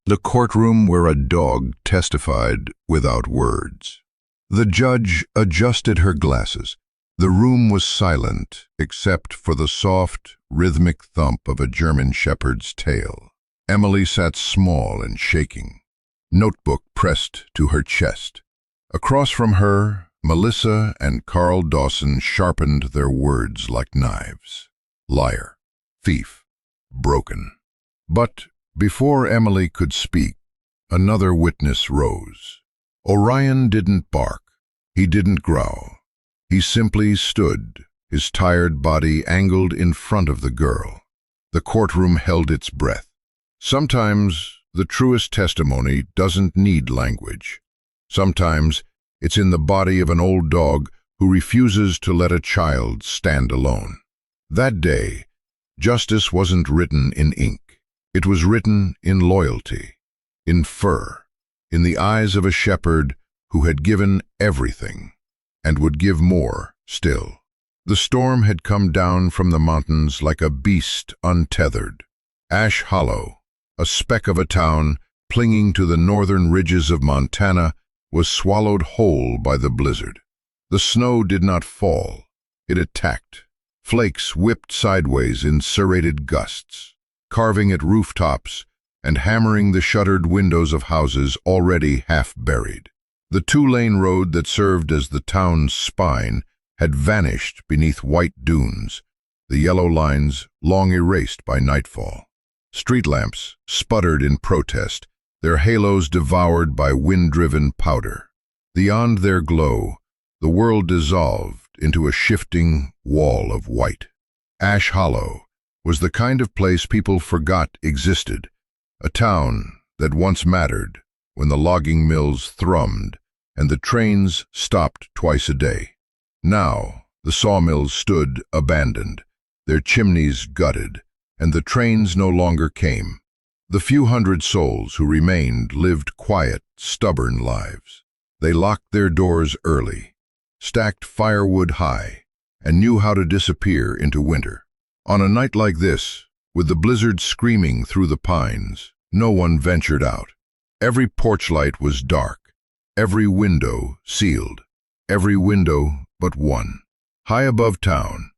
The courtroom where a dog testified without words. The judge adjusted her glasses. The room was silent except for the soft, rhythmic thump of a German shepherd's tail. Emily sat small and shaking, notebook pressed to her chest. Across from her, Melissa and Carl Dawson sharpened their words like knives. Liar, thief, broken. But before Emily could speak, another witness rose. Orion didn't bark. He didn't growl. He simply stood, his tired body angled in front of the girl. The courtroom held its breath. Sometimes the truest testimony doesn't need language. Sometimes it's in the body of an old dog who refuses to let a child stand alone. That day, justice wasn't written in ink. It was written in loyalty, in fur, in the eyes of a shepherd who had given everything and would give more still. The storm had come down from the mountains like a beast untethered. Ash Hollow, a speck of a town clinging to the northern ridges of Montana, was swallowed whole by the blizzard. The snow did not fall. It attacked. Flakes whipped sideways in serrated gusts, carving at rooftops and hammering the shuttered windows of houses already half buried. The two-lane road that served as the town's spine had vanished beneath white dunes, the yellow lines long erased by nightfall. Street lamps sputtered in protest, their halos devoured by wind-driven powder. Beyond their glow, the world dissolved into a shifting wall of white. Ash Hollow was the kind of place people forgot existed, a town that once mattered when the logging mills thrummed and the trains stopped twice a day. Now, the sawmills stood abandoned, their chimneys gutted, and the trains no longer came. The few hundred souls who remained lived quiet, stubborn lives. They locked their doors early, stacked firewood high, and knew how to disappear into winter. On a night like this, with the blizzard screaming through the pines, no one ventured out. Every porch light was dark, every window sealed, every window but one. High above town,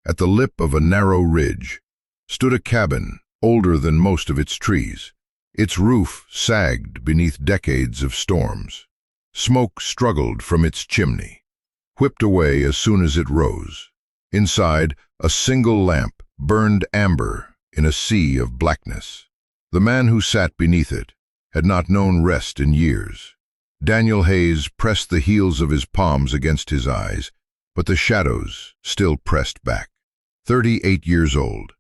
at the lip of a narrow ridge, stood a cabin older than most of its trees. Its roof sagged beneath decades of storms. Smoke struggled from its chimney, whipped away as soon as it rose. Inside, a single lamp burned amber in a sea of blackness. The man who sat beneath it had not known rest in years. Daniel Hayes pressed the heels of his palms against his eyes, but the shadows still pressed back. 38 years old,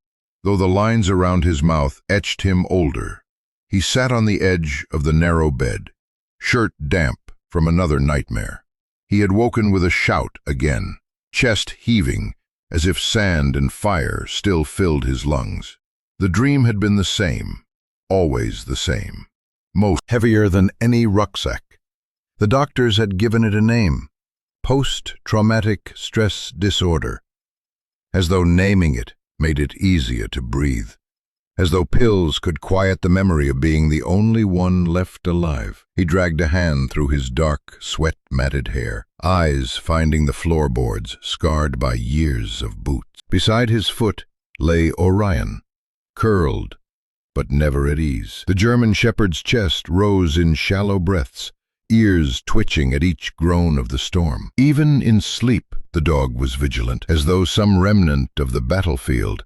though the lines around his mouth etched him older. He sat on the edge of the narrow bed, shirt damp from another nightmare. He had woken with a shout again, chest heaving as if sand and fire still filled his lungs. The dream had been the same, always the same, most heavier than any rucksack. The doctors had given it a name, post-traumatic stress disorder, as though naming it made it easier to breathe, as though pills could quiet the memory of being the only one left alive. He dragged a hand through his dark, sweat-matted hair, eyes finding the floorboards scarred by years of boots. Beside his foot lay Orion, curled, but never at ease. The German shepherd's chest rose in shallow breaths, ears twitching at each groan of the storm. Even in sleep, the dog was vigilant, as though some remnant of the battlefield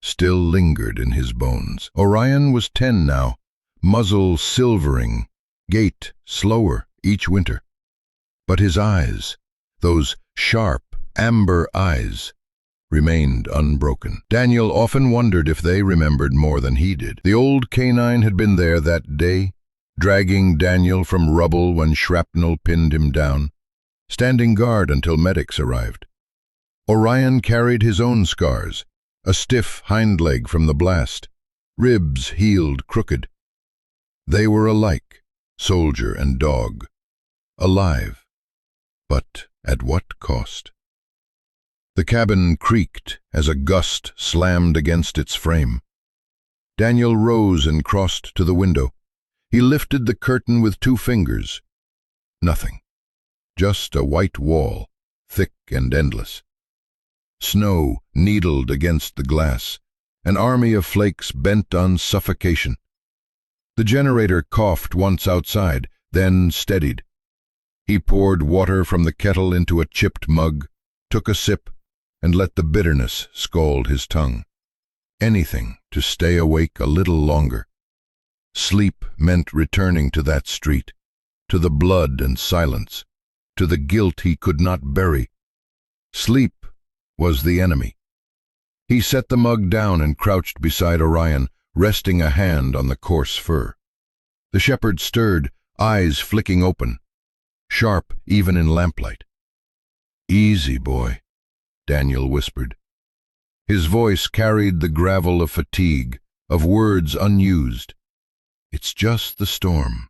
still lingered in his bones. Orion was 10 now, muzzle silvering, gait slower each winter. But his eyes, those sharp, amber eyes, remained unbroken. Daniel often wondered if they remembered more than he did. The old canine had been there that day, dragging Daniel from rubble when shrapnel pinned him down, standing guard until medics arrived. Orion carried his own scars, a stiff hind leg from the blast, ribs healed crooked. They were alike, soldier and dog, alive, but at what cost? The cabin creaked as a gust slammed against its frame. Daniel rose and crossed to the window. He lifted the curtain with 2 fingers. Nothing. Just a white wall, thick and endless. Snow needled against the glass, an army of flakes bent on suffocation. The generator coughed once outside, then steadied. He poured water from the kettle into a chipped mug, took a sip, and let the bitterness scald his tongue. Anything to stay awake a little longer. Sleep meant returning to that street, to the blood and silence, to the guilt he could not bury. Sleep was the enemy. He set the mug down and crouched beside Orion, resting a hand on the coarse fur. The shepherd stirred, eyes flicking open, sharp even in lamplight. "Easy, boy," Daniel whispered. His voice carried the gravel of fatigue, of words unused. "It's just the storm."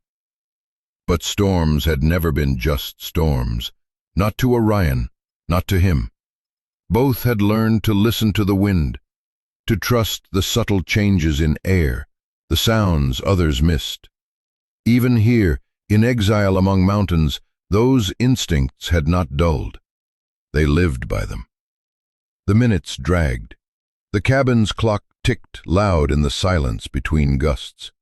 But storms had never been just storms. Not to Orion, not to him. Both had learned to listen to the wind, to trust the subtle changes in air, the sounds others missed. Even here, in exile among mountains, those instincts had not dulled. They lived by them. The minutes dragged. The cabin's clock ticked loud in the silence between gusts.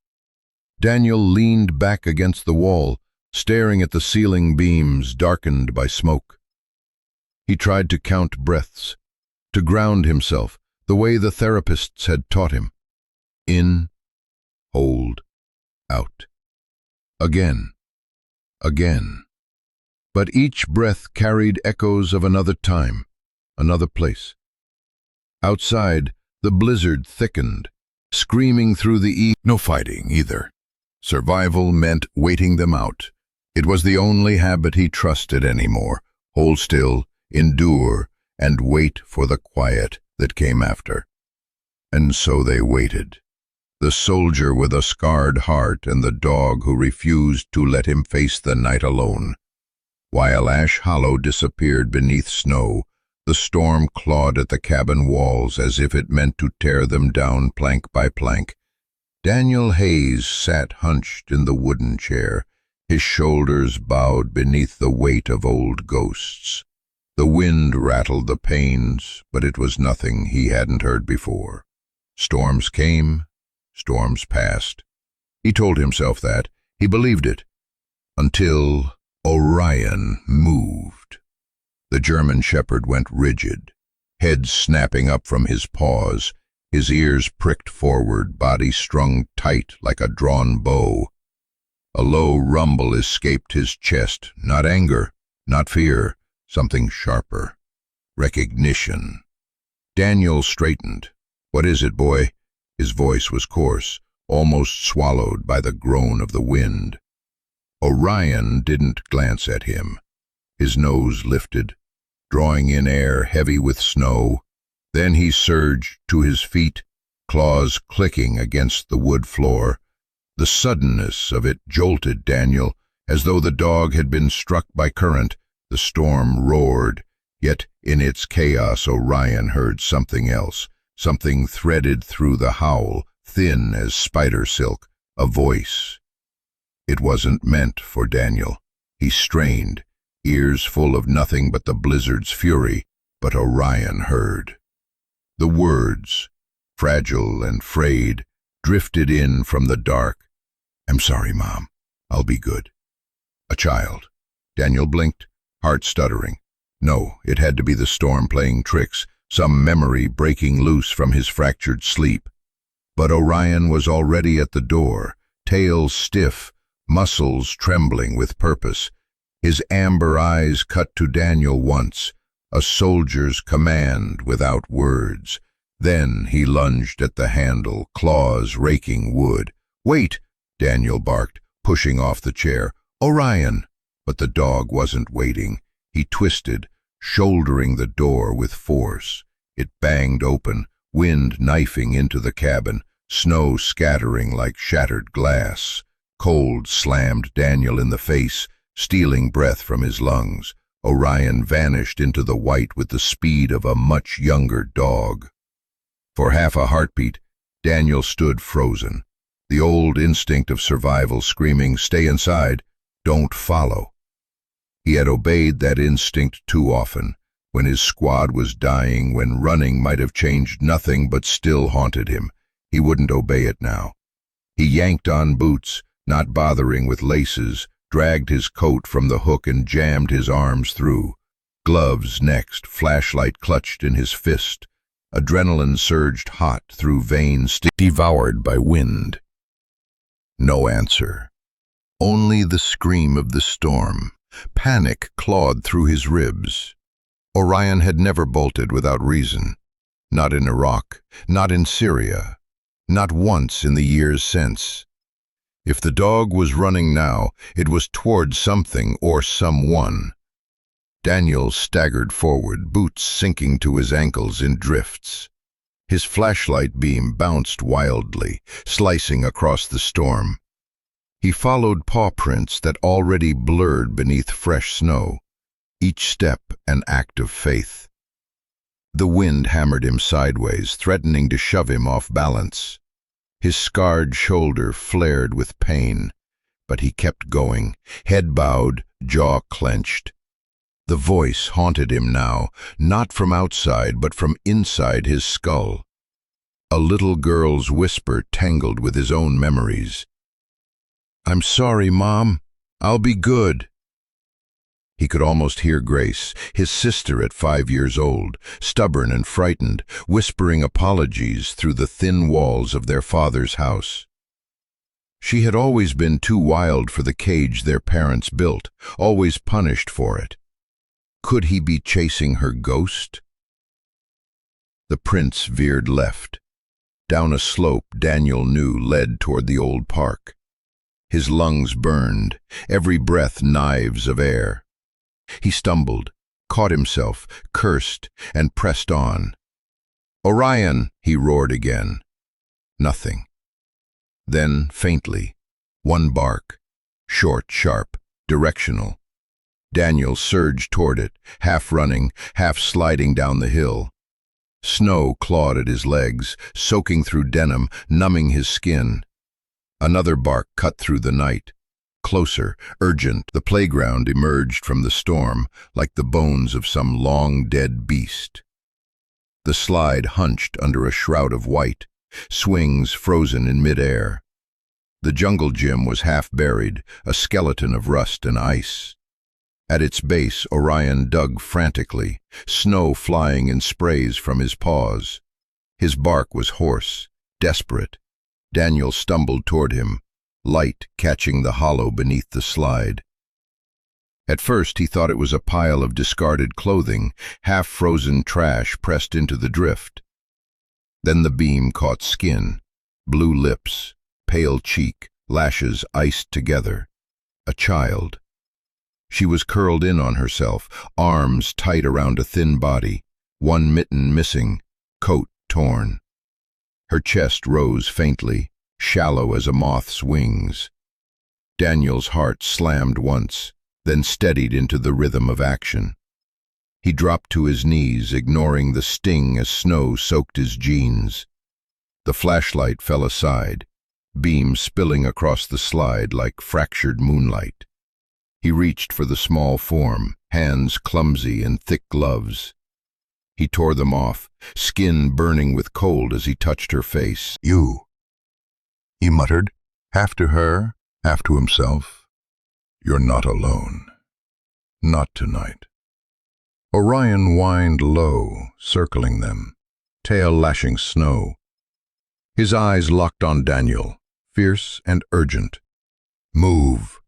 Daniel leaned back against the wall, staring at the ceiling beams darkened by smoke. He tried to count breaths, to ground himself the way the therapists had taught him. In, hold, out. Again, again. But each breath carried echoes of another time, another place. Outside, the blizzard thickened, screaming through the No fighting, either. Survival meant waiting them out. It was the only habit he trusted anymore. Hold still, endure, and wait for the quiet that came after. And so they waited. The soldier with a scarred heart and the dog who refused to let him face the night alone. While Ash Hollow disappeared beneath snow, the storm clawed at the cabin walls as if it meant to tear them down plank by plank. Daniel Hayes sat hunched in the wooden chair, his shoulders bowed beneath the weight of old ghosts. The wind rattled the panes, but it was nothing he hadn't heard before. Storms came, storms passed. He told himself that. He believed it. Until Orion moved. The German shepherd went rigid, head snapping up from his paws, his ears pricked forward, body strung tight like a drawn bow. A low rumble escaped his chest, not anger, not fear, something sharper. Recognition. Daniel straightened. "What is it, boy?" His voice was coarse, almost swallowed by the groan of the wind. Orion didn't glance at him. His nose lifted, drawing in air heavy with snow. Then he surged to his feet, claws clicking against the wood floor. The suddenness of it jolted Daniel, as though the dog had been struck by current. The storm roared, yet in its chaos Orion heard something else, something threaded through the howl, thin as spider silk, a voice. It wasn't meant for Daniel. He strained, ears full of nothing but the blizzard's fury, but Orion heard. The words, fragile and frayed, drifted in from the dark. "I'm sorry, Mom. I'll be good." A child. Daniel blinked, heart stuttering. No, it had to be the storm playing tricks, some memory breaking loose from his fractured sleep. But Orion was already at the door, tail stiff, muscles trembling with purpose. His amber eyes cut to Daniel once, a soldier's command without words. Then he lunged at the handle, claws raking wood. "Wait!" Daniel barked, pushing off the chair. "Orion!" But the dog wasn't waiting. He twisted, shouldering the door with force. It banged open, wind knifing into the cabin, snow scattering like shattered glass. Cold slammed Daniel in the face, stealing breath from his lungs. Orion vanished into the white with the speed of a much younger dog. For half a heartbeat, Daniel stood frozen. The old instinct of survival screaming, "Stay inside, don't follow." He had obeyed that instinct too often, when his squad was dying, when running might have changed nothing but still haunted him. He wouldn't obey it now. He yanked on boots, not bothering with laces, dragged his coat from the hook and jammed his arms through. Gloves next, flashlight clutched in his fist. Adrenaline surged hot through veins devoured by wind. No answer. Only the scream of the storm. Panic clawed through his ribs. Orion had never bolted without reason. Not in Iraq, not in Syria, not once in the years since. If the dog was running now, it was toward something or someone. Daniel staggered forward, boots sinking to his ankles in drifts. His flashlight beam bounced wildly, slicing across the storm. He followed paw prints that already blurred beneath fresh snow, each step an act of faith. The wind hammered him sideways, threatening to shove him off balance. His scarred shoulder flared with pain, but he kept going, head bowed, jaw clenched. The voice haunted him now, not from outside but from inside his skull. A little girl's whisper tangled with his own memories. "I'm sorry, Mom. I'll be good." He could almost hear Grace, his sister at 5 years old, stubborn and frightened, whispering apologies through the thin walls of their father's house. She had always been too wild for the cage their parents built, always punished for it. Could he be chasing her ghost? The prince veered left. Down a slope Daniel knew led toward the old park. His lungs burned, every breath knives of air. He stumbled, caught himself, cursed, and pressed on. "Orion!" he roared again. Nothing. Then, faintly, one bark, short, sharp, directional. Daniel surged toward it, half running, half sliding down the hill. Snow clawed at his legs, soaking through denim, numbing his skin. Another bark cut through the night. Closer, urgent, the playground emerged from the storm, like the bones of some long-dead beast. The slide hunched under a shroud of white, swings frozen in midair. The jungle gym was half buried, a skeleton of rust and ice. At its base, Orion dug frantically, snow flying in sprays from his paws. His bark was hoarse, desperate. Daniel stumbled toward him, light catching the hollow beneath the slide. At first he thought it was a pile of discarded clothing, half-frozen trash pressed into the drift. Then the beam caught skin, blue lips, pale cheek, lashes iced together. A child. She was curled in on herself, arms tight around a thin body, one mitten missing, coat torn. Her chest rose faintly, shallow as a moth's wings. Daniel's heart slammed once, then steadied into the rhythm of action. He dropped to his knees, ignoring the sting as snow soaked his jeans. The flashlight fell aside, beam spilling across the slide like fractured moonlight. He reached for the small form, hands clumsy in thick gloves. He tore them off, skin burning with cold as he touched her face. "You," he muttered, half to her, half to himself. "You're not alone. Not tonight." Orion whined low, circling them, tail lashing snow. His eyes locked on Daniel, fierce and urgent. "Move."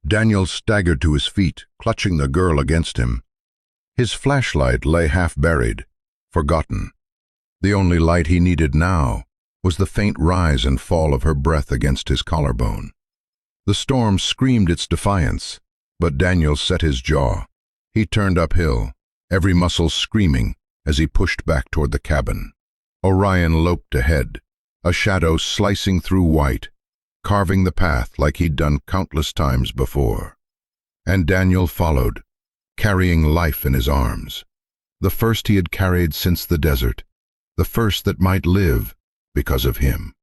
Daniel staggered to his feet, clutching the girl against him. His flashlight lay half-buried, forgotten. The only light he needed now was the faint rise and fall of her breath against his collarbone. The storm screamed its defiance, but Daniel set his jaw. He turned uphill, every muscle screaming as he pushed back toward the cabin. Orion loped ahead, a shadow slicing through white, carving the path like he'd done countless times before. And Daniel followed, carrying life in his arms, the first he had carried since the desert, the first that might live because of him.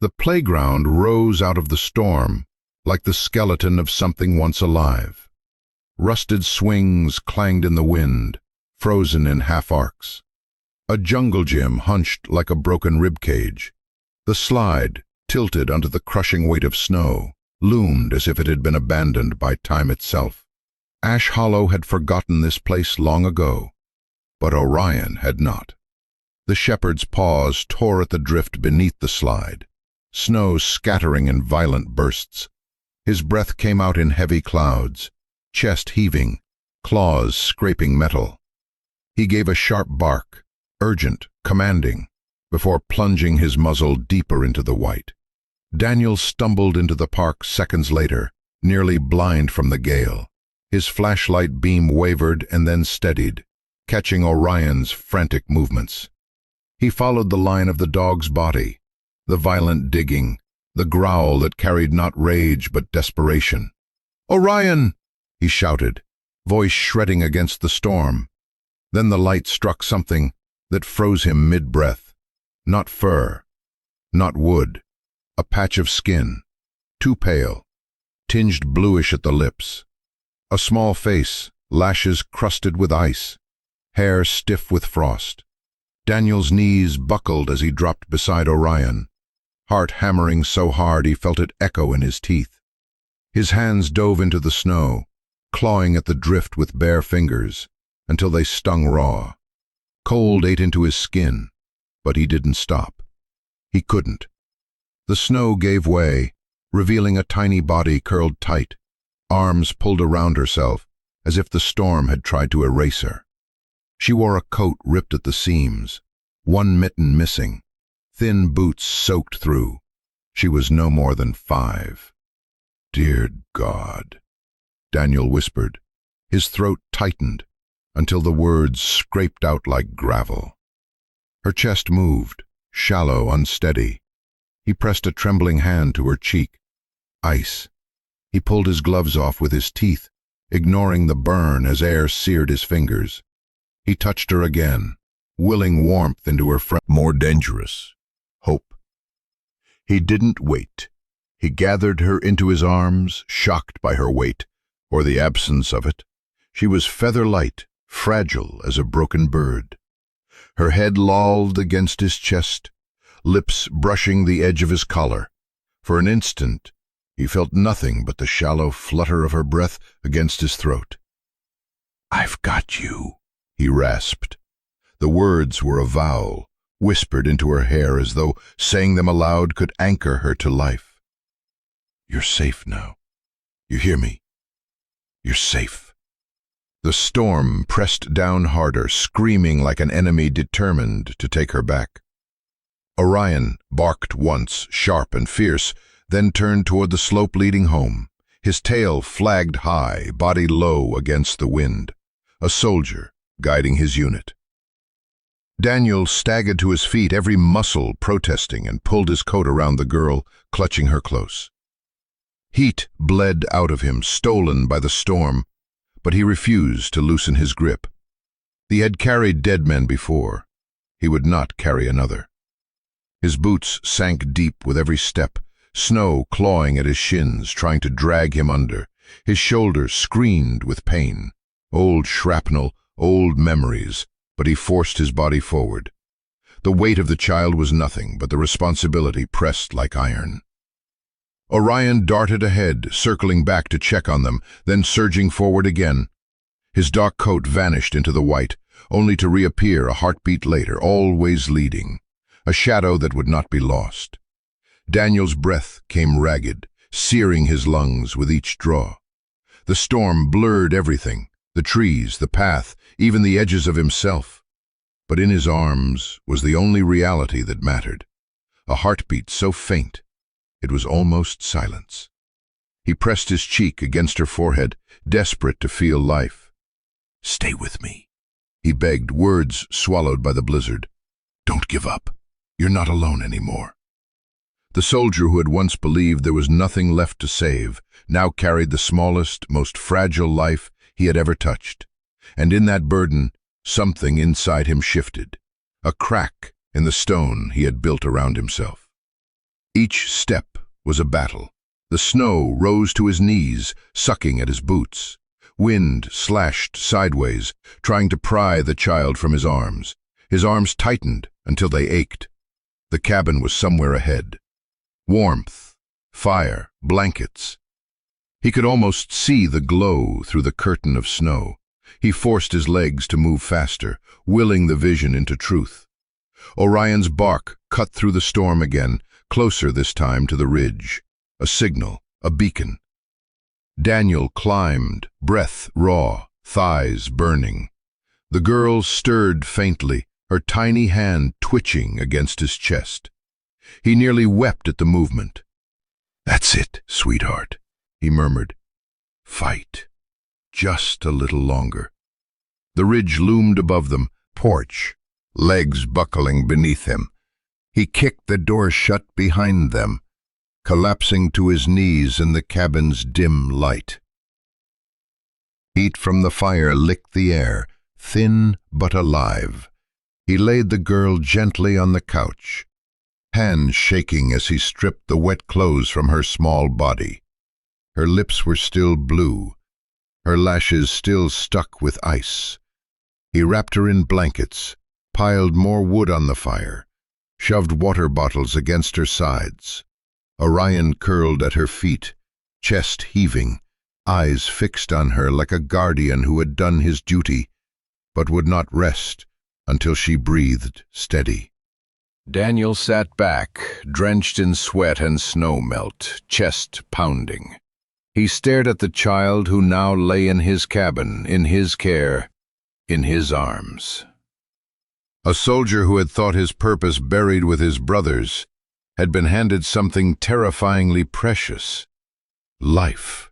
The playground rose out of the storm, like the skeleton of something once alive. Rusted swings clanged in the wind, frozen in half-arcs. A jungle gym hunched like a broken ribcage. The slide, tilted under the crushing weight of snow, loomed as if it had been abandoned by time itself. Ash Hollow had forgotten this place long ago, but Orion had not. The shepherd's paws tore at the drift beneath the slide, snow scattering in violent bursts. His breath came out in heavy clouds, chest heaving, claws scraping metal. He gave a sharp bark, urgent, commanding, before plunging his muzzle deeper into the white. Daniel stumbled into the park seconds later, nearly blind from the gale. His flashlight beam wavered and then steadied, catching Orion's frantic movements. He followed the line of the dog's body, the violent digging, the growl that carried not rage but desperation. "Orion!" he shouted, voice shredding against the storm. Then the light struck something that froze him mid-breath. Not fur, not wood, a patch of skin, too pale, tinged bluish at the lips. A small face, lashes crusted with ice, hair stiff with frost. Daniel's knees buckled as he dropped beside Orion, heart hammering so hard he felt it echo in his teeth. His hands dove into the snow, clawing at the drift with bare fingers, until they stung raw. Cold ate into his skin, but he didn't stop. He couldn't. The snow gave way, revealing a tiny body curled tight, arms pulled around herself, as if the storm had tried to erase her. She wore a coat ripped at the seams, one mitten missing, thin boots soaked through. She was no more than 5. "Dear God," Daniel whispered. His throat tightened until the words scraped out like gravel. Her chest moved, shallow, unsteady. He pressed a trembling hand to her cheek. Ice. He pulled his gloves off with his teeth, ignoring the burn as air seared his fingers. He touched her again, willing warmth into her more dangerous, hope. He didn't wait. He gathered her into his arms, shocked by her weight, or the absence of it. She was feather-light, fragile as a broken bird. Her head lolled against his chest, lips brushing the edge of his collar. For an instant, he felt nothing but the shallow flutter of her breath against his throat. "I've got you," he rasped. The words were a vow, whispered into her hair as though saying them aloud could anchor her to life. "You're safe now. You hear me? You're safe." The storm pressed down harder, screaming like an enemy determined to take her back. Orion barked once, sharp and fierce, then turned toward the slope leading home. His tail flagged high, body low against the wind. A soldier guiding his unit. Daniel staggered to his feet, every muscle protesting, and pulled his coat around the girl, clutching her close. Heat bled out of him, stolen by the storm, but he refused to loosen his grip. He had carried dead men before. He would not carry another. His boots sank deep with every step, snow clawing at his shins, trying to drag him under. His shoulders screamed with pain. Old shrapnel, old memories, but he forced his body forward. The weight of the child was nothing, but the responsibility pressed like iron. Orion darted ahead, circling back to check on them, then surging forward again. His dark coat vanished into the white, only to reappear a heartbeat later, always leading, a shadow that would not be lost. Daniel's breath came ragged, searing his lungs with each draw. The storm blurred everything, the trees, the path, even the edges of himself. But in his arms was the only reality that mattered, a heartbeat so faint it was almost silence. He pressed his cheek against her forehead, desperate to feel life. "Stay with me," he begged, words swallowed by the blizzard. "Don't give up. You're not alone anymore." The soldier who had once believed there was nothing left to save now carried the smallest, most fragile life he had ever touched. And in that burden, something inside him shifted, a crack in the stone he had built around himself. Each step was a battle. The snow rose to his knees, sucking at his boots. Wind slashed sideways, trying to pry the child from his arms. His arms tightened until they ached. The cabin was somewhere ahead. Warmth, fire, blankets. He could almost see the glow through the curtain of snow. He forced his legs to move faster, willing the vision into truth. Orion's bark cut through the storm again, closer this time to the ridge. A signal, a beacon. Daniel climbed, breath raw, thighs burning. The girl stirred faintly, her tiny hand twitching against his chest. He nearly wept at the movement. "That's it, sweetheart," he murmured. "Fight. Just a little longer." The ridge loomed above them, porch, legs buckling beneath him. He kicked the door shut behind them, collapsing to his knees in the cabin's dim light. Heat from the fire licked the air, thin but alive. He laid the girl gently on the couch, hands shaking as he stripped the wet clothes from her small body. Her lips were still blue, her lashes still stuck with ice. He wrapped her in blankets, piled more wood on the fire, shoved water bottles against her sides. Orion curled at her feet, chest heaving, eyes fixed on her like a guardian who had done his duty, but would not rest until she breathed steady. Daniel sat back, drenched in sweat and snow melt, chest pounding. He stared at the child who now lay in his cabin, in his care, in his arms. A soldier who had thought his purpose buried with his brothers had been handed something terrifyingly precious: life.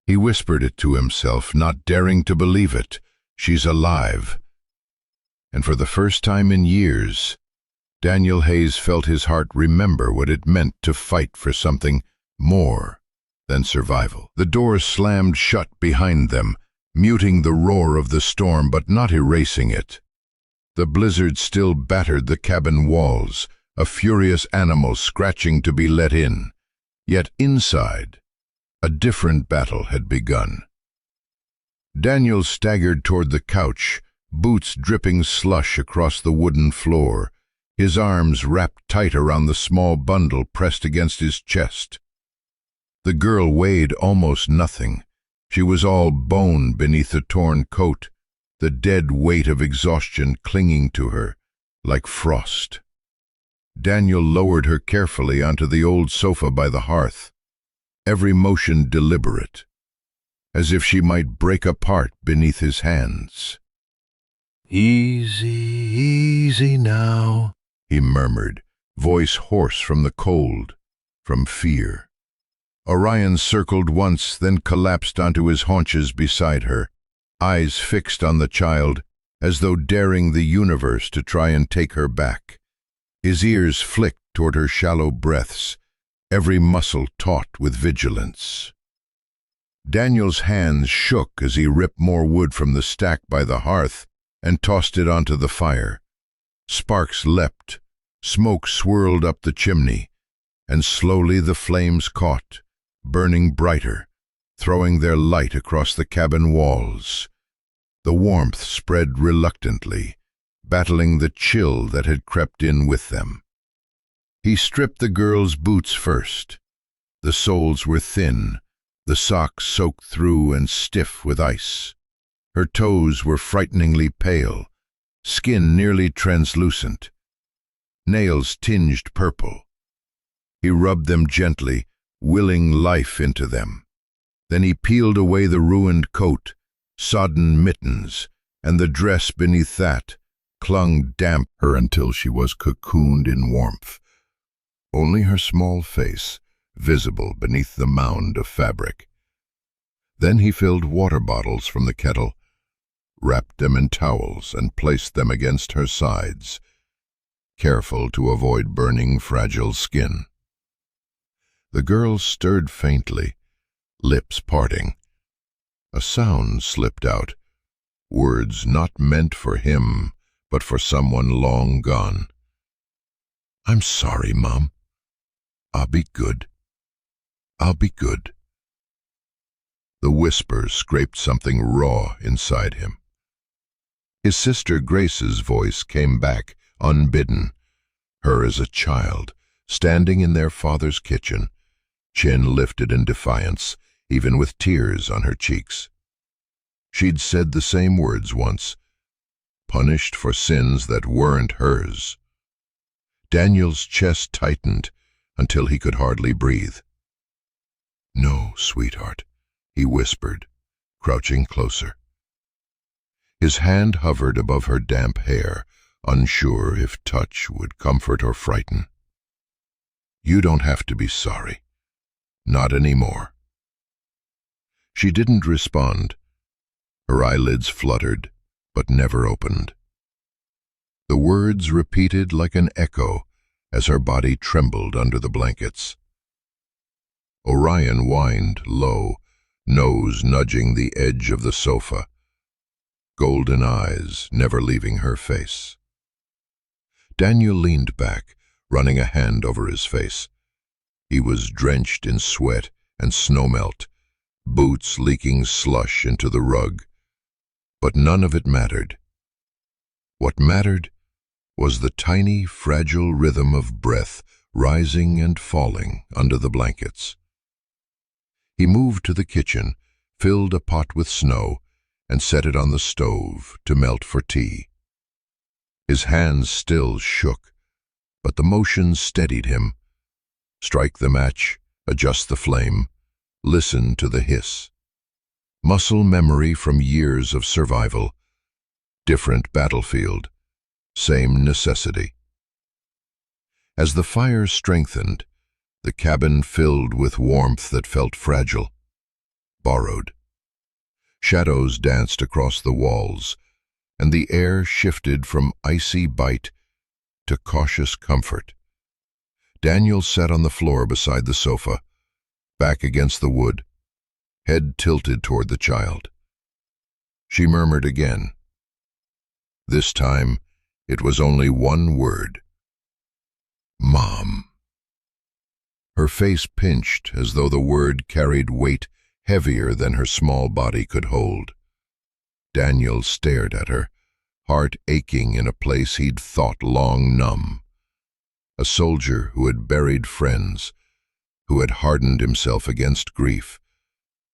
He whispered it to himself, not daring to believe it. She's alive. And for the first time in years, Daniel Hayes felt his heart remember what it meant to fight for something more than survival. The doors slammed shut behind them, muting the roar of the storm but not erasing it. The blizzard still battered the cabin walls, a furious animal scratching to be let in. Yet inside, a different battle had begun. Daniel staggered toward the couch, boots dripping slush across the wooden floor, his arms wrapped tight around the small bundle pressed against his chest. The girl weighed almost nothing. She was all bone beneath the torn coat, the dead weight of exhaustion clinging to her like frost. Daniel lowered her carefully onto the old sofa by the hearth, every motion deliberate, as if she might break apart beneath his hands. "Easy, easy now," he murmured, voice hoarse from the cold, from fear. Orion circled once, then collapsed onto his haunches beside her, eyes fixed on the child, as though daring the universe to try and take her back. His ears flicked toward her shallow breaths, every muscle taut with vigilance. Daniel's hands shook as he ripped more wood from the stack by the hearth and tossed it onto the fire. Sparks leapt, smoke swirled up the chimney, and slowly the flames caught, burning brighter, throwing their light across the cabin walls. The warmth spread reluctantly, battling the chill that had crept in with them. He stripped the girl's boots first. The soles were thin, the socks soaked through and stiff with ice. Her toes were frighteningly pale, skin nearly translucent, nails tinged purple. He rubbed them gently, willing life into them. Then he peeled away the ruined coat, sodden mittens, and the dress beneath that clung damp her until she was cocooned in warmth. Only her small face visible beneath the mound of fabric. Then he filled water bottles from the kettle, wrapped them in towels, and placed them against her sides, careful to avoid burning fragile skin. The girl stirred faintly, lips parting. A sound slipped out, words not meant for him, but for someone long gone. "I'm sorry, Mom." I'll be good. I'll be good. The whisper scraped something raw inside him. His sister Grace's voice came back, unbidden, her as a child, standing in their father's kitchen, chin lifted in defiance, even with tears on her cheeks. She'd said the same words once, punished for sins that weren't hers. Daniel's chest tightened until he could hardly breathe. "No, sweetheart," he whispered, crouching closer. His hand hovered above her damp hair, unsure if touch would comfort or frighten. "You don't have to be sorry. Not anymore." She didn't respond. Her eyelids fluttered, but never opened. The words repeated like an echo as her body trembled under the blankets. Orion whined low, nose nudging the edge of the sofa, golden eyes never leaving her face. Daniel leaned back, running a hand over his face. He was drenched in sweat and snowmelt, boots leaking slush into the rug. But none of it mattered. What mattered was the tiny, fragile rhythm of breath rising and falling under the blankets. He moved to the kitchen, filled a pot with snow, and set it on the stove to melt for tea. His hands still shook, but the motion steadied him. Strike the match, adjust the flame, listen to the hiss. Muscle memory from years of survival. Different battlefield, same necessity. As the fire strengthened, the cabin filled with warmth that felt fragile, borrowed. Shadows danced across the walls, and the air shifted from icy bite to cautious comfort. Daniel sat on the floor beside the sofa, back against the wood, head tilted toward the child. She murmured again. This time, it was only one word. "Mom." Her face pinched as though the word carried weight heavier than her small body could hold. Daniel stared at her, heart aching in a place he'd thought long numb. A soldier who had buried friends, who had hardened himself against grief,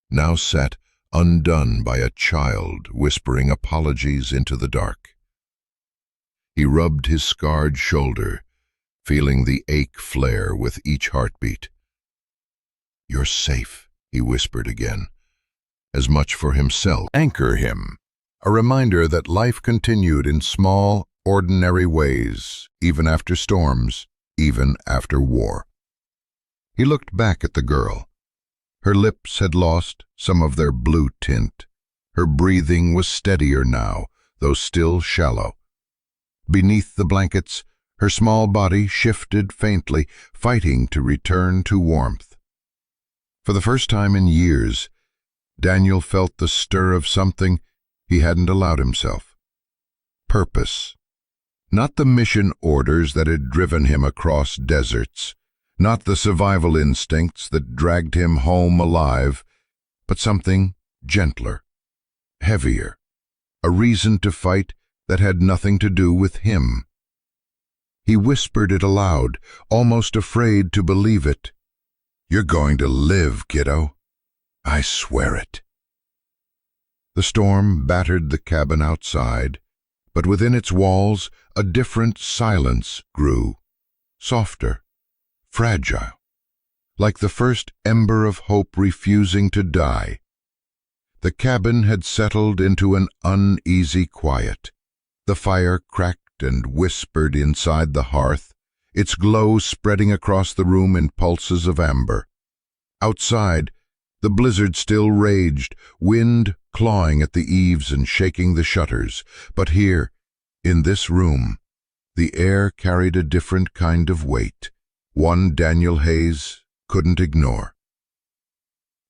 now sat undone by a child whispering apologies into the dark. He rubbed his scarred shoulder, feeling the ache flare with each heartbeat. "You're safe," he whispered again, as much for himself. Anchor him, a reminder that life continued in small, ordinary ways, even after storms, even after war. He looked back at the girl. Her lips had lost some of their blue tint. Her breathing was steadier now, though still shallow. Beneath the blankets, her small body shifted faintly, fighting to return to warmth. For the first time in years, Daniel felt the stir of something he hadn't allowed himself. Purpose. Not the mission orders that had driven him across deserts, not the survival instincts that dragged him home alive, but something gentler, heavier, a reason to fight that had nothing to do with him. He whispered it aloud, almost afraid to believe it. "You're going to live, kiddo. I swear it." The storm battered the cabin outside, but within its walls a different silence grew, softer, fragile, like the first ember of hope refusing to die. The cabin had settled into an uneasy quiet. The fire cracked and whispered inside the hearth, its glow spreading across the room in pulses of amber. Outside, the blizzard still raged, wind clawing at the eaves and shaking the shutters. But here, in this room, the air carried a different kind of weight, one Daniel Hayes couldn't ignore.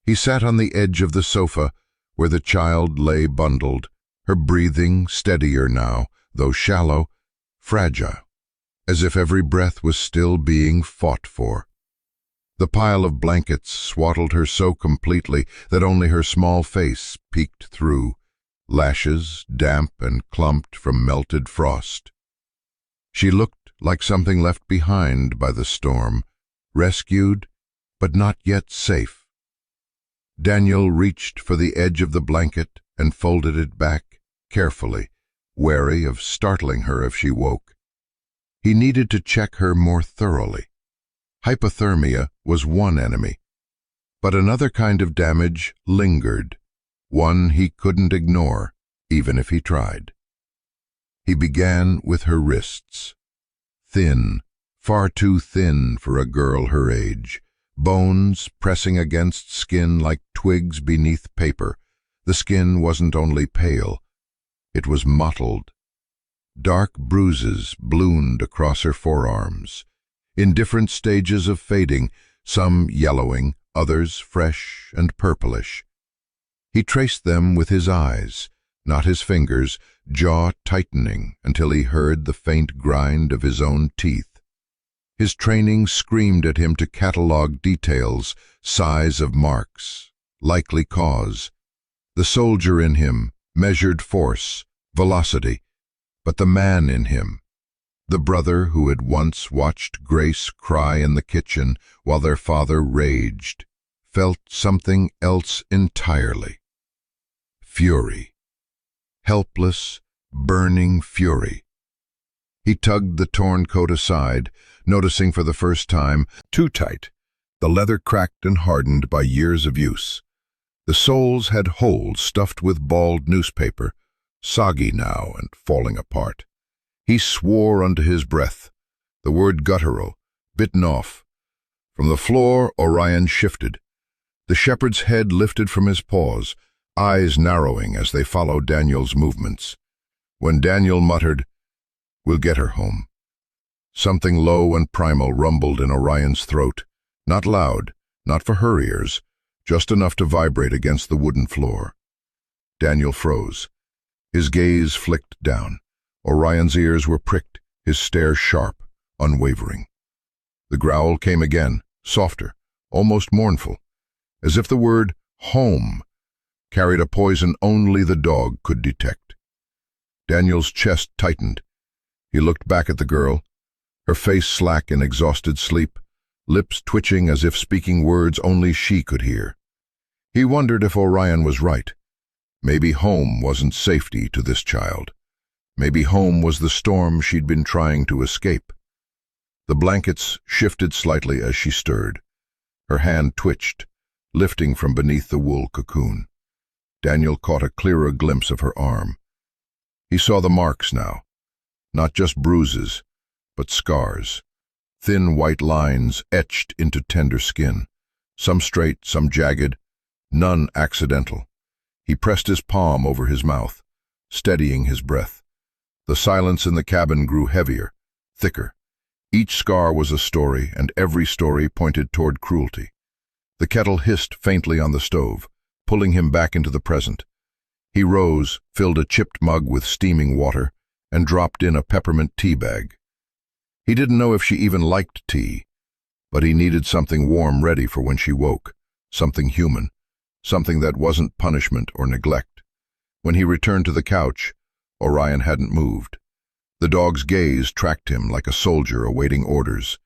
He sat on the edge of the sofa where the child lay bundled, her breathing steadier now, though shallow, fragile, as if every breath was still being fought for. The pile of blankets swaddled her so completely that only her small face peeked through, lashes damp and clumped from melted frost. She looked like something left behind by the storm, rescued, but not yet safe. Daniel reached for the edge of the blanket and folded it back carefully, wary of startling her if she woke. He needed to check her more thoroughly. Hypothermia was one enemy, but another kind of damage lingered, one he couldn't ignore, even if he tried. He began with her wrists. Thin, far too thin for a girl her age, bones pressing against skin like twigs beneath paper. The skin wasn't only pale, it was mottled. Dark bruises bloomed across her forearms, in different stages of fading, some yellowing, others fresh and purplish. He traced them with his eyes, not his fingers, jaw tightening until he heard the faint grind of his own teeth. His training screamed at him to catalog details, size of marks, likely cause. The soldier in him measured force, velocity, but the man in him, the brother who had once watched Grace cry in the kitchen while their father raged, felt something else entirely. Fury. Helpless, burning fury. He tugged the torn coat aside, noticing for the first time, too tight, the leather cracked and hardened by years of use. The soles had holes stuffed with balled newspaper, soggy now and falling apart. He swore under his breath, the word guttural, bitten off. From the floor, Orion shifted. The shepherd's head lifted from his paws, eyes narrowing as they followed Daniel's movements. When Daniel muttered, "We'll get her home," something low and primal rumbled in Orion's throat, not loud, not for her ears, just enough to vibrate against the wooden floor. Daniel froze. His gaze flicked down. Orion's ears were pricked, his stare sharp, unwavering. The growl came again, softer, almost mournful, as if the word home carried a poison only the dog could detect. Daniel's chest tightened. He looked back at the girl, her face slack in exhausted sleep, lips twitching as if speaking words only she could hear. He wondered if Orion was right. Maybe home wasn't safety to this child. Maybe home was the storm she'd been trying to escape. The blankets shifted slightly as she stirred. Her hand twitched, lifting from beneath the wool cocoon. Daniel caught a clearer glimpse of her arm. He saw the marks now, not just bruises, but scars, thin white lines etched into tender skin, some straight, some jagged, none accidental. He pressed his palm over his mouth, steadying his breath. The silence in the cabin grew heavier, thicker. Each scar was a story, and every story pointed toward cruelty. The kettle hissed faintly on the stove, pulling him back into the present. He rose, filled a chipped mug with steaming water, and dropped in a peppermint tea bag. He didn't know if she even liked tea, but he needed something warm ready for when she woke, something human, something that wasn't punishment or neglect. When he returned to the couch, Orion hadn't moved. The dog's gaze tracked him like a soldier awaiting orders.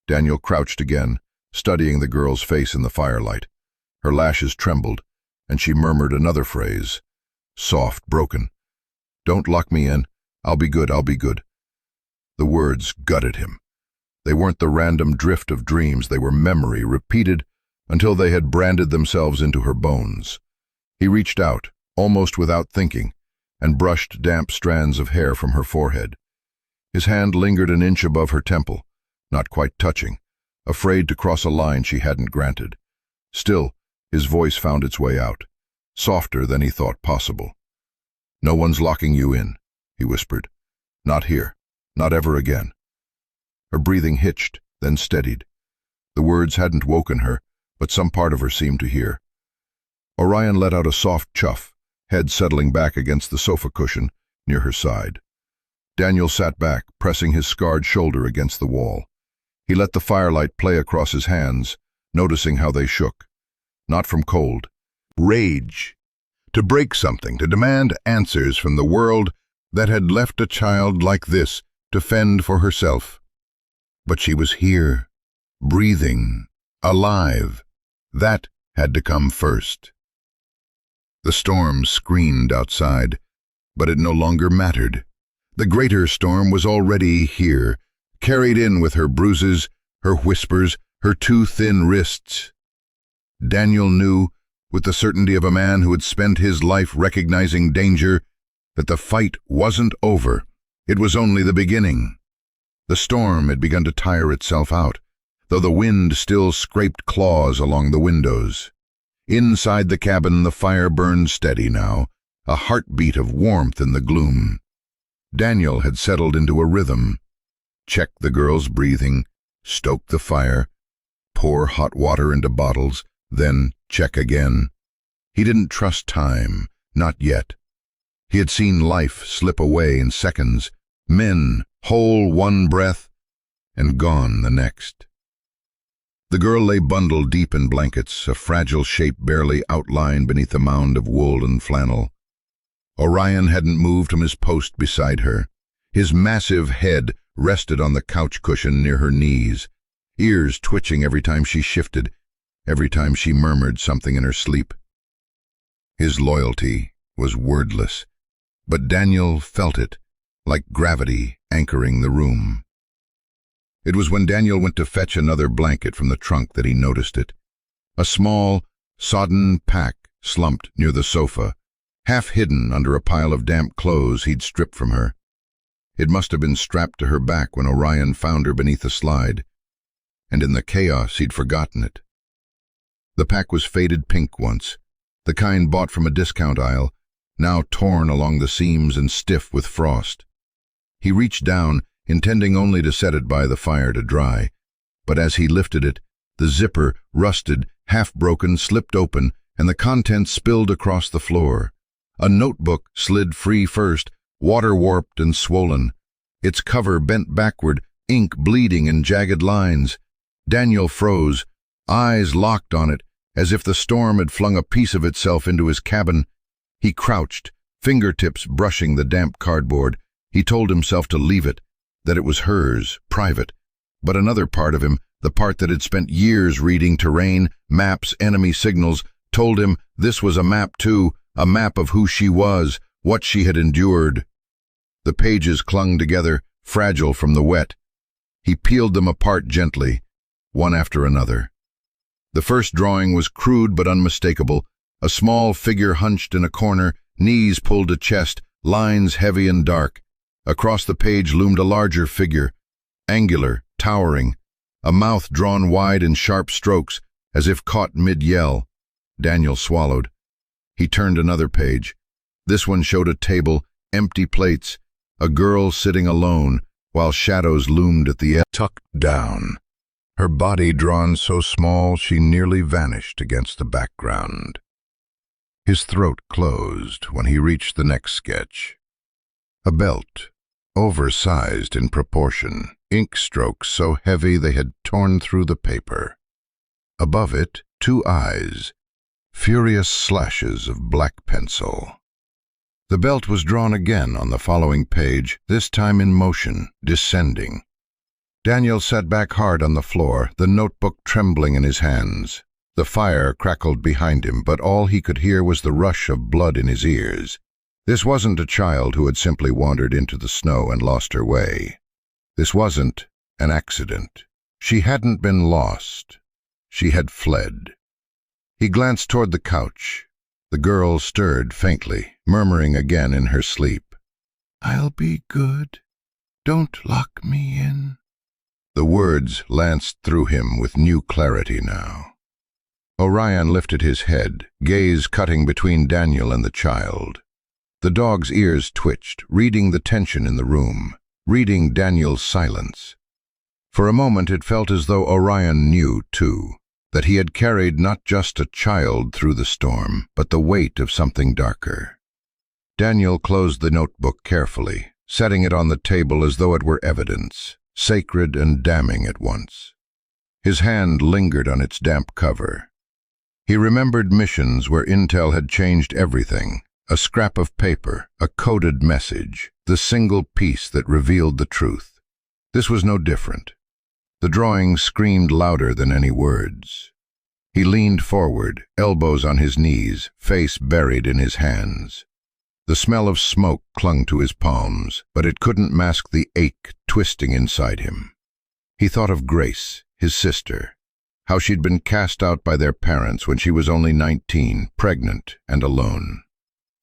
Daniel crouched again, studying the girl's face in the firelight. Her lashes trembled, and she murmured another phrase, soft, broken. "Don't lock me in. I'll be good, I'll be good." The words gutted him. They weren't the random drift of dreams, they were memory, repeated until they had branded themselves into her bones. He reached out, almost without thinking, and brushed damp strands of hair from her forehead. His hand lingered an inch above her temple, not quite touching, afraid to cross a line she hadn't granted. Still, his voice found its way out, softer than he thought possible. "No one's locking you in," he whispered. "Not here. Not ever again." Her breathing hitched, then steadied. The words hadn't woken her, but some part of her seemed to hear. Orion let out a soft chuff, head settling back against the sofa cushion near her side. Daniel sat back, pressing his scarred shoulder against the wall. He let the firelight play across his hands, noticing how they shook. Not from cold. Rage. To break something, to demand answers from the world that had left a child like this to fend for herself. But she was here, breathing, alive. That had to come first. The storm screamed outside, but it no longer mattered. The greater storm was already here, carried in with her bruises, her whispers, her too thin wrists. Daniel knew, with the certainty of a man who had spent his life recognizing danger, that the fight wasn't over. It was only the beginning. The storm had begun to tire itself out, though the wind still scraped claws along the windows. Inside the cabin, the fire burned steady now, a heartbeat of warmth in the gloom. Daniel had settled into a rhythm. Check the girl's breathing, stoke the fire, pour hot water into bottles, then check again. He didn't trust time, not yet. He had seen life slip away in seconds, men whole one breath, and gone the next. The girl lay bundled deep in blankets, a fragile shape barely outlined beneath a mound of wool and flannel. Orion hadn't moved from his post beside her. His massive head rested on the couch cushion near her knees, ears twitching every time she shifted, every time she murmured something in her sleep. His loyalty was wordless, but Daniel felt it, like gravity anchoring the room. It was when Daniel went to fetch another blanket from the trunk that he noticed it. A small, sodden pack slumped near the sofa, half hidden under a pile of damp clothes he'd stripped from her. It must have been strapped to her back when Orion found her beneath a slide, and in the chaos he'd forgotten it. The pack was faded pink once, the kind bought from a discount aisle, now torn along the seams and stiff with frost. He reached down, intending only to set it by the fire to dry, but as he lifted it, the zipper, rusted, half-broken, slipped open, and the contents spilled across the floor. A notebook slid free first, water-warped and swollen. Its cover bent backward, ink bleeding in jagged lines. Daniel froze, eyes locked on it, as if the storm had flung a piece of itself into his cabin. He crouched, fingertips brushing the damp cardboard. He told himself to leave it, that it was hers, private. But another part of him, the part that had spent years reading terrain, maps, enemy signals, told him this was a map too, a map of who she was, what she had endured. The pages clung together, fragile from the wet. He peeled them apart gently, one after another. The first drawing was crude but unmistakable, a small figure hunched in a corner, knees pulled to chest, lines heavy and dark. Across the page loomed a larger figure, angular, towering, a mouth drawn wide in sharp strokes, as if caught mid-yell. Daniel swallowed. He turned another page. This one showed a table, empty plates, a girl sitting alone, while shadows loomed at the edge. Tucked down, her body drawn so small she nearly vanished against the background. His throat closed when he reached the next sketch. A belt, oversized in proportion, ink strokes so heavy they had torn through the paper. Above it, 2 eyes, furious slashes of black pencil. The belt was drawn again on the following page, this time in motion, descending. Daniel sat back hard on the floor, the notebook trembling in his hands. The fire crackled behind him, but all he could hear was the rush of blood in his ears. This wasn't a child who had simply wandered into the snow and lost her way. This wasn't an accident. She hadn't been lost. She had fled. He glanced toward the couch. The girl stirred faintly, murmuring again in her sleep, "I'll be good. Don't lock me in." The words lanced through him with new clarity now. Orion lifted his head, gaze cutting between Daniel and the child. The dog's ears twitched, reading the tension in the room, reading Daniel's silence. For a moment it felt as though Orion knew, too, that he had carried not just a child through the storm, but the weight of something darker. Daniel closed the notebook carefully, setting it on the table as though it were evidence, sacred and damning at once. His hand lingered on its damp cover. He remembered missions where intel had changed everything. A scrap of paper, a coded message, the single piece that revealed the truth. This was no different. The drawing screamed louder than any words. He leaned forward, elbows on his knees, face buried in his hands. The smell of smoke clung to his palms, but it couldn't mask the ache twisting inside him. He thought of Grace, his sister, how she'd been cast out by their parents when she was only 19, pregnant and alone.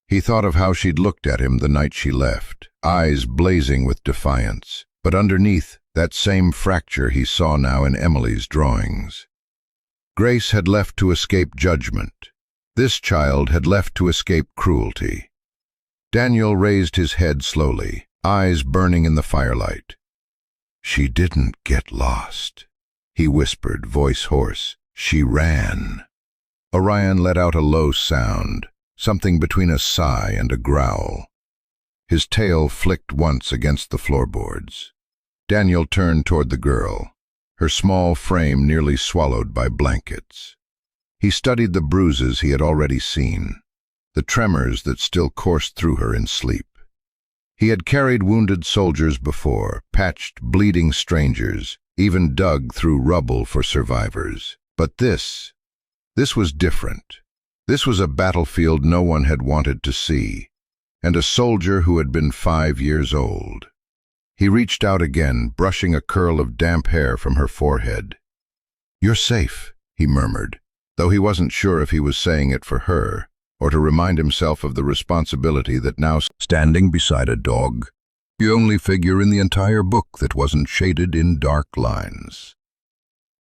He thought of how she'd looked at him the night she left, eyes blazing with defiance, but underneath that same fracture he saw now in Emily's drawings. Grace had left to escape judgment. This child had left to escape cruelty. Daniel raised his head slowly, eyes burning in the firelight. "She didn't get lost," he whispered, voice hoarse. "She ran." Orion let out a low sound, something between a sigh and a growl. His tail flicked once against the floorboards. Daniel turned toward the girl, her small frame nearly swallowed by blankets. He studied the bruises he had already seen, the tremors that still coursed through her in sleep. He had carried wounded soldiers before, patched bleeding strangers, even dug through rubble for survivors. But this was different. This was a battlefield no one had wanted to see, and a soldier who had been 5 years old. He reached out again, brushing a curl of damp hair from her forehead. "You're safe," he murmured, though he wasn't sure if he was saying it for her, or to remind himself of the responsibility that now standing beside a dog, the only figure in the entire book that wasn't shaded in dark lines.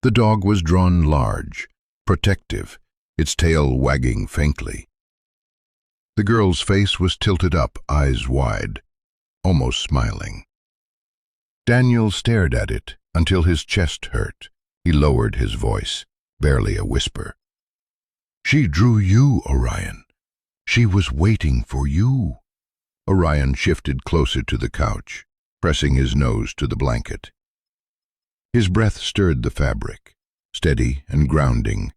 The dog was drawn large, protective, its tail wagging faintly. The girl's face was tilted up, eyes wide, almost smiling. Daniel stared at it until his chest hurt. He lowered his voice, barely a whisper. "She drew you, Orion. She was waiting for you." Orion shifted closer to the couch, pressing his nose to the blanket. His breath stirred the fabric, steady and grounding,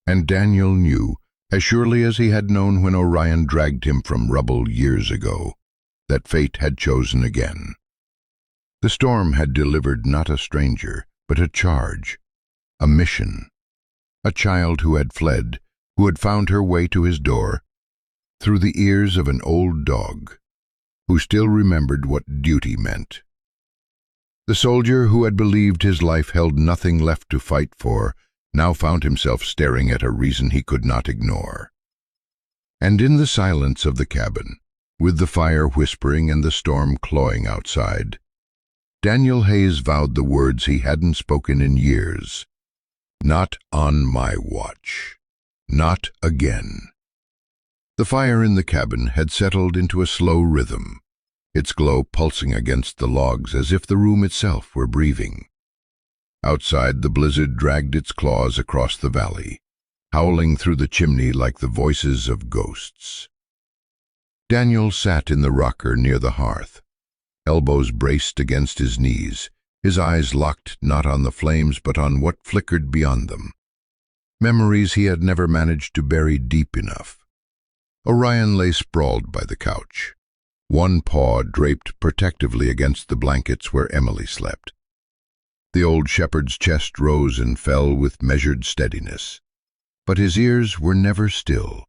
and Daniel knew, as surely as he had known when Orion dragged him from rubble years ago, that fate had chosen again. The storm had delivered not a stranger, but a charge, a mission, a child who had fled, who had found her way to his door, through the ears of an old dog, who still remembered what duty meant. The soldier who had believed his life held nothing left to fight for now found himself staring at a reason he could not ignore. And in the silence of the cabin, with the fire whispering and the storm clawing outside, Daniel Hayes vowed the words he hadn't spoken in years. "Not on my watch. Not again." The fire in the cabin had settled into a slow rhythm, its glow pulsing against the logs as if the room itself were breathing. Outside, the blizzard dragged its claws across the valley, howling through the chimney like the voices of ghosts. Daniel sat in the rocker near the hearth, elbows braced against his knees, his eyes locked not on the flames but on what flickered beyond them. Memories he had never managed to bury deep enough. Orion lay sprawled by the couch, one paw draped protectively against the blankets where Emily slept. The old shepherd's chest rose and fell with measured steadiness, but his ears were never still.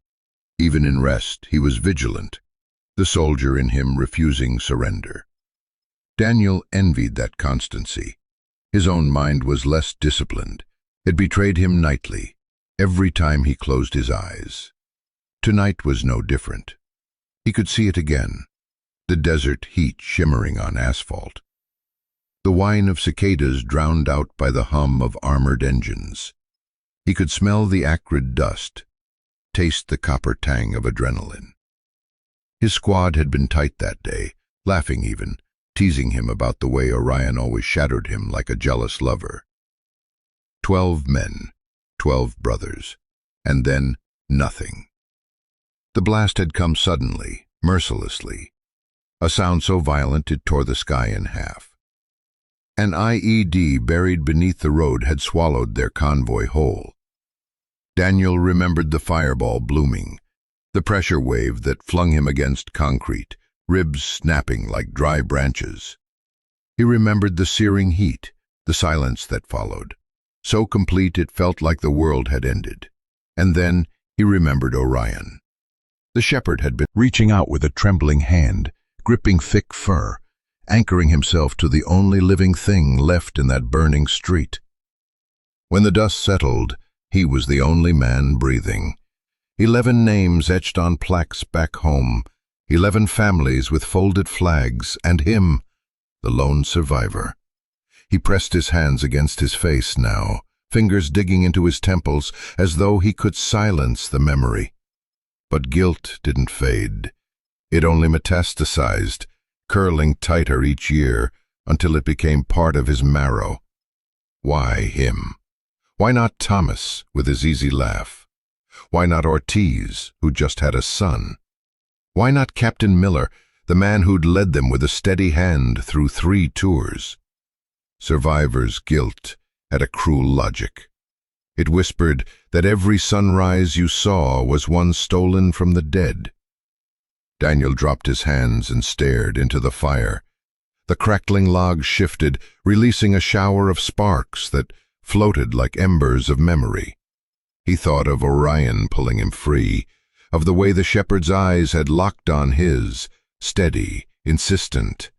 Even in rest, he was vigilant, the soldier in him refusing surrender. Daniel envied that constancy. His own mind was less disciplined. It betrayed him nightly, every time he closed his eyes. Tonight was no different. He could see it again, the desert heat shimmering on asphalt, the whine of cicadas drowned out by the hum of armored engines. He could smell the acrid dust, taste the copper tang of adrenaline. His squad had been tight that day, laughing even, teasing him about the way Orion always shadowed him like a jealous lover. 12 men, 12 brothers, and then nothing. The blast had come suddenly, mercilessly, a sound so violent it tore the sky in half. An IED buried beneath the road had swallowed their convoy whole. Daniel remembered the fireball blooming, the pressure wave that flung him against concrete, ribs snapping like dry branches. He remembered the searing heat, the silence that followed, so complete it felt like the world had ended. And then he remembered Orion. The shepherd had been reaching out with a trembling hand, gripping thick fur, anchoring himself to the only living thing left in that burning street. When the dust settled, he was the only man breathing. 11 names etched on plaques back home, 11 families with folded flags, and him, the lone survivor. He pressed his hands against his face now, fingers digging into his temples as though he could silence the memory. But guilt didn't fade. It only metastasized, curling tighter each year until it became part of his marrow. Why him? Why not Thomas with his easy laugh? Why not Ortiz, who just had a son? Why not Captain Miller, the man who'd led them with a steady hand through 3 tours? Survivor's guilt had a cruel logic. It whispered that every sunrise you saw was one stolen from the dead. Daniel dropped his hands and stared into the fire. The crackling logs shifted, releasing a shower of sparks that floated like embers of memory. He thought of Orion pulling him free, of the way the shepherd's eyes had locked on his, steady, insistent.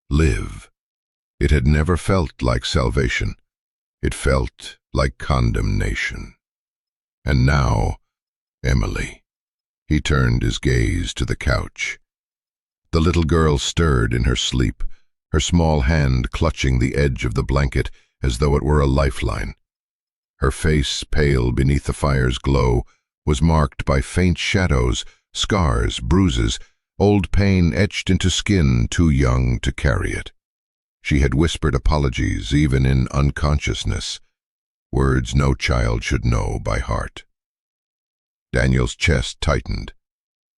Live. It had never felt like salvation. It felt like condemnation. And now, Emily. He turned his gaze to the couch. The little girl stirred in her sleep, her small hand clutching the edge of the blanket as though it were a lifeline. Her face, pale beneath the fire's glow, was marked by faint shadows, scars, bruises, old pain etched into skin too young to carry it. She had whispered apologies even in unconsciousness, words no child should know by heart. Daniel's chest tightened.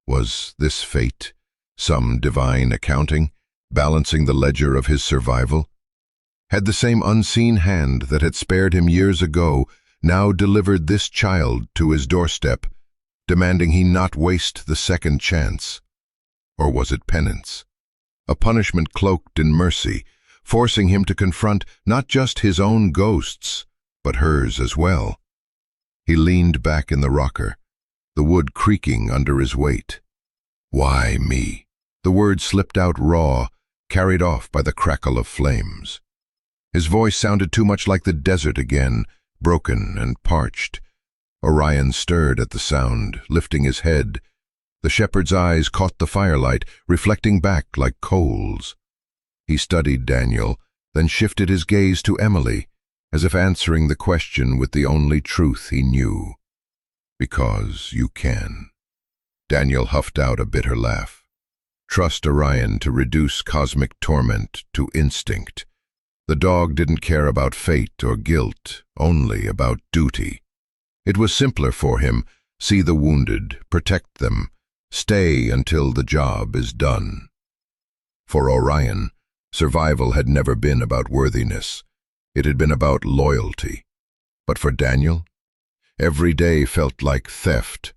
Was this fate, some divine accounting, balancing the ledger of his survival? Had the same unseen hand that had spared him years ago now delivered this child to his doorstep, demanding he not waste the second chance? Or was it penance? A punishment cloaked in mercy, forcing him to confront not just his own ghosts, but hers as well. He leaned back in the rocker, the wood creaking under his weight. Why me? The word slipped out raw, carried off by the crackle of flames. His voice sounded too much like the desert again, broken and parched. Orion stirred at the sound, lifting his head. The shepherd's eyes caught the firelight, reflecting back like coals. He studied Daniel, then shifted his gaze to Emily, as if answering the question with the only truth he knew. Because you can. Daniel huffed out a bitter laugh. Trust Orion to reduce cosmic torment to instinct. The dog didn't care about fate or guilt, only about duty. It was simpler for him, see the wounded, protect them, stay until the job is done. For Orion, survival had never been about worthiness. It had been about loyalty. But for Daniel, every day felt like theft.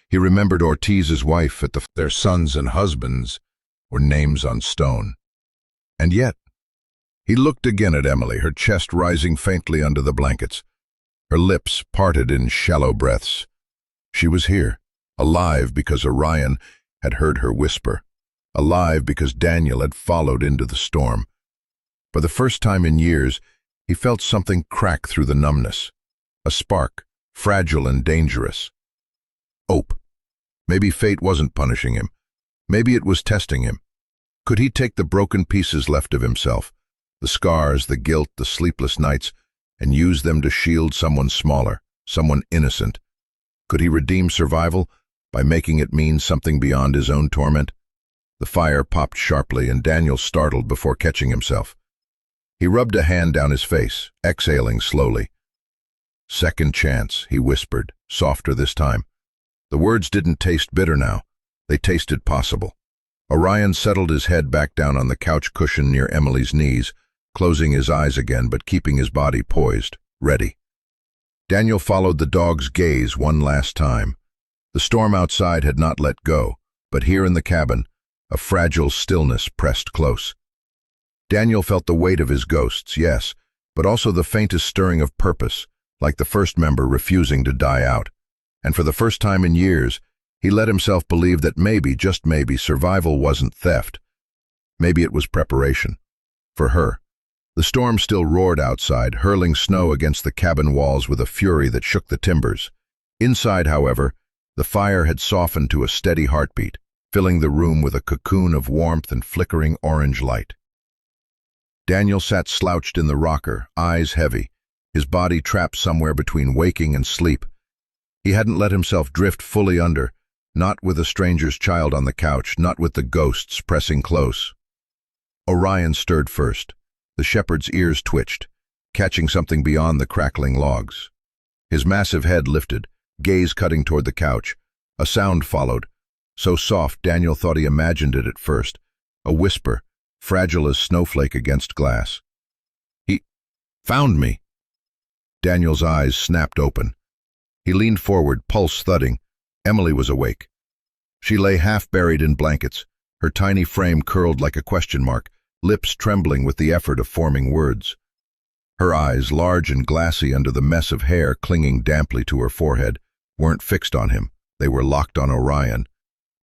He remembered Ortiz's wife at their sons and husbands were names on stone. And yet, he looked again at Emily, her chest rising faintly under the blankets, her lips parted in shallow breaths. She was here, alive because Orion had heard her whisper, alive because Daniel had followed into the storm. For the first time in years, he felt something crack through the numbness, a spark, fragile and dangerous. Hope. Maybe fate wasn't punishing him. Maybe it was testing him. Could he take the broken pieces left of himself, the scars, the guilt, the sleepless nights, and use them to shield someone smaller, someone innocent? Could he redeem survival by making it mean something beyond his own torment? The fire popped sharply, and Daniel startled before catching himself. He rubbed a hand down his face, exhaling slowly. Second chance, he whispered, softer this time. The words didn't taste bitter now. They tasted possible. Orion settled his head back down on the couch cushion near Emily's knees, closing his eyes again but keeping his body poised, ready. Daniel followed the dog's gaze one last time. The storm outside had not let go, but here in the cabin, a fragile stillness pressed close. Daniel felt the weight of his ghosts, yes, but also the faintest stirring of purpose, like the first member refusing to die out. And for the first time in years, he let himself believe that maybe, just maybe, survival wasn't theft. Maybe it was preparation. For her. The storm still roared outside, hurling snow against the cabin walls with a fury that shook the timbers. Inside, however, the fire had softened to a steady heartbeat, filling the room with a cocoon of warmth and flickering orange light. Daniel sat slouched in the rocker, eyes heavy, his body trapped somewhere between waking and sleep. He hadn't let himself drift fully under, not with a stranger's child on the couch, not with the ghosts pressing close. Orion stirred first. The shepherd's ears twitched, catching something beyond the crackling logs. His massive head lifted, gaze cutting toward the couch. A sound followed, so soft Daniel thought he imagined it at first. A whisper, fragile as snowflake against glass. "He found me." Daniel's eyes snapped open. He leaned forward, pulse thudding. Emily was awake. She lay half buried in blankets, her tiny frame curled like a question mark, lips trembling with the effort of forming words. Her eyes, large and glassy under the mess of hair clinging damply to her forehead, weren't fixed on him. They were locked on Orion.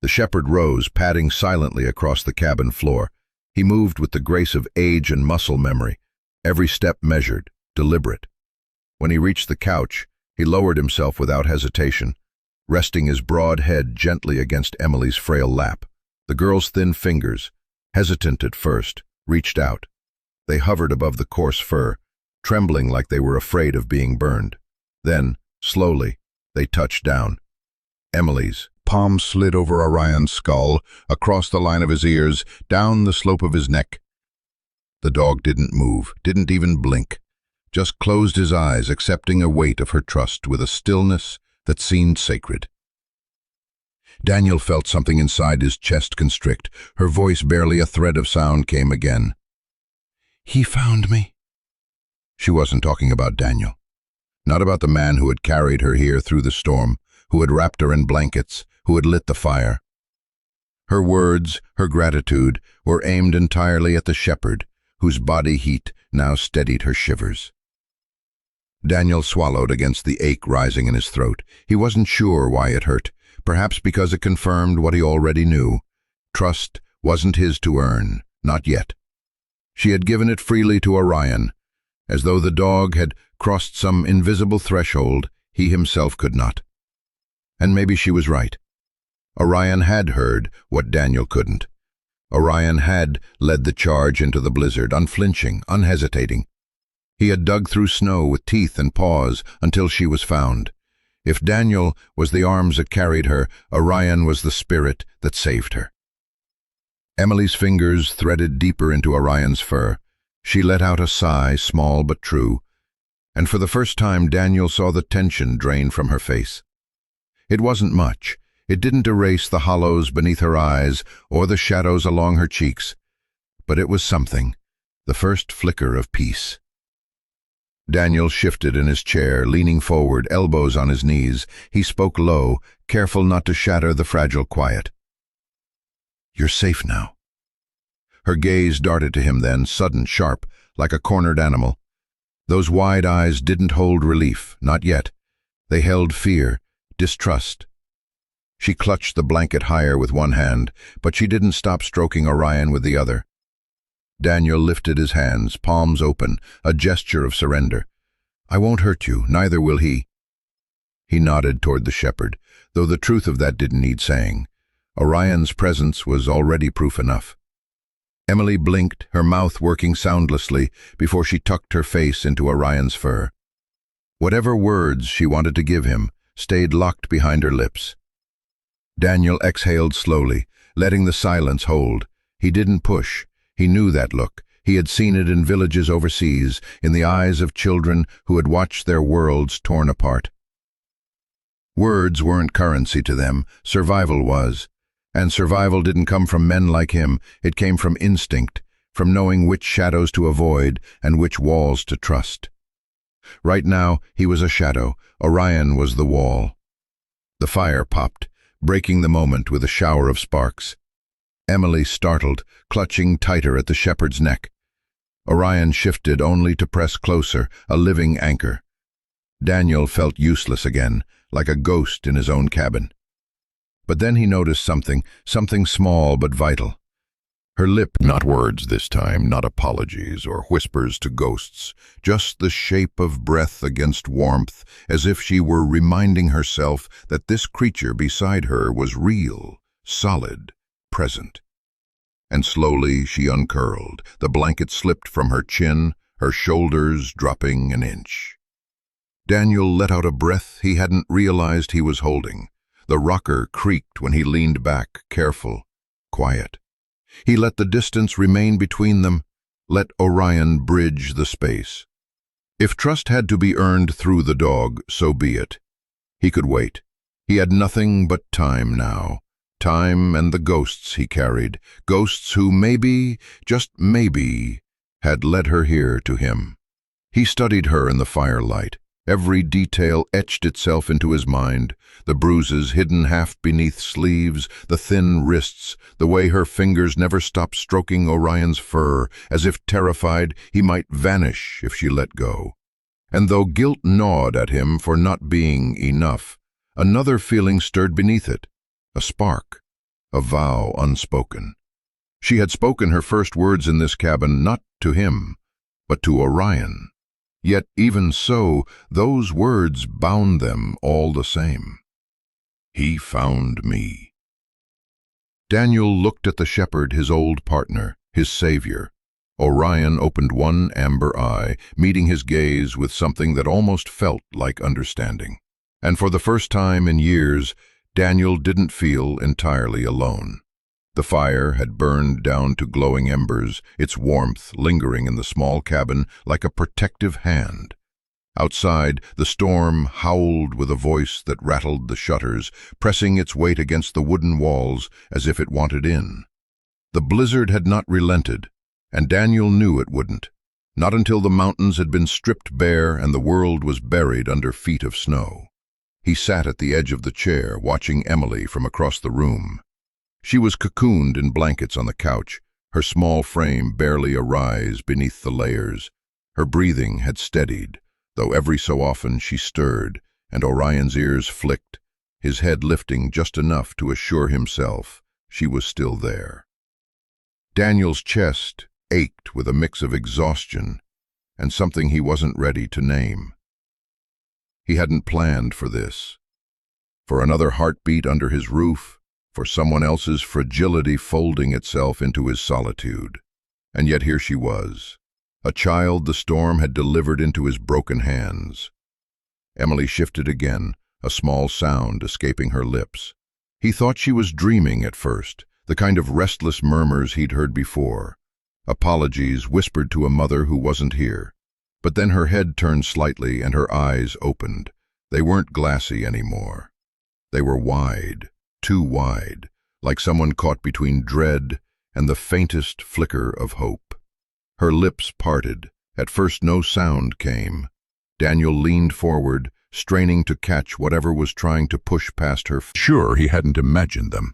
The shepherd rose, padding silently across the cabin floor. He moved with the grace of age and muscle memory, every step measured, deliberate. When he reached the couch, he lowered himself without hesitation, resting his broad head gently against Emily's frail lap. The girl's thin fingers, hesitant at first, reached out. They hovered above the coarse fur, trembling like they were afraid of being burned. Then, slowly, they touched down. Emily's palm slid over Orion's skull, across the line of his ears, down the slope of his neck. The dog didn't move, didn't even blink, just closed his eyes, accepting a weight of her trust with a stillness that seemed sacred. Daniel felt something inside his chest constrict. Her voice, barely a thread of sound, came again. "He found me." She wasn't talking about Daniel. Not about the man who had carried her here through the storm, who had wrapped her in blankets, who had lit the fire. Her words, her gratitude, were aimed entirely at the shepherd, whose body heat now steadied her shivers. Daniel swallowed against the ache rising in his throat. He wasn't sure why it hurt, perhaps because it confirmed what he already knew. Trust wasn't his to earn, not yet. She had given it freely to Orion, as though the dog had crossed some invisible threshold he himself could not. And maybe she was right. Orion had heard what Daniel couldn't. Orion had led the charge into the blizzard, unflinching, unhesitating. He had dug through snow with teeth and paws until she was found. If Daniel was the arms that carried her, Orion was the spirit that saved her. Emily's fingers threaded deeper into Orion's fur. She let out a sigh, small but true, and for the first time Daniel saw the tension drain from her face. It wasn't much. It didn't erase the hollows beneath her eyes or the shadows along her cheeks, but it was something, the first flicker of peace. Daniel shifted in his chair, leaning forward, elbows on his knees. He spoke low, careful not to shatter the fragile quiet. "You're safe now." Her gaze darted to him then, sudden, sharp, like a cornered animal. Those wide eyes didn't hold relief, not yet. They held fear, distrust. She clutched the blanket higher with one hand, but she didn't stop stroking Orion with the other. Daniel lifted his hands, palms open, a gesture of surrender. "I won't hurt you, neither will he." He nodded toward the shepherd, though the truth of that didn't need saying. Orion's presence was already proof enough. Emily blinked, her mouth working soundlessly, before she tucked her face into Orion's fur. Whatever words she wanted to give him stayed locked behind her lips. Daniel exhaled slowly, letting the silence hold. He didn't push. He knew that look. He had seen it in villages overseas, in the eyes of children who had watched their worlds torn apart. Words weren't currency to them, survival was. And survival didn't come from men like him, it came from instinct, from knowing which shadows to avoid and which walls to trust. Right now, he was a shadow. Orion was the wall. The fire popped, breaking the moment with a shower of sparks. Emily startled, clutching tighter at the shepherd's neck. Orion shifted only to press closer, a living anchor. Daniel felt useless again, like a ghost in his own cabin. But then he noticed something small but vital. Her lip, not words this time, not apologies or whispers to ghosts, just the shape of breath against warmth, as if she were reminding herself that this creature beside her was real, solid, present. And slowly she uncurled. The blanket slipped from her chin, her shoulders dropping an inch. Daniel let out a breath he hadn't realized he was holding. The rocker creaked when he leaned back, careful, quiet. He let the distance remain between them, let Orion bridge the space. If trust had to be earned through the dog, so be it. He could wait. He had nothing but time now. Time and the ghosts he carried, ghosts who maybe, just maybe, had led her here to him. He studied her in the firelight. Every detail etched itself into his mind, the bruises hidden half beneath sleeves, the thin wrists, the way her fingers never stopped stroking Orion's fur, as if terrified he might vanish if she let go. And though guilt gnawed at him for not being enough, another feeling stirred beneath it, a spark, a vow unspoken. She had spoken her first words in this cabin not to him, but to Orion. Yet even so, those words bound them all the same. He found me. Daniel looked at the shepherd, his old partner, his savior. Orion opened one amber eye, meeting his gaze with something that almost felt like understanding. And for the first time in years, Daniel didn't feel entirely alone. The fire had burned down to glowing embers, its warmth lingering in the small cabin like a protective hand. Outside, the storm howled with a voice that rattled the shutters, pressing its weight against the wooden walls as if it wanted in. The blizzard had not relented, and Daniel knew it wouldn't, not until the mountains had been stripped bare and the world was buried under feet of snow. He sat at the edge of the chair, watching Emily from across the room. She was cocooned in blankets on the couch, her small frame barely a rise beneath the layers. Her breathing had steadied, though every so often she stirred, and Orion's ears flicked, his head lifting just enough to assure himself she was still there. Daniel's chest ached with a mix of exhaustion and something he wasn't ready to name. He hadn't planned for this, for another heartbeat under his roof, for someone else's fragility folding itself into his solitude. And yet here she was, a child the storm had delivered into his broken hands. Emily shifted again, a small sound escaping her lips. He thought she was dreaming at first, the kind of restless murmurs he'd heard before. Apologies whispered to a mother who wasn't here. But then her head turned slightly and her eyes opened. They weren't glassy anymore. They were wide, too wide, like someone caught between dread and the faintest flicker of hope. Her lips parted. At first no sound came. Daniel leaned forward, straining to catch whatever was trying to push past her. Sure, he hadn't imagined them.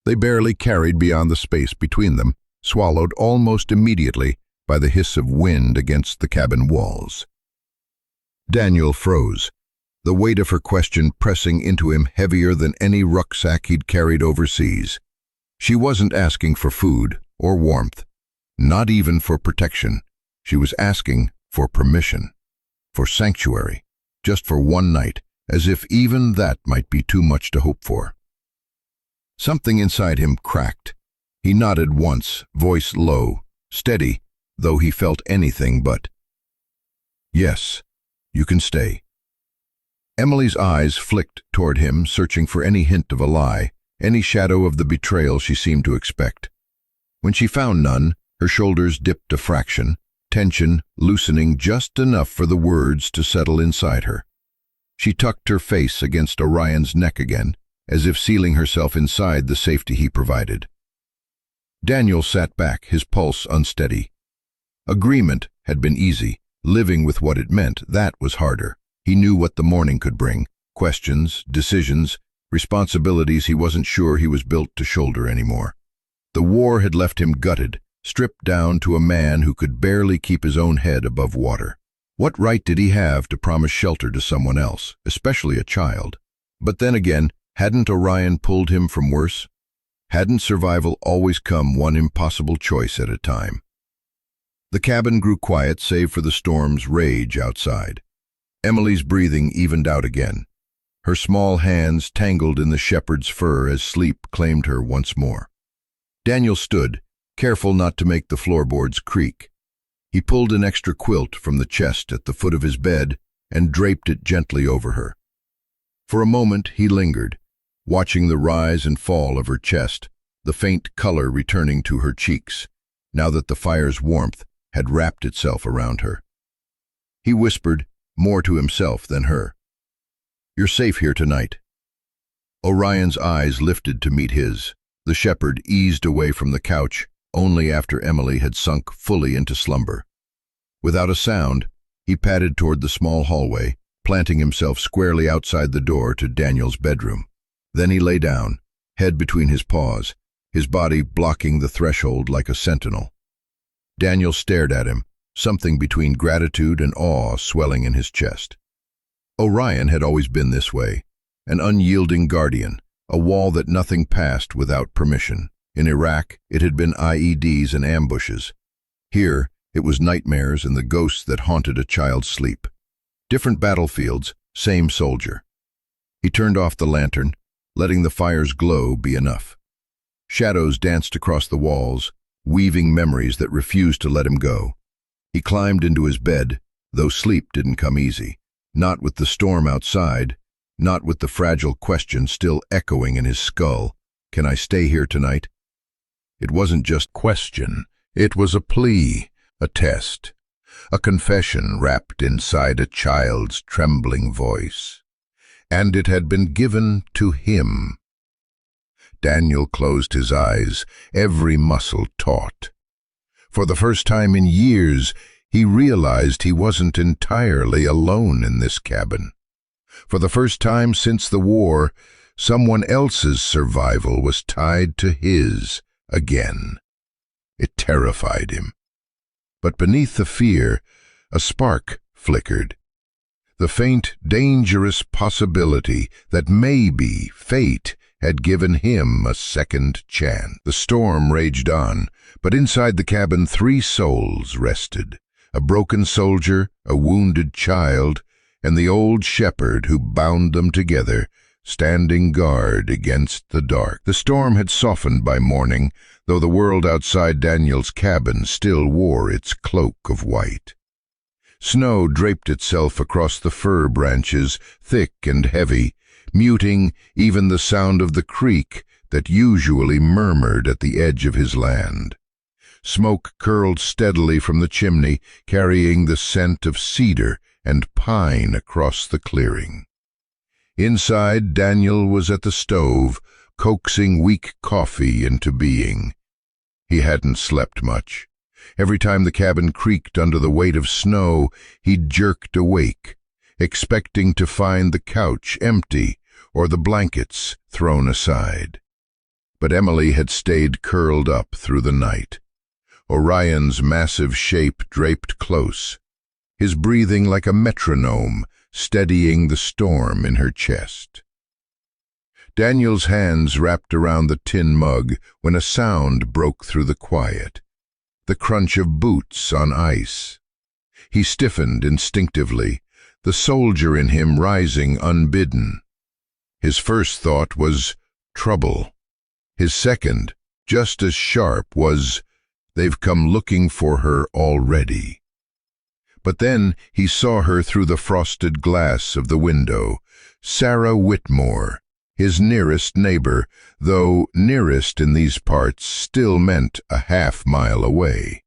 They barely carried beyond the space between them, swallowed almost immediately by the hiss of wind against the cabin walls. Daniel froze, the weight of her question pressing into him heavier than any rucksack he'd carried overseas. She wasn't asking for food or warmth, not even for protection. She was asking for permission, for sanctuary, just for one night, as if even that might be too much to hope for. Something inside him cracked. He nodded once, voice low, steady, though he felt anything but. Yes, you can stay. Emily's eyes flicked toward him, searching for any hint of a lie, any shadow of the betrayal she seemed to expect. When she found none, her shoulders dipped a fraction, tension loosening just enough for the words to settle inside her. She tucked her face against Orion's neck again, as if sealing herself inside the safety he provided. Daniel sat back, his pulse unsteady. Agreement had been easy. Living with what it meant, that was harder. He knew what the morning could bring. Questions, decisions, responsibilities he wasn't sure he was built to shoulder anymore. The war had left him gutted, stripped down to a man who could barely keep his own head above water. What right did he have to promise shelter to someone else, especially a child? But then again, hadn't Orion pulled him from worse? Hadn't survival always come one impossible choice at a time? The cabin grew quiet save for the storm's rage outside. Emily's breathing evened out again. Her small hands tangled in the shepherd's fur as sleep claimed her once more. Daniel stood, careful not to make the floorboards creak. He pulled an extra quilt from the chest at the foot of his bed and draped it gently over her. For a moment he lingered, watching the rise and fall of her chest, the faint color returning to her cheeks, now that the fire's warmth had wrapped itself around her. He whispered, more to himself than her, "You're safe here tonight." Orion's eyes lifted to meet his. The shepherd eased away from the couch only after Emily had sunk fully into slumber. Without a sound, he padded toward the small hallway, planting himself squarely outside the door to Daniel's bedroom. Then he lay down, head between his paws, his body blocking the threshold like a sentinel. Daniel stared at him, something between gratitude and awe swelling in his chest. Orion had always been this way, an unyielding guardian, a wall that nothing passed without permission. In Iraq, it had been IEDs and ambushes. Here, it was nightmares and the ghosts that haunted a child's sleep. Different battlefields, same soldier. He turned off the lantern, letting the fire's glow be enough. Shadows danced across the walls, weaving memories that refused to let him go. He climbed into his bed, though sleep didn't come easy. Not with the storm outside, not with the fragile question still echoing in his skull, "Can I stay here tonight?" It wasn't just question, it was a plea, a test, a confession wrapped inside a child's trembling voice. And it had been given to him. Daniel closed his eyes, every muscle taut. For the first time in years, he realized he wasn't entirely alone in this cabin. For the first time since the war, someone else's survival was tied to his again. It terrified him. But beneath the fear, a spark flickered. The faint, dangerous possibility that maybe fate had given him a second chance. The storm raged on, but inside the cabin 3 souls rested. A broken soldier, a wounded child, and the old shepherd who bound them together, standing guard against the dark. The storm had softened by morning, though the world outside Daniel's cabin still wore its cloak of white. Snow draped itself across the fir branches, thick and heavy, muting even the sound of the creek that usually murmured at the edge of his land. Smoke curled steadily from the chimney, carrying the scent of cedar and pine across the clearing. Inside, Daniel was at the stove, coaxing weak coffee into being. He hadn't slept much. Every time the cabin creaked under the weight of snow, he jerked awake, expecting to find the couch empty or the blankets thrown aside. But Emily had stayed curled up through the night. Orion's massive shape draped close, his breathing like a metronome, steadying the storm in her chest. Daniel's hands wrapped around the tin mug when a sound broke through the quiet, the crunch of boots on ice. He stiffened instinctively, the soldier in him rising unbidden. His first thought was trouble. His second, just as sharp, was, "They've come looking for her already." But then he saw her through the frosted glass of the window, Sarah Whitmore, his nearest neighbor, though nearest in these parts still meant a half-mile away.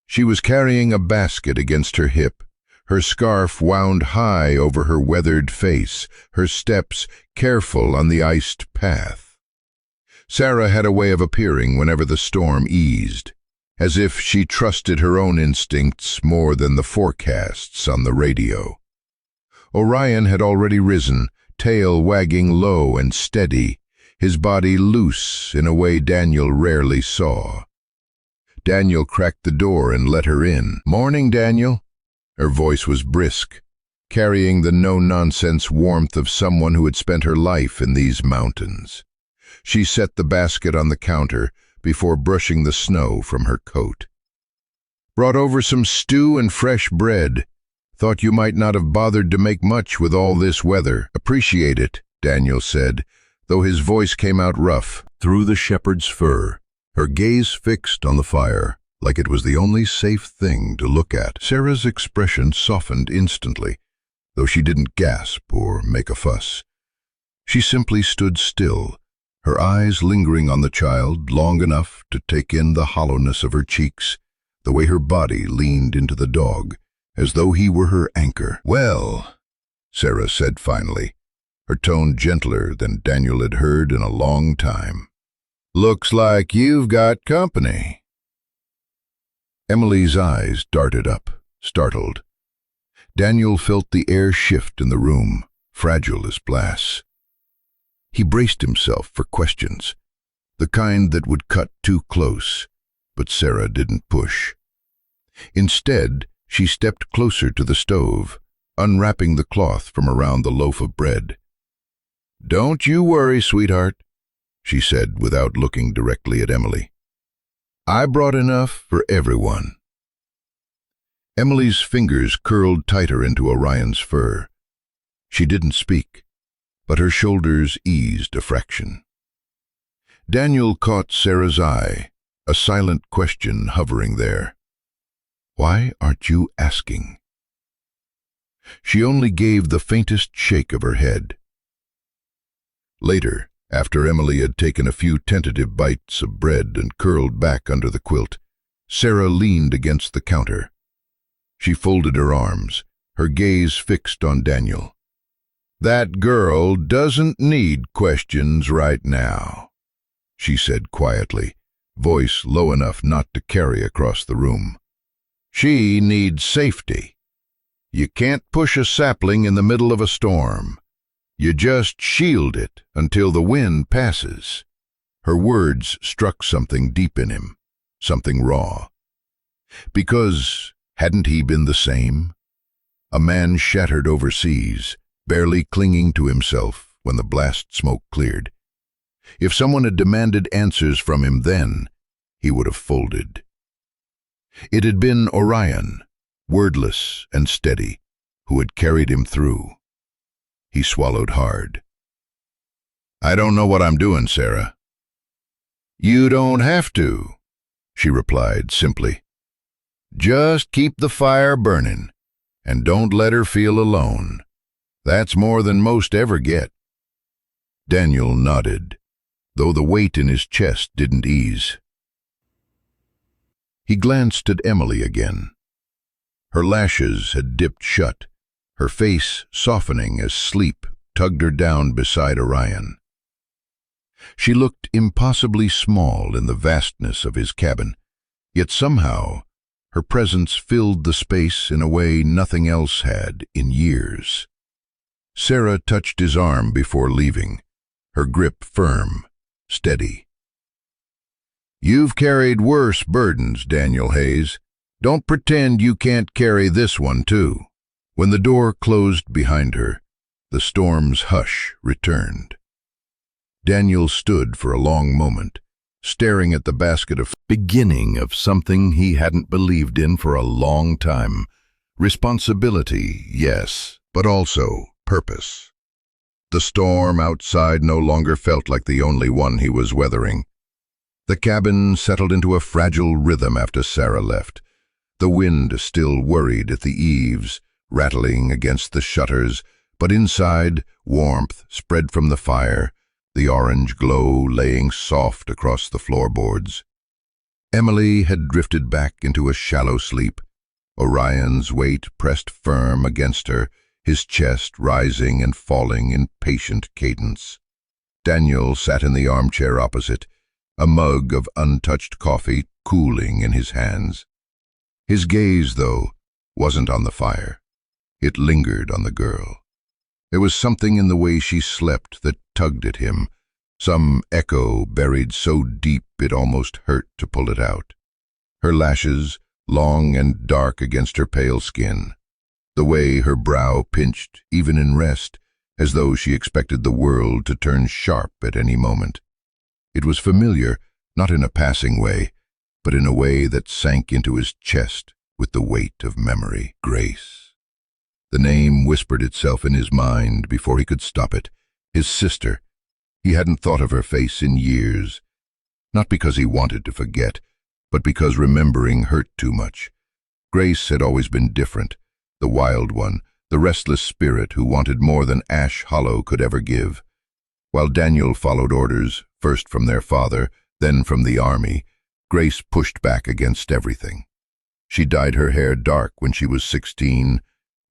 She was carrying a basket against her hip, her scarf wound high over her weathered face, her steps careful on the iced path. Sarah had a way of appearing whenever the storm eased, as if she trusted her own instincts more than the forecasts on the radio. Orion had already risen, tail wagging low and steady, his body loose in a way Daniel rarely saw. Daniel cracked the door and let her in. "Morning, Daniel." Her voice was brisk, carrying the no-nonsense warmth of someone who had spent her life in these mountains. She set the basket on the counter before brushing the snow from her coat. "Brought over some stew and fresh bread. Thought you might not have bothered to make much with all this weather." "Appreciate it," Daniel said, though his voice came out rough through the shepherd's fur, her gaze fixed on the fire, like it was the only safe thing to look at. Sarah's expression softened instantly, though she didn't gasp or make a fuss. She simply stood still, her eyes lingering on the child long enough to take in the hollowness of her cheeks, the way her body leaned into the dog, as though he were her anchor. "Well," Sarah said finally, her tone gentler than Daniel had heard in a long time. "Looks like you've got company." Emily's eyes darted up, startled. Daniel felt the air shift in the room, fragile as glass. He braced himself for questions, the kind that would cut too close, but Sarah didn't push. Instead, she stepped closer to the stove, unwrapping the cloth from around the loaf of bread. "Don't you worry, sweetheart," she said without looking directly at Emily. "I brought enough for everyone." Emily's fingers curled tighter into Orion's fur. She didn't speak, but her shoulders eased a fraction. Daniel caught Sarah's eye, a silent question hovering there. "Why aren't you asking?" She only gave the faintest shake of her head. Later, after Emily had taken a few tentative bites of bread and curled back under the quilt, Sarah leaned against the counter. She folded her arms, her gaze fixed on Daniel. "That girl doesn't need questions right now," she said quietly, voice low enough not to carry across the room. "She needs safety. You can't push a sapling in the middle of a storm. You just shield it until the wind passes." Her words struck something deep in him, something raw. Because hadn't he been the same? A man shattered overseas, barely clinging to himself when the blast smoke cleared. If someone had demanded answers from him then, he would have folded. It had been Orion, wordless and steady, who had carried him through. He swallowed hard. "I don't know what I'm doing, Sarah." "You don't have to," she replied simply. "Just keep the fire burning, and don't let her feel alone. That's more than most ever get." Daniel nodded, though the weight in his chest didn't ease. He glanced at Emily again. Her lashes had dipped shut, her face softening as sleep tugged her down beside Orion. She looked impossibly small in the vastness of his cabin, yet somehow her presence filled the space in a way nothing else had in years. Sarah touched his arm before leaving, her grip firm, steady. "You've carried worse burdens, Daniel Hayes. Don't pretend you can't carry this one too." When the door closed behind her, the storm's hush returned. Daniel stood for a long moment, staring at the basket of beginning of something he hadn't believed in for a long time. Responsibility, yes, but also purpose. The storm outside no longer felt like the only one he was weathering. The cabin settled into a fragile rhythm after Sarah left. The wind still worried at the eaves, rattling against the shutters, but inside, warmth spread from the fire, the orange glow laying soft across the floorboards. Emily had drifted back into a shallow sleep. Orion's weight pressed firm against her, his chest rising and falling in patient cadence. Daniel sat in the armchair opposite, a mug of untouched coffee cooling in his hands. His gaze, though, wasn't on the fire. It lingered on the girl. There was something in the way she slept that tugged at him, some echo buried so deep it almost hurt to pull it out. Her lashes, long and dark against her pale skin. The way her brow pinched, even in rest, as though she expected the world to turn sharp at any moment. It was familiar, not in a passing way, but in a way that sank into his chest with the weight of memory. Grace. The name whispered itself in his mind before he could stop it. His sister. He hadn't thought of her face in years, not because he wanted to forget, but because remembering hurt too much. Grace had always been different, the wild one, the restless spirit who wanted more than Ash Hollow could ever give. While Daniel followed orders, first from their father, then from the army, Grace pushed back against everything. She dyed her hair dark when she was 16,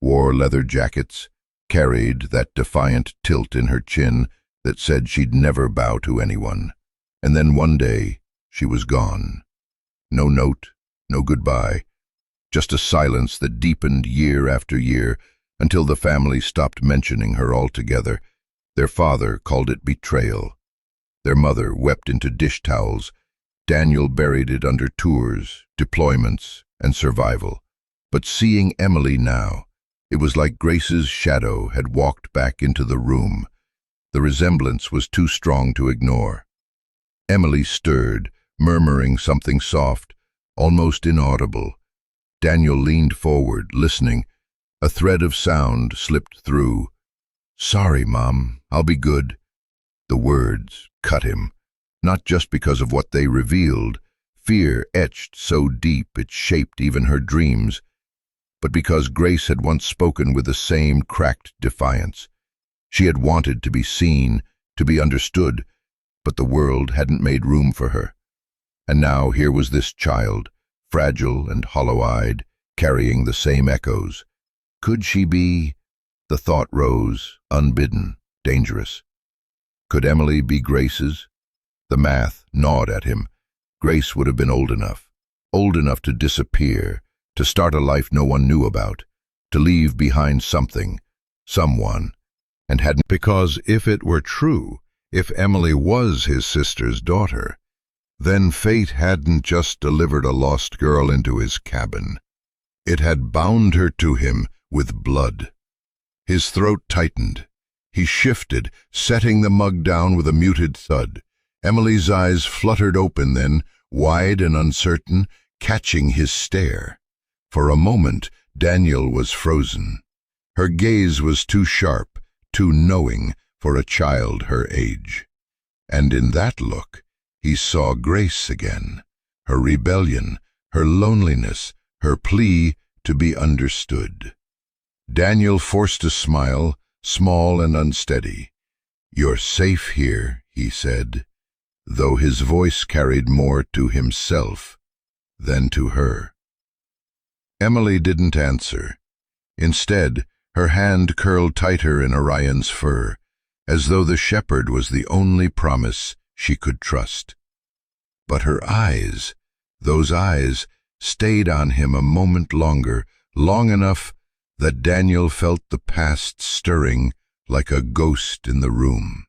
wore leather jackets, carried that defiant tilt in her chin that said she'd never bow to anyone. And then one day, she was gone. No note, no goodbye, just a silence that deepened year after year until the family stopped mentioning her altogether. Their father called it betrayal. Their mother wept into dish towels. Daniel buried it under tours, deployments, and survival. But seeing Emily now, it was like Grace's shadow had walked back into the room. The resemblance was too strong to ignore. Emily stirred, murmuring something soft, almost inaudible. Daniel leaned forward, listening. A thread of sound slipped through. "Sorry, Mom, I'll be good." The words cut him, not just because of what they revealed, fear etched so deep it shaped even her dreams, but because Grace had once spoken with the same cracked defiance. She had wanted to be seen, to be understood, but the world hadn't made room for her. And now here was this child, fragile and hollow-eyed, carrying the same echoes. Could she be? The thought rose, unbidden, dangerous. Could Emily be Grace's? The math gnawed at him. Grace would have been old enough to disappear, to start a life no one knew about, to leave behind something, someone, and hadn't. Because if it were true, if Emily was his sister's daughter, then fate hadn't just delivered a lost girl into his cabin. It had bound her to him with blood. His throat tightened. He shifted, setting the mug down with a muted thud. Emily's eyes fluttered open then, wide and uncertain, catching his stare. For a moment, Daniel was frozen. Her gaze was too sharp, too knowing for a child her age. And in that look, he saw Grace again, her rebellion, her loneliness, her plea to be understood. Daniel forced a smile, small and unsteady. "You're safe here," he said, though his voice carried more to himself than to her. Emily didn't answer. Instead, her hand curled tighter in Orion's fur, as though the shepherd was the only promise she could trust. But her eyes, those eyes, stayed on him a moment longer, long enough that Daniel felt the past stirring like a ghost in the room.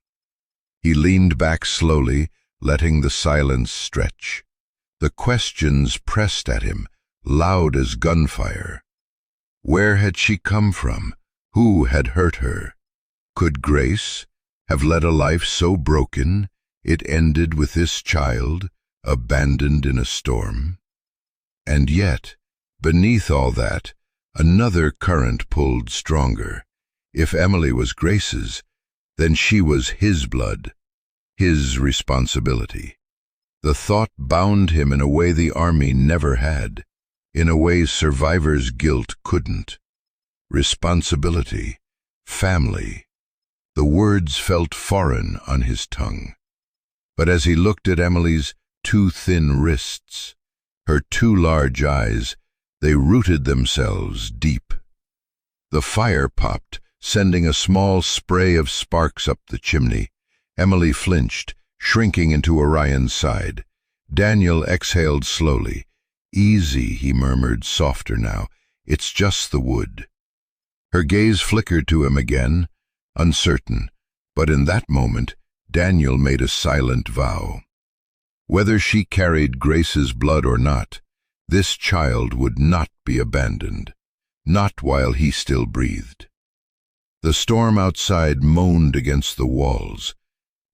He leaned back slowly, letting the silence stretch. The questions pressed at him, loud as gunfire. Where had she come from? Who had hurt her? Could Grace have led a life so broken it ended with this child, abandoned in a storm? And yet, beneath all that, another current pulled stronger. If Emily was Grace's, then she was his blood, his responsibility. The thought bound him in a way the army never had, in a way survivor's guilt couldn't. Responsibility, family. The words felt foreign on his tongue. But as he looked at Emily's too thin wrists, her too large eyes, they rooted themselves deep. The fire popped, sending a small spray of sparks up the chimney. Emily flinched, shrinking into Orion's side. Daniel exhaled slowly. "Easy," he murmured, softer now. "It's just the wood." Her gaze flickered to him again, uncertain, but in that moment Daniel made a silent vow. Whether she carried Grace's blood or not, this child would not be abandoned, not while he still breathed. The storm outside moaned against the walls,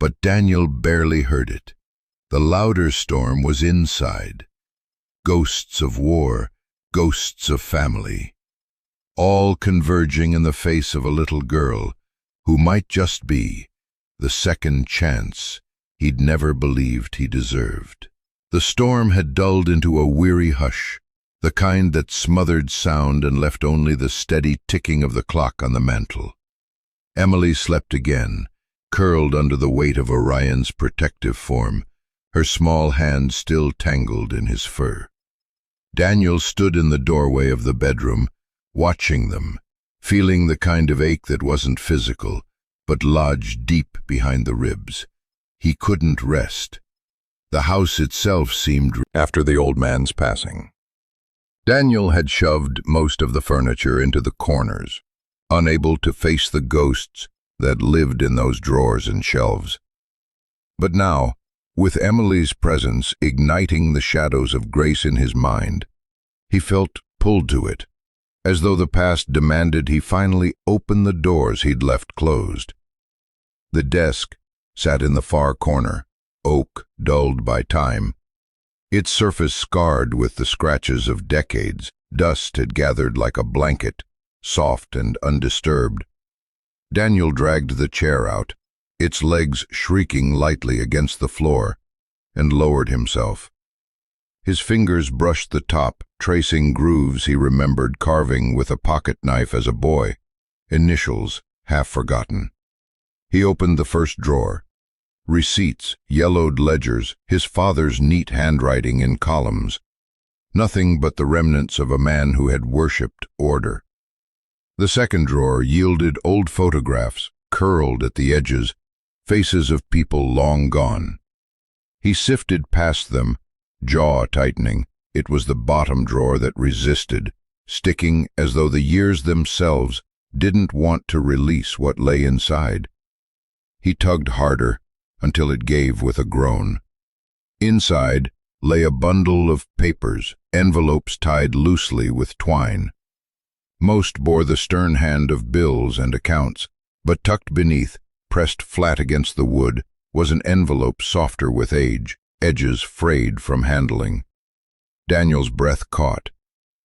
but Daniel barely heard it. The louder storm was inside. Ghosts of war, ghosts of family, all converging in the face of a little girl who might just be the second chance he'd never believed he deserved. The storm had dulled into a weary hush, the kind that smothered sound and left only the steady ticking of the clock on the mantel. Emily slept again, curled under the weight of Orion's protective form, her small hand still tangled in his fur. Daniel stood in the doorway of the bedroom, watching them, feeling the kind of ache that wasn't physical, but lodged deep behind the ribs. He couldn't rest. The house itself seemed after the old man's passing. Daniel had shoved most of the furniture into the corners, unable to face the ghosts that lived in those drawers and shelves. But now, with Emily's presence igniting the shadows of Grace in his mind, he felt pulled to it, as though the past demanded he finally open the doors he'd left closed. The desk sat in the far corner, oak dulled by time, its surface scarred with the scratches of decades. Dust had gathered like a blanket, soft and undisturbed. Daniel dragged the chair out, its legs shrieking lightly against the floor, and lowered himself. His fingers brushed the top, tracing grooves he remembered carving with a pocket knife as a boy, initials half forgotten. He opened the first drawer. Receipts, yellowed ledgers, his father's neat handwriting in columns. Nothing but the remnants of a man who had worshipped order. The second drawer yielded old photographs, curled at the edges, faces of people long gone. He sifted past them, jaw tightening. It was the bottom drawer that resisted, sticking as though the years themselves didn't want to release what lay inside. He tugged harder, until it gave with a groan. Inside lay a bundle of papers, envelopes tied loosely with twine. Most bore the stern hand of bills and accounts, but tucked beneath, pressed flat against the wood, was an envelope softer with age, edges frayed from handling. Daniel's breath caught.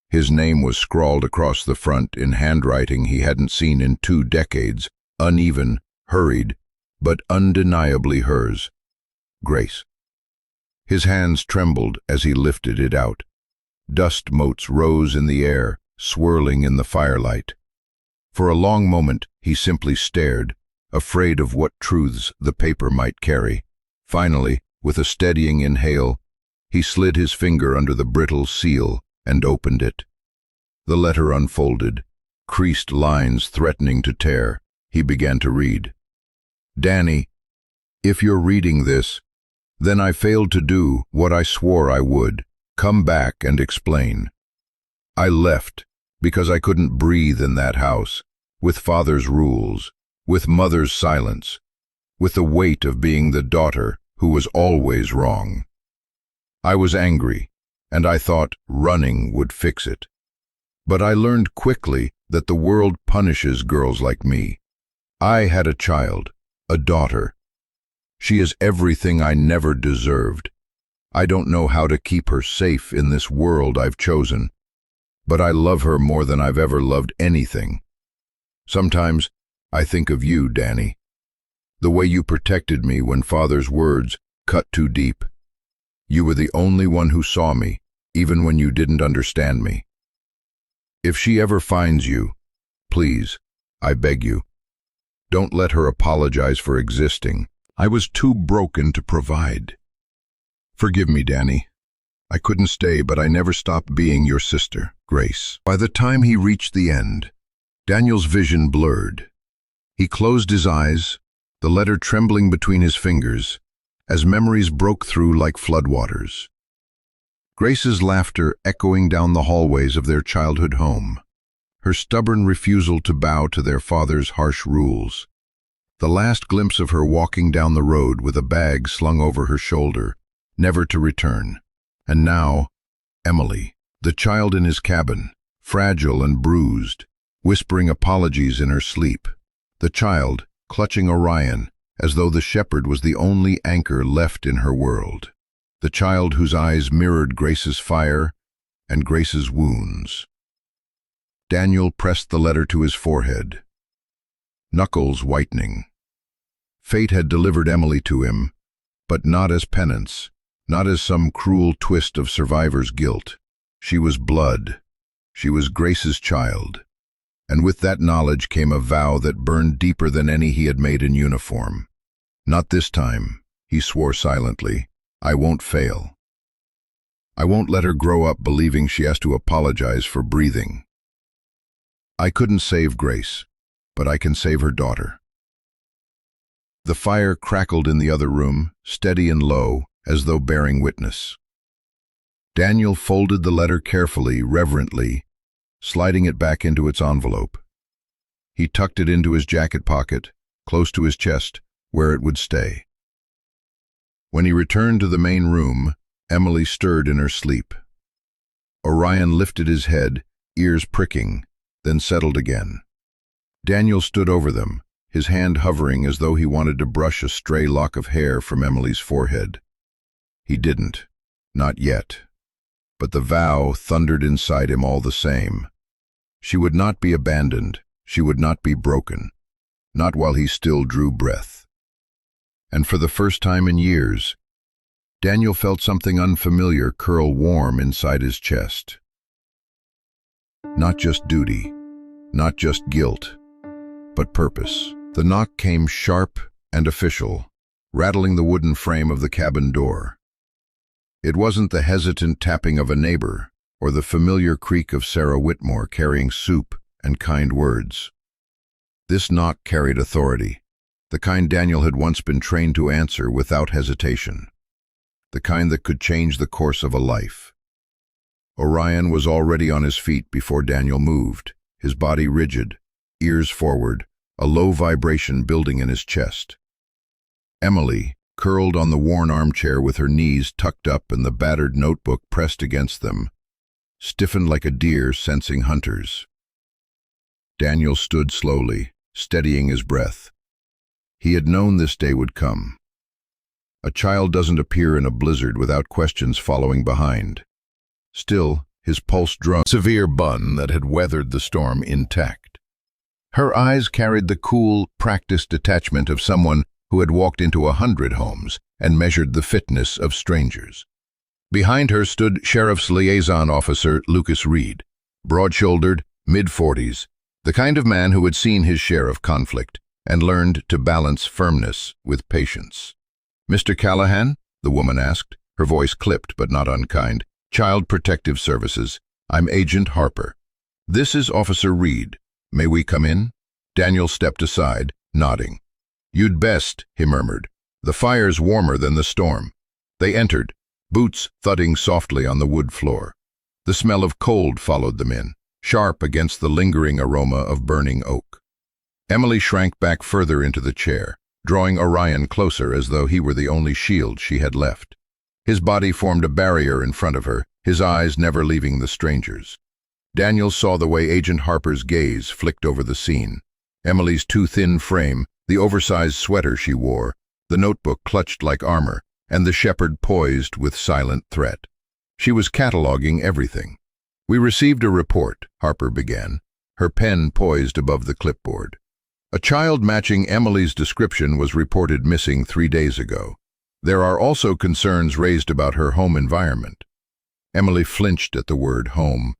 His name was scrawled across the front in handwriting he hadn't seen in 2 decades, uneven, hurried, but undeniably hers. Grace. His hands trembled as he lifted it out. Dust motes rose in the air, swirling in the firelight. For a long moment he simply stared, afraid of what truths the paper might carry. Finally, with a steadying inhale, he slid his finger under the brittle seal and opened it. The letter unfolded, creased lines threatening to tear. He began to read. "Danny, if you're reading this, then I failed to do what I swore I would. Come back and explain. I left because I couldn't breathe in that house, with Father's rules, with Mother's silence, with the weight of being the daughter who was always wrong. I was angry, and I thought running would fix it. But I learned quickly that the world punishes girls like me. I had a child, a daughter. She is everything I never deserved. I don't know how to keep her safe in this world I've chosen, but I love her more than I've ever loved anything. Sometimes I think of you, Danny, the way you protected me when Father's words cut too deep. You were the only one who saw me, even when you didn't understand me. If she ever finds you, please, I beg you, don't let her apologize for existing. I was too broken to provide. Forgive me, Danny. I couldn't stay, but I never stopped being your sister, Grace." By the time he reached the end, Daniel's vision blurred. He closed his eyes, the letter trembling between his fingers, as memories broke through like floodwaters. Grace's laughter echoing down the hallways of their childhood home, her stubborn refusal to bow to their father's harsh rules, the last glimpse of her walking down the road with a bag slung over her shoulder, never to return. And now, Emily, the child in his cabin, fragile and bruised, whispering apologies in her sleep. The child, clutching Orion, as though the shepherd was the only anchor left in her world. The child whose eyes mirrored Grace's fire and Grace's wounds. Daniel pressed the letter to his forehead, knuckles whitening. Fate had delivered Emily to him, but not as penance, not as some cruel twist of survivor's guilt. She was blood. She was Grace's child. And with that knowledge came a vow that burned deeper than any he had made in uniform. Not this time, he swore silently. I won't fail. I won't let her grow up believing she has to apologize for breathing. I couldn't save Grace, but I can save her daughter. The fire crackled in the other room, steady and low, as though bearing witness. Daniel folded the letter carefully, reverently, sliding it back into its envelope. He tucked it into his jacket pocket, close to his chest, where it would stay. When he returned to the main room, Emily stirred in her sleep. Orion lifted his head, ears pricking, then settled again. Daniel stood over them, his hand hovering as though he wanted to brush a stray lock of hair from Emily's forehead. He didn't, not yet. But the vow thundered inside him all the same. She would not be abandoned, she would not be broken, not while he still drew breath. And for the first time in years, Daniel felt something unfamiliar curl warm inside his chest. Not just duty, not just guilt, but purpose. The knock came sharp and official, rattling the wooden frame of the cabin door. It wasn't the hesitant tapping of a neighbor or the familiar creak of Sarah Whitmore carrying soup and kind words. This knock carried authority, the kind Daniel had once been trained to answer without hesitation, the kind that could change the course of a life. Orion was already on his feet before Daniel moved, his body rigid, ears forward, a low vibration building in his chest. Emily, curled on the worn armchair with her knees tucked up and the battered notebook pressed against them, stiffened like a deer sensing hunters. Daniel stood slowly, steadying his breath. He had known this day would come. A child doesn't appear in a blizzard without questions following behind. Still, his pulse drummed, severe bun that had weathered the storm intact. Her eyes carried the cool, practiced detachment of someone who had walked into 100 homes and measured the fitness of strangers. Behind her stood Sheriff's Liaison Officer Lucas Reed, broad-shouldered, mid-40s, the kind of man who had seen his share of conflict and learned to balance firmness with patience. "Mr. Callahan?" the woman asked, her voice clipped but not unkind. "Child Protective Services. I'm Agent Harper." "This is Officer Reed. May we come in?" Daniel stepped aside, nodding. "You'd best," he murmured. "The fire's warmer than the storm." They entered, boots thudding softly on the wood floor. The smell of cold followed them in, sharp against the lingering aroma of burning oak. Emily shrank back further into the chair, drawing Orion closer as though he were the only shield she had left. His body formed a barrier in front of her, his eyes never leaving the strangers. Daniel saw the way Agent Harper's gaze flicked over the scene. Emily's too thin frame, the oversized sweater she wore, the notebook clutched like armor, and the shepherd poised with silent threat. She was cataloging everything. "We received a report," Harper began, her pen poised above the clipboard. "A child matching Emily's description was reported missing 3 days ago. There are also concerns raised about her home environment." Emily flinched at the word home.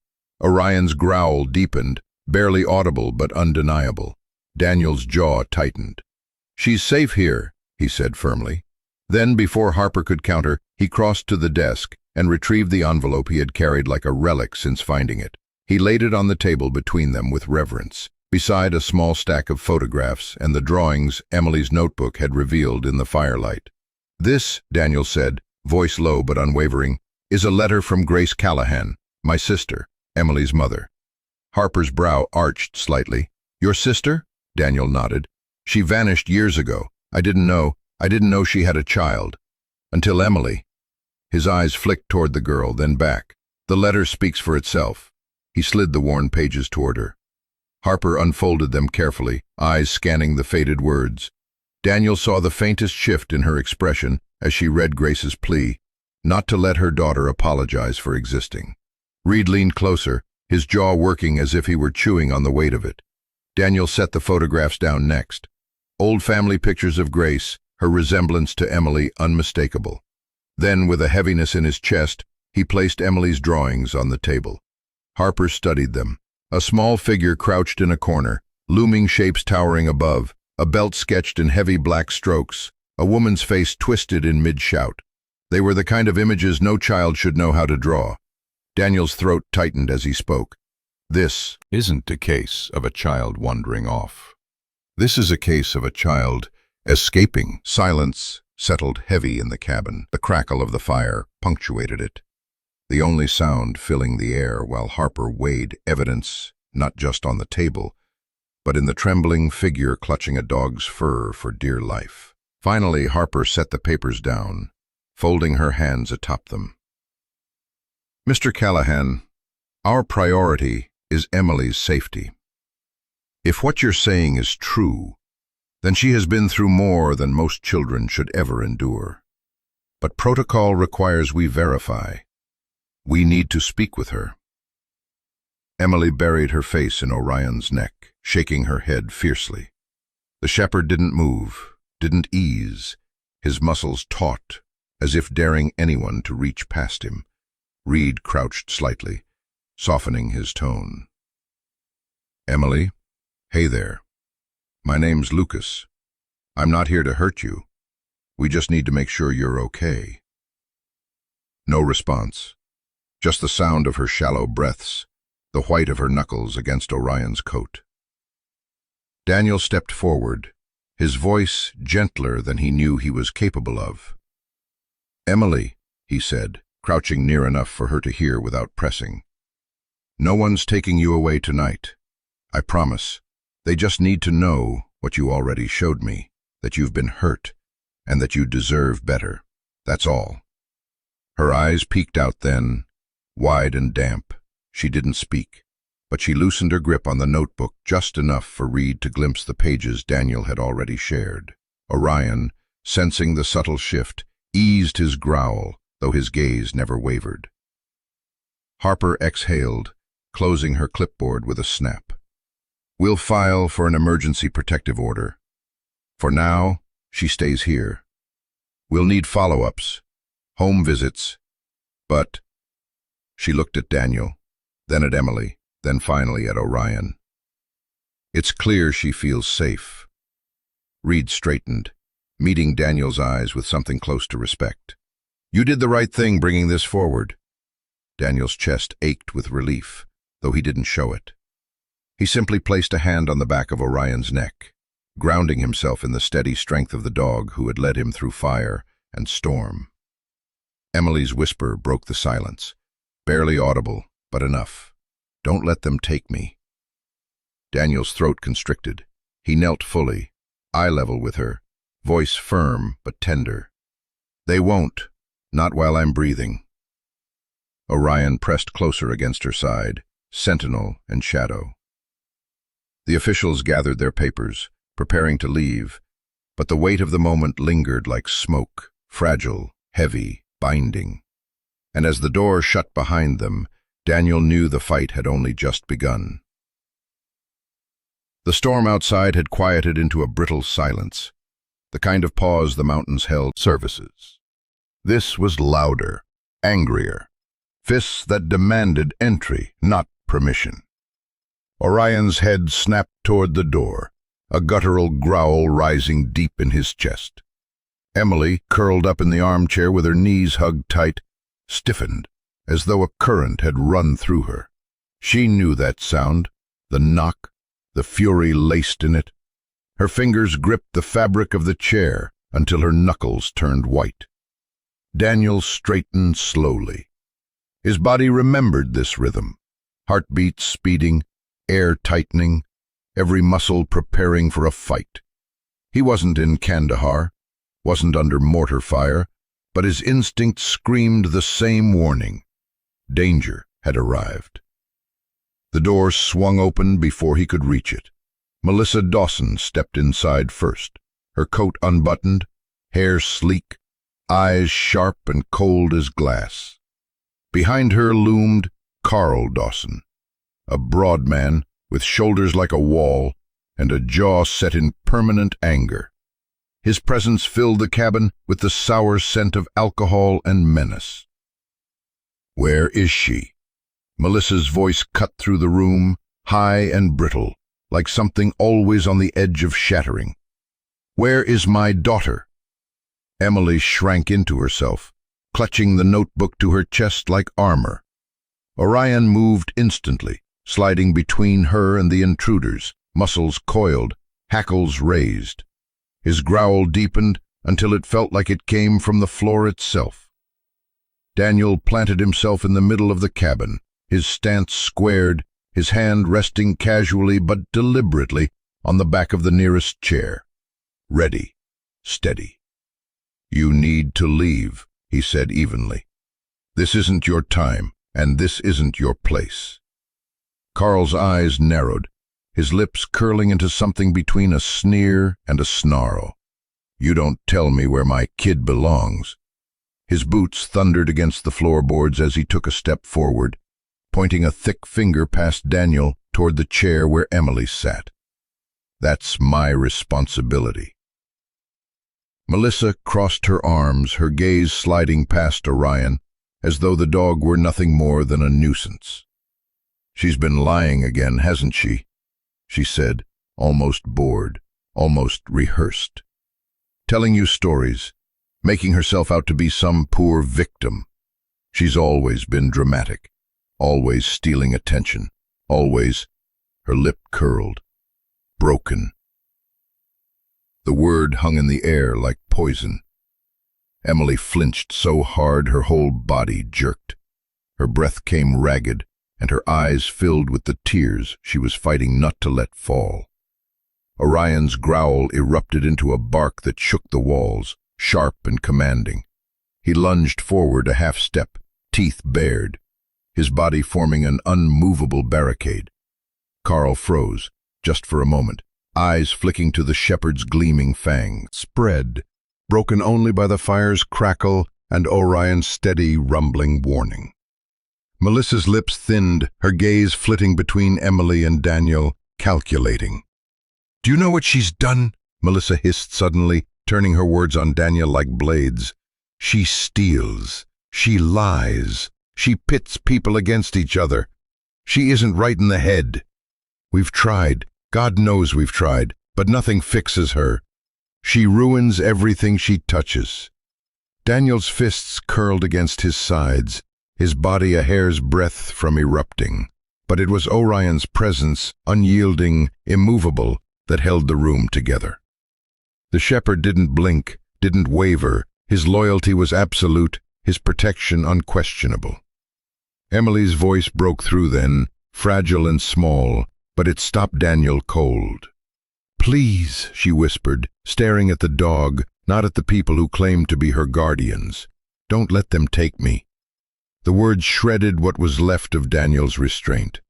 Orion's growl deepened, barely audible but undeniable. Daniel's jaw tightened. "She's safe here," he said firmly. Then, before Harper could counter, he crossed to the desk and retrieved the envelope he had carried like a relic since finding it. He laid it on the table between them with reverence. beside a small stack of photographs and the drawings Emily's notebook had revealed in the firelight. "This," Daniel said, voice low but unwavering, "is a letter from Grace Callahan, my sister, Emily's mother." Harper's brow arched slightly. "Your sister?" Daniel nodded. "She vanished years ago. I didn't know she had a child. Until Emily." His eyes flicked toward the girl, then back. "The letter speaks for itself." He slid the worn pages toward her. Harper unfolded them carefully, eyes scanning the faded words. Daniel saw the faintest shift in her expression as she read Grace's plea, not to let her daughter apologize for existing. Reed leaned closer, his jaw working as if he were chewing on the weight of it. Daniel set the photographs down next. Old family pictures of Grace, her resemblance to Emily unmistakable. Then, with a heaviness in his chest, he placed Emily's drawings on the table. Harper studied them. A small figure crouched in a corner, looming shapes towering above, a belt sketched in heavy black strokes, a woman's face twisted in mid-shout. They were the kind of images no child should know how to draw. Daniel's throat tightened as he spoke. "This isn't a case of a child wandering off. This is a case of a child escaping." Silence settled heavy in the cabin. The crackle of the fire punctuated it, the only sound filling the air while Harper weighed evidence not just on the table, but in the trembling figure clutching a dog's fur for dear life. Finally, Harper set the papers down, folding her hands atop them. "Mr. Callahan, our priority is Emily's safety. If what you're saying is true, then she has been through more than most children should ever endure. But protocol requires we verify. We need to speak with her." Emily buried her face in Orion's neck, shaking her head fiercely. The shepherd didn't move, didn't ease, his muscles taut, as if daring anyone to reach past him. Reed crouched slightly, softening his tone. "Emily, hey there. My name's Lucas. I'm not here to hurt you. We just need to make sure you're okay." No response, just the sound of her shallow breaths, the white of her knuckles against Orion's coat. Daniel stepped forward, his voice gentler than he knew he was capable of. "Emily," he said, crouching near enough for her to hear without pressing. "No one's taking you away tonight. I promise. They just need to know what you already showed me, that you've been hurt, and that you deserve better. That's all." Her eyes peeked out then, wide and damp. She didn't speak, but she loosened her grip on the notebook just enough for Reed to glimpse the pages Daniel had already shared. Orion, sensing the subtle shift, eased his growl, though his gaze never wavered. Harper exhaled, closing her clipboard with a snap. "We'll file for an emergency protective order. For now, she stays here. We'll need follow-ups, home visits, but..." She looked at Daniel, then at Emily, then finally at Orion. "It's clear she feels safe." Reed straightened, meeting Daniel's eyes with something close to respect. "You did the right thing bringing this forward." Daniel's chest ached with relief, though he didn't show it. He simply placed a hand on the back of Orion's neck, grounding himself in the steady strength of the dog who had led him through fire and storm. Emily's whisper broke the silence, barely audible, but enough. "Don't let them take me." Daniel's throat constricted. He knelt fully, eye level with her, voice firm but tender. "They won't, not while I'm breathing." Orion pressed closer against her side, sentinel and shadow. The officials gathered their papers, preparing to leave, but the weight of the moment lingered like smoke, fragile, heavy, binding. And as the door shut behind them, Daniel knew the fight had only just begun. The storm outside had quieted into a brittle silence, the kind of pause the mountains held services. This was louder, angrier, fists that demanded entry, not permission. Orion's head snapped toward the door, a guttural growl rising deep in his chest. Emily, curled up in the armchair with her knees hugged tight, stiffened, as though a current had run through her. She knew that sound, the knock, the fury laced in it. Her fingers gripped the fabric of the chair until her knuckles turned white. Daniel straightened slowly. His body remembered this rhythm, heartbeats speeding, air tightening, every muscle preparing for a fight. He wasn't in Kandahar, wasn't under mortar fire, but his instinct screamed the same warning. Danger had arrived. The door swung open before he could reach it. Melissa Dawson stepped inside first, her coat unbuttoned, hair sleek, eyes sharp and cold as glass. Behind her loomed Carl Dawson, a broad man with shoulders like a wall and a jaw set in permanent anger. His presence filled the cabin with the sour scent of alcohol and menace. "Where is she?" Melissa's voice cut through the room, high and brittle, like something always on the edge of shattering. "Where is my daughter?" Emily shrank into herself, clutching the notebook to her chest like armor. Orion moved instantly, sliding between her and the intruders, muscles coiled, hackles raised. His growl deepened until it felt like it came from the floor itself. Daniel planted himself in the middle of the cabin, his stance squared, his hand resting casually but deliberately on the back of the nearest chair. Ready, steady. "You need to leave," he said evenly. "This isn't your time, and this isn't your place." Carl's eyes narrowed, his lips curling into something between a sneer and a snarl. "You don't tell me where my kid belongs." His boots thundered against the floorboards as he took a step forward, pointing a thick finger past Daniel toward the chair where Emily sat. "That's my responsibility." Melissa crossed her arms, her gaze sliding past Orion, as though the dog were nothing more than a nuisance. "She's been lying again, hasn't she?" she said, almost bored, almost rehearsed. "Telling you stories, making herself out to be some poor victim. She's always been dramatic, always stealing attention, always," her lip curled, "broken." The word hung in the air like poison. Emily flinched so hard her whole body jerked. Her breath came ragged, and her eyes filled with the tears she was fighting not to let fall. Orion's growl erupted into a bark that shook the walls, sharp and commanding. He lunged forward a half step, teeth bared, his body forming an unmovable barricade. Carl froze, just for a moment, eyes flicking to the shepherd's gleaming fang, spread, broken only by the fire's crackle and Orion's steady, rumbling warning. Melissa's lips thinned, her gaze flitting between Emily and Daniel, calculating. "Do you know what she's done?" Melissa hissed suddenly, turning her words on Daniel like blades. "She steals. She lies. She pits people against each other. She isn't right in the head. We've tried. God knows we've tried, but nothing fixes her. She ruins everything she touches." Daniel's fists curled against his sides, his body a hair's breadth from erupting. But it was Orion's presence, unyielding, immovable, that held the room together. The shepherd didn't blink, didn't waver. His loyalty was absolute, his protection unquestionable. Emily's voice broke through then, fragile and small, but it stopped Daniel cold. "Please," she whispered, staring at the dog, not at the people who claimed to be her guardians. "Don't let them take me." The words shredded what was left of Daniel's restraint.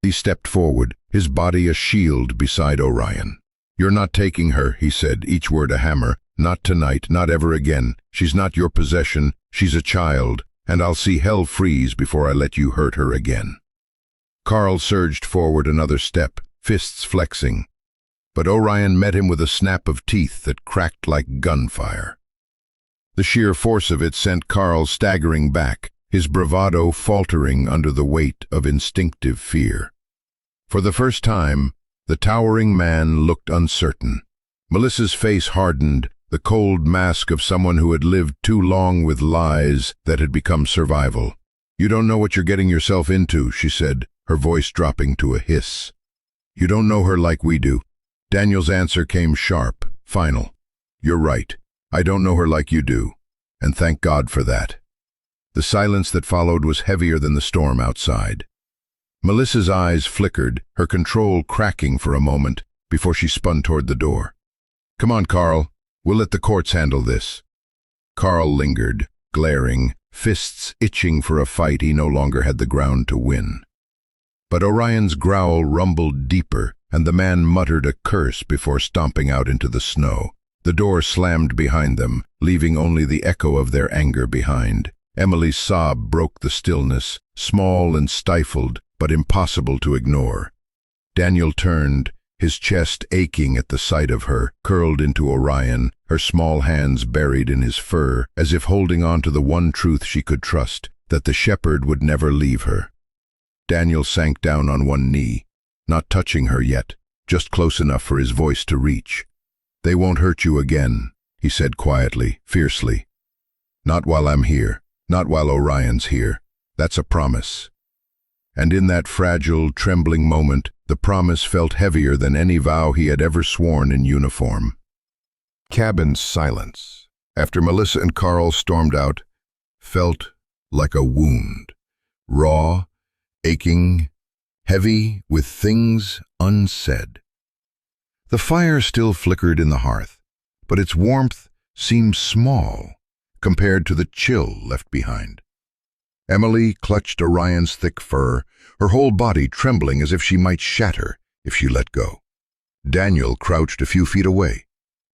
He stepped forward, his body a shield beside Orion. "You're not taking her," he said, each word a hammer. "Not tonight, not ever again. She's not your possession, she's a child, and I'll see hell freeze before I let you hurt her again." Carl surged forward another step, fists flexing. But Orion met him with a snap of teeth that cracked like gunfire. The sheer force of it sent Carl staggering back, his bravado faltering under the weight of instinctive fear. For the first time, the towering man looked uncertain. Melissa's face hardened, the cold mask of someone who had lived too long with lies that had become survival. "You don't know what you're getting yourself into," she said, her voice dropping to a hiss. You don't know her like we do. Daniel's answer came sharp, final. You're right. I don't know her like you do. And thank God for that. The silence that followed was heavier than the storm outside. Melissa's eyes flickered, her control cracking for a moment before she spun toward the door. Come on, Carl. We'll let the courts handle this. Carl lingered, glaring, fists itching for a fight he no longer had the ground to win. But Orion's growl rumbled deeper, and the man muttered a curse before stomping out into the snow. The door slammed behind them, leaving only the echo of their anger behind. Emily's sob broke the stillness, small and stifled, but impossible to ignore. Daniel turned, his chest aching at the sight of her, curled into Orion, her small hands buried in his fur, as if holding on to the one truth she could trust, that the shepherd would never leave her. Daniel sank down on one knee, not touching her yet, just close enough for his voice to reach. They won't hurt you again, he said quietly, fiercely. Not while I'm here, not while Orion's here. That's a promise. And in that fragile, trembling moment, the promise felt heavier than any vow he had ever sworn in uniform. Cabin silence, after Melissa and Carl stormed out, felt like a wound, raw, aching, heavy with things unsaid. The fire still flickered in the hearth, but its warmth seemed small compared to the chill left behind. Emily clutched Orion's thick fur, her whole body trembling as if she might shatter if she let go. Daniel crouched a few feet away,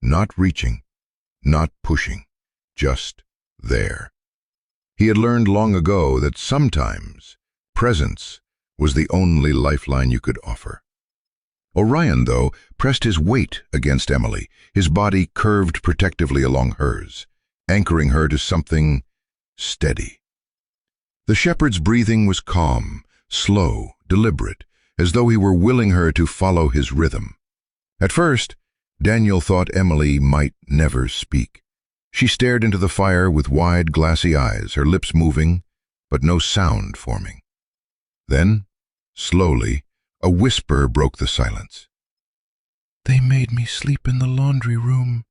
not reaching, not pushing, just there. He had learned long ago that sometimes presence was the only lifeline you could offer. Orion, though, pressed his weight against Emily, his body curved protectively along hers, anchoring her to something steady. The shepherd's breathing was calm, slow, deliberate, as though he were willing her to follow his rhythm. At first, Daniel thought Emily might never speak. She stared into the fire with wide, glassy eyes, her lips moving, but no sound forming. Then, slowly, a whisper broke the silence. "They made me sleep in the laundry room."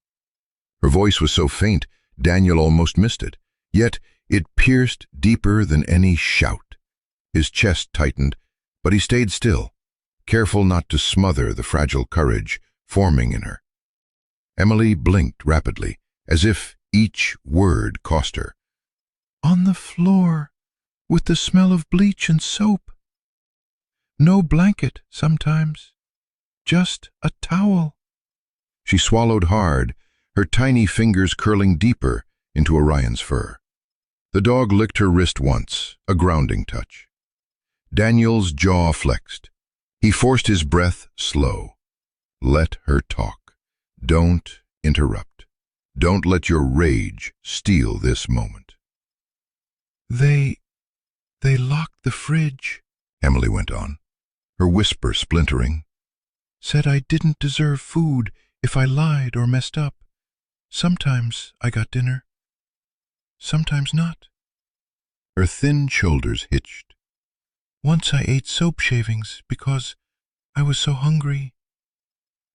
Her voice was so faint, Daniel almost missed it, yet it pierced deeper than any shout. His chest tightened, but he stayed still, careful not to smother the fragile courage forming in her. Emily blinked rapidly, as if each word cost her. "On the floor, with the smell of bleach and soap. No blanket, sometimes. Just a towel." She swallowed hard, her tiny fingers curling deeper into Orion's fur. The dog licked her wrist once, a grounding touch. Daniel's jaw flexed. He forced his breath slow. Let her talk. Don't interrupt. Don't let your rage steal this moment. They locked the fridge," Emily went on, her whisper splintering. "Said I didn't deserve food if I lied or messed up. Sometimes I got dinner, sometimes not." Her thin shoulders hitched. "Once I ate soap shavings because I was so hungry."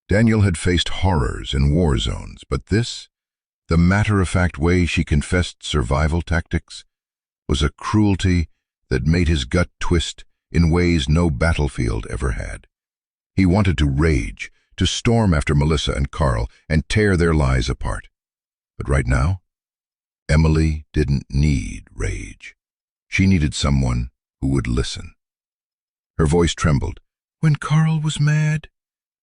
Daniel had faced horrors in war zones, but this, the matter-of-fact way she confessed survival tactics, was a cruelty that made his gut twist in ways no battlefield ever had. He wanted to rage, to storm after Melissa and Carl and tear their lies apart. But right now, Emily didn't need rage. She needed someone who would listen. Her voice trembled. "When Carl was mad,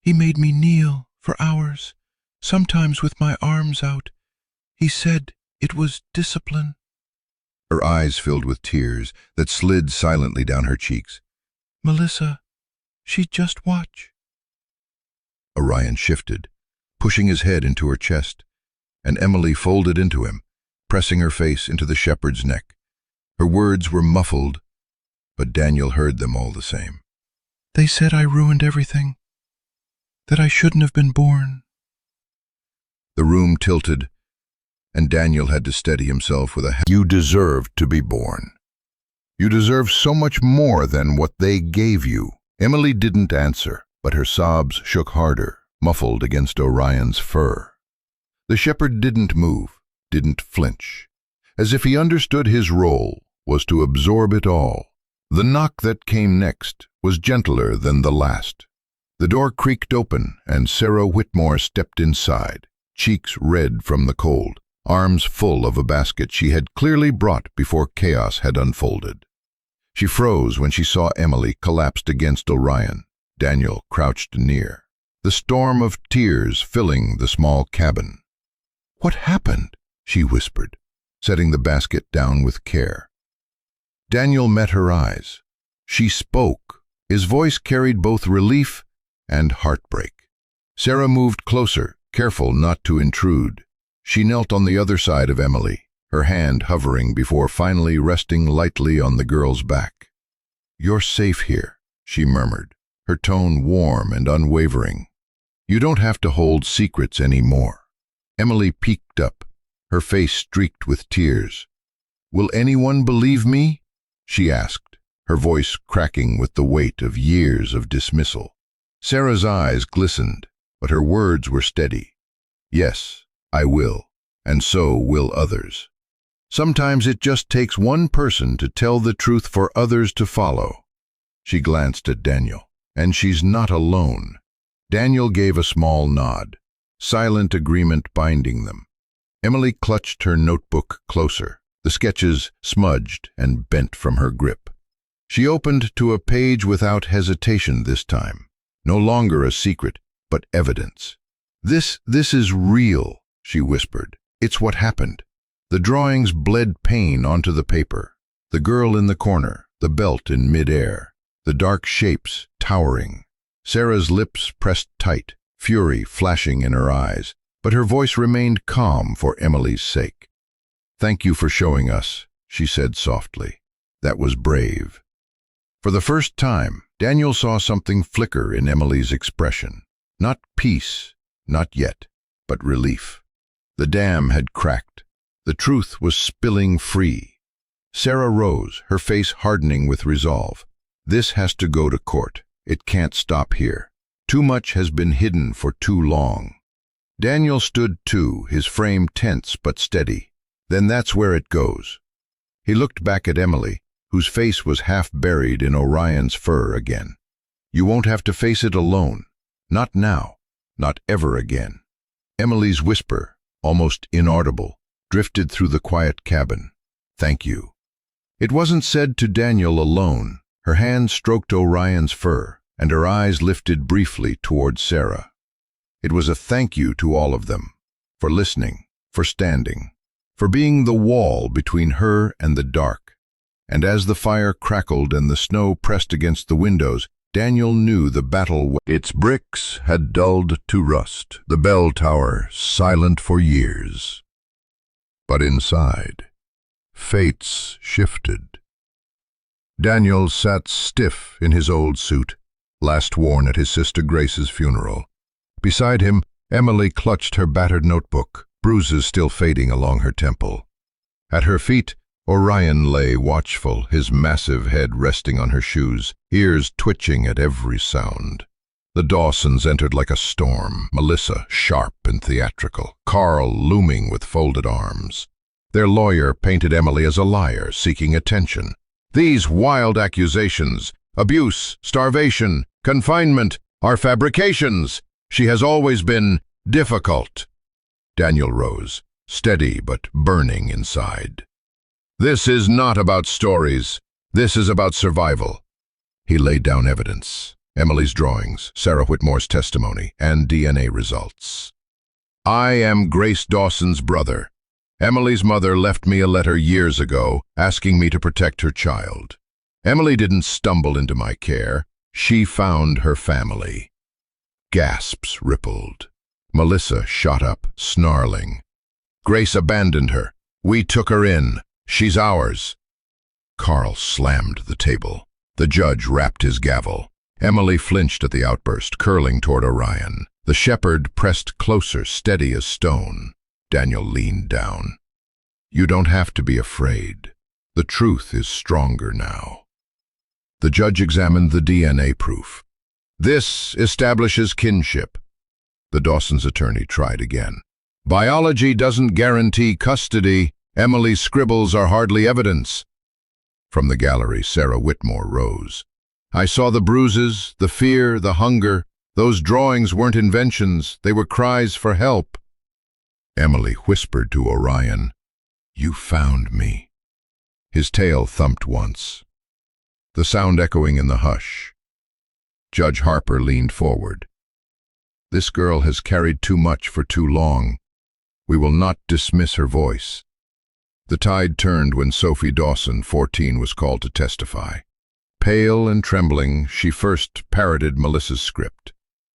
he made me kneel for hours, sometimes with my arms out. He said it was discipline." Her eyes filled with tears that slid silently down her cheeks. "Melissa, she'd just watch." Orion shifted, pushing his head into her chest, and Emily folded into him, pressing her face into the shepherd's neck. Her words were muffled, but Daniel heard them all the same. "They said I ruined everything, that I shouldn't have been born." The room tilted, and Daniel had to steady himself with a "You deserved to be born. You deserve so much more than what they gave you." Emily didn't answer, but her sobs shook harder, muffled against Orion's fur. The shepherd didn't move, didn't flinch, as if he understood his role was to absorb it all. The knock that came next was gentler than the last. The door creaked open, and Sarah Whitmore stepped inside, cheeks red from the cold, arms full of a basket she had clearly brought before chaos had unfolded. She froze when she saw Emily collapsed against Orion. Daniel crouched near, the storm of tears filling the small cabin. "What happened?" she whispered, setting the basket down with care. Daniel met her eyes. She spoke. His voice carried both relief and heartbreak. Sarah moved closer, careful not to intrude. She knelt on the other side of Emily, her hand hovering before finally resting lightly on the girl's back. "You're safe here," she murmured, her tone warm and unwavering. "You don't have to hold secrets anymore." Emily peeked up, her face streaked with tears. "Will anyone believe me?" she asked, her voice cracking with the weight of years of dismissal. Sarah's eyes glistened, but her words were steady. "Yes, I will, and so will others. Sometimes it just takes one person to tell the truth for others to follow." She glanced at Daniel. "And she's not alone." Daniel gave a small nod, silent agreement binding them. Emily clutched her notebook closer, the sketches smudged and bent from her grip. She opened to a page without hesitation this time, no longer a secret, but evidence. This is real," she whispered. "It's what happened." The drawings bled pain onto the paper. The girl in the corner, the belt in midair, the dark shapes towering. Sarah's lips pressed tight, fury flashing in her eyes, but her voice remained calm for Emily's sake. "Thank you for showing us," she said softly. "That was brave." For the first time, Daniel saw something flicker in Emily's expression. Not peace, not yet, but relief. The dam had cracked. The truth was spilling free. Sarah rose, her face hardening with resolve. "This has to go to court. It can't stop here. Too much has been hidden for too long." Daniel stood too, his frame tense but steady. "Then that's where it goes." He looked back at Emily, whose face was half buried in Orion's fur again. "You won't have to face it alone. Not now. Not ever again." Emily's whisper, almost inaudible, drifted through the quiet cabin. "Thank you." It wasn't said to Daniel alone. Her hand stroked Orion's fur, and her eyes lifted briefly toward Sarah. It was a thank you to all of them, for listening, for standing, for being the wall between her and the dark. And as the fire crackled and the snow pressed against the windows, Daniel knew the battle. Its bricks had dulled to rust, the bell tower silent for years. But inside, fates shifted. Daniel sat stiff in his old suit, last worn at his sister Grace's funeral. Beside him, Emily clutched her battered notebook, bruises still fading along her temple. At her feet, Orion lay watchful, his massive head resting on her shoes, ears twitching at every sound. The Dawsons entered like a storm, Melissa sharp and theatrical, Carl looming with folded arms. Their lawyer painted Emily as a liar, seeking attention. "These wild accusations, abuse, starvation, confinement, are fabrications. She has always been difficult." Daniel rose, steady but burning inside. "This is not about stories. This is about survival." He laid down evidence, Emily's drawings, Sarah Whitmore's testimony, and DNA results. "I am Grace Dawson's brother. Emily's mother left me a letter years ago asking me to protect her child. Emily didn't stumble into my care. She found her family." Gasps rippled. Melissa shot up, snarling. "Grace abandoned her. We took her in. She's ours." Carl slammed the table. The judge rapped his gavel. Emily flinched at the outburst, curling toward Orion. The shepherd pressed closer, steady as stone. Daniel leaned down. "You don't have to be afraid. The truth is stronger now." The judge examined the DNA proof. This establishes kinship. The Dawson's attorney tried again. Biology doesn't guarantee custody. Emily's scribbles are hardly evidence. From the gallery, Sarah Whitmore rose. I saw the bruises, the fear, the hunger. Those drawings weren't inventions. They were cries for help. Emily whispered to Orion, "You found me." His tail thumped once, the sound echoing in the hush. Judge Harper leaned forward. This girl has carried too much for too long. We will not dismiss her voice. The tide turned when Sophie Dawson, 14, was called to testify. Pale and trembling, she first parroted Melissa's script,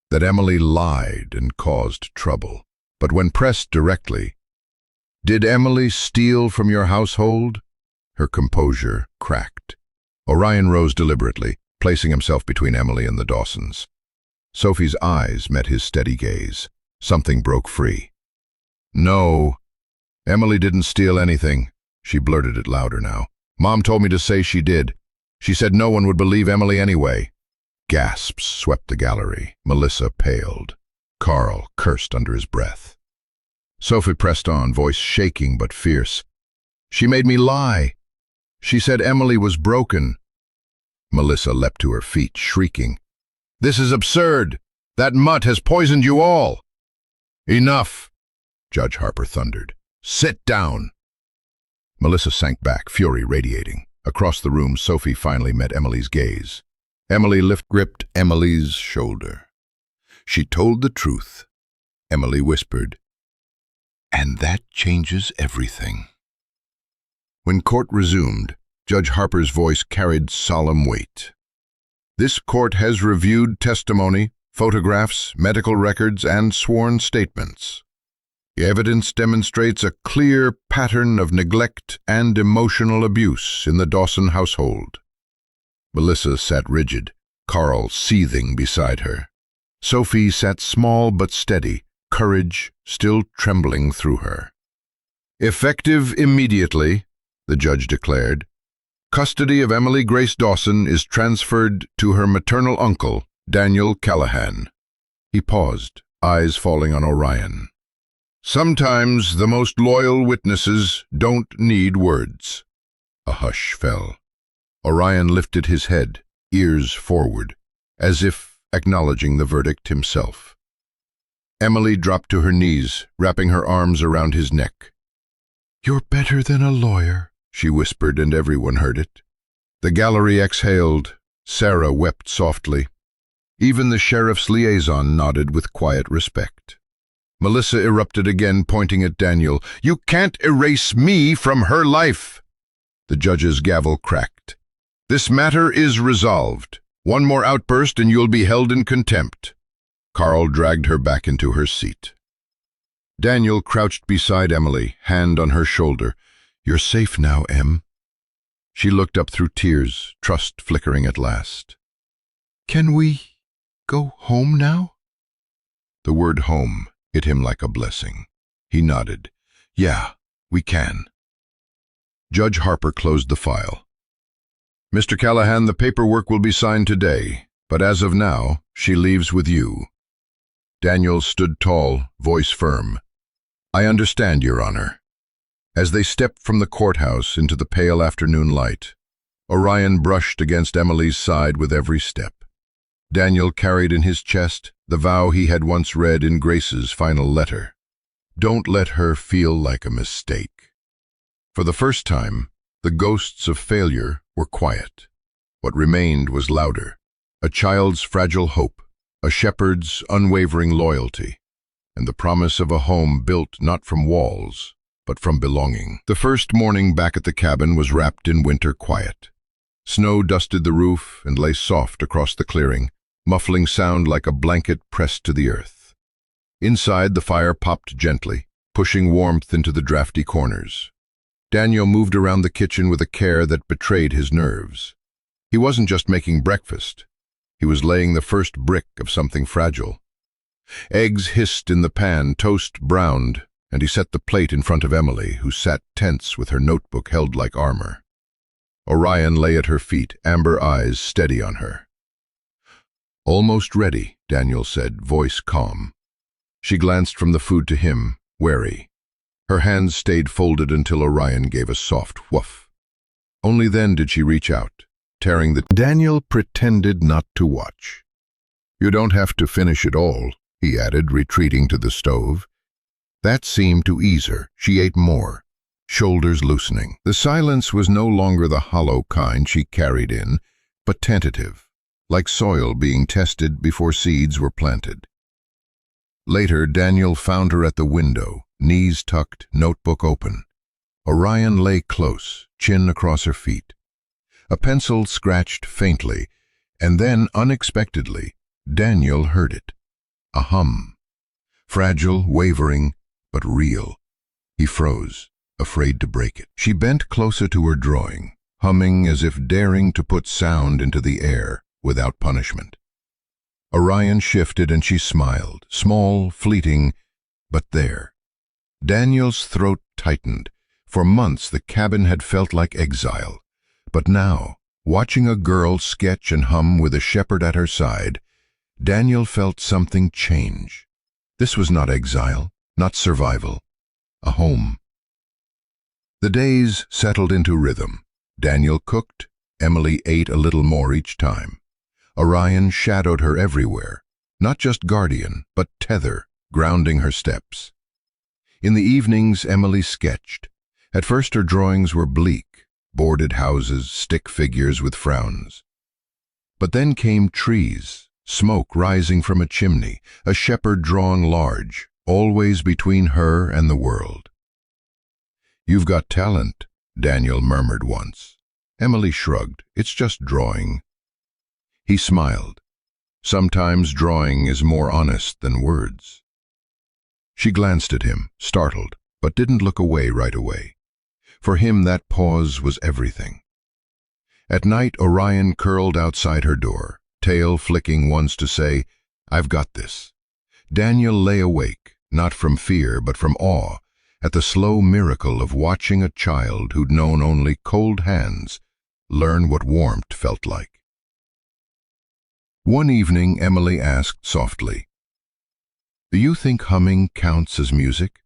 that Emily lied and caused trouble. But when pressed directly, "Did Emily steal from your household?" her composure cracked. Orion rose deliberately, placing himself between Emily and the Dawsons. Sophie's eyes met his steady gaze. Something broke free. "No, Emily didn't steal anything." She blurted it louder now. "Mom told me to say she did. She said no one would believe Emily anyway." Gasps swept the gallery. Melissa paled. Carl cursed under his breath. Sophie pressed on, voice shaking but fierce. "She made me lie. She said Emily was broken." Melissa leapt to her feet, shrieking, "This is absurd! That mutt has poisoned you all!" "Enough!" Judge Harper thundered. "Sit down!" Melissa sank back, fury radiating. Across the room, Sophie finally met Emily's gaze. Emily gripped Emily's shoulder. "She told the truth," Emily whispered, "and that changes everything." When court resumed, Judge Harper's voice carried solemn weight. "This court has reviewed testimony, photographs, medical records, and sworn statements. The evidence demonstrates a clear pattern of neglect and emotional abuse in the Dawson household." Melissa sat rigid, Carl seething beside her. Sophie sat small but steady, courage still trembling through her. "Effective immediately," the judge declared, "custody of Emily Grace Dawson is transferred to her maternal uncle, Daniel Callahan." He paused, eyes falling on Orion. "Sometimes the most loyal witnesses don't need words." A hush fell. Orion lifted his head, ears forward, as if acknowledging the verdict himself. Emily dropped to her knees, wrapping her arms around his neck. "You're better than a lawyer," she whispered, and everyone heard it. The gallery exhaled. Sarah wept softly. Even the sheriff's liaison nodded with quiet respect. Melissa erupted again, pointing at Daniel. "You can't erase me from her life!" The judge's gavel cracked. "This matter is resolved. One more outburst and you'll be held in contempt." Carl dragged her back into her seat. Daniel crouched beside Emily, hand on her shoulder. "You're safe now, Em." She looked up through tears, trust flickering at last. "Can we go home now?" The word home hit him like a blessing. He nodded. "Yeah, we can." Judge Harper closed the file. "Mr. Callahan, the paperwork will be signed today, but as of now, she leaves with you." Daniel stood tall, voice firm. "I understand, Your Honor." As they stepped from the courthouse into the pale afternoon light, Orion brushed against Emily's side with every step. Daniel carried in his chest the vow he had once read in Grace's final letter. Don't let her feel like a mistake. For the first time, the ghosts of failure were quiet. What remained was louder. A child's fragile hope, a shepherd's unwavering loyalty, and the promise of a home built not from walls, but from belonging. The first morning back at the cabin was wrapped in winter quiet. Snow dusted the roof and lay soft across the clearing, muffling sound like a blanket pressed to the earth. Inside, the fire popped gently, pushing warmth into the drafty corners. Daniel moved around the kitchen with a care that betrayed his nerves. He wasn't just making breakfast. He was laying the first brick of something fragile. Eggs hissed in the pan, toast browned, and he set the plate in front of Emily, who sat tense with her notebook held like armor. Orion lay at her feet, amber eyes steady on her. "Almost ready," Daniel said, voice calm. She glanced from the food to him, wary. Her hands stayed folded until Orion gave a soft woof. Only then did she reach out, tearing the... Daniel pretended not to watch. "You don't have to finish it all," he added, retreating to the stove. That seemed to ease her. She ate more, shoulders loosening. The silence was no longer the hollow kind she carried in, but tentative, like soil being tested before seeds were planted. Later, Daniel found her at the window, knees tucked, notebook open. Orion lay close, chin across her feet. A pencil scratched faintly, and then, unexpectedly, Daniel heard it. A hum. Fragile, wavering, but real. He froze, afraid to break it. She bent closer to her drawing, humming as if daring to put sound into the air without punishment. Orion shifted and she smiled, small, fleeting, but there. Daniel's throat tightened. For months the cabin had felt like exile. But now, watching a girl sketch and hum with a shepherd at her side, Daniel felt something change. This was not exile, not survival, a home. The days settled into rhythm. Daniel cooked, Emily ate a little more each time. Orion shadowed her everywhere, not just guardian, but tether, grounding her steps. In the evenings, Emily sketched. At first her drawings were bleak, boarded houses, stick figures with frowns. But then came trees, smoke rising from a chimney, a shepherd drawn large, always between her and the world. "You've got talent," Daniel murmured once. Emily shrugged. "It's just drawing." He smiled. "Sometimes drawing is more honest than words." She glanced at him, startled, but didn't look away right away. For him that pause was everything. At night Orion curled outside her door, tail flicking once to say, "I've got this." Daniel lay awake, not from fear but from awe, at the slow miracle of watching a child who'd known only cold hands learn what warmth felt like. One evening Emily asked softly, "Do you think humming counts as music?"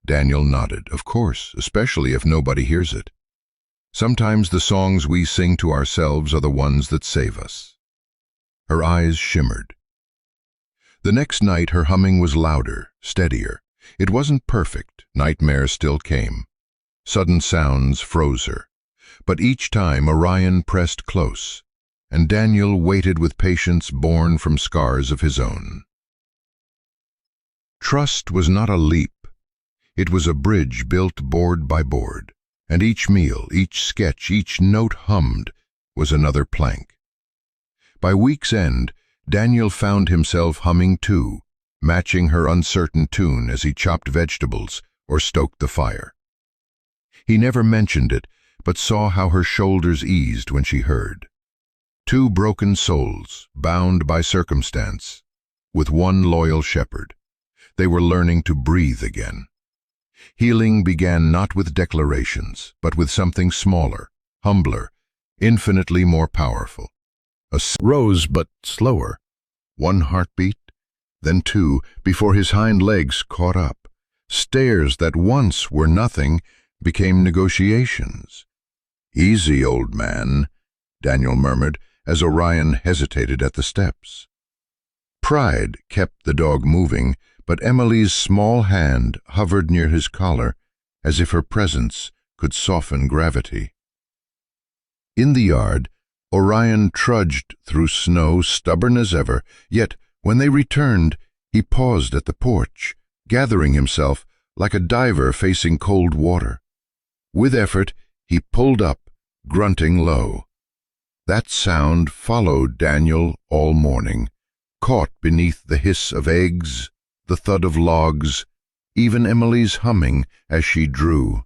Daniel nodded. "Of course, especially if nobody hears it. Sometimes the songs we sing to ourselves are the ones that save us." Her eyes shimmered. The next night her humming was louder, steadier. It wasn't perfect, nightmares still came. Sudden sounds froze her. But each time Orion pressed close, and Daniel waited with patience born from scars of his own. Trust was not a leap. It was a bridge built board by board, and each meal, each sketch, each note hummed was another plank. By week's end, Daniel found himself humming too, matching her uncertain tune as he chopped vegetables or stoked the fire. He never mentioned it, but saw how her shoulders eased when she heard. Two broken souls, bound by circumstance, with one loyal shepherd. They were learning to breathe again. Healing began not with declarations, but with something smaller, humbler, infinitely more powerful. A rose but slower. One heartbeat, then two, before his hind legs caught up. Stairs that once were nothing became negotiations. "Easy, old man," Daniel murmured, as Orion hesitated at the steps. Pride kept the dog moving, but Emily's small hand hovered near his collar, as if her presence could soften gravity. In the yard, Orion trudged through snow, stubborn as ever, yet when they returned, he paused at the porch, gathering himself like a diver facing cold water. With effort, he pulled up, grunting low. That sound followed Daniel all morning, caught beneath the hiss of eggs, the thud of logs, even Emily's humming as she drew.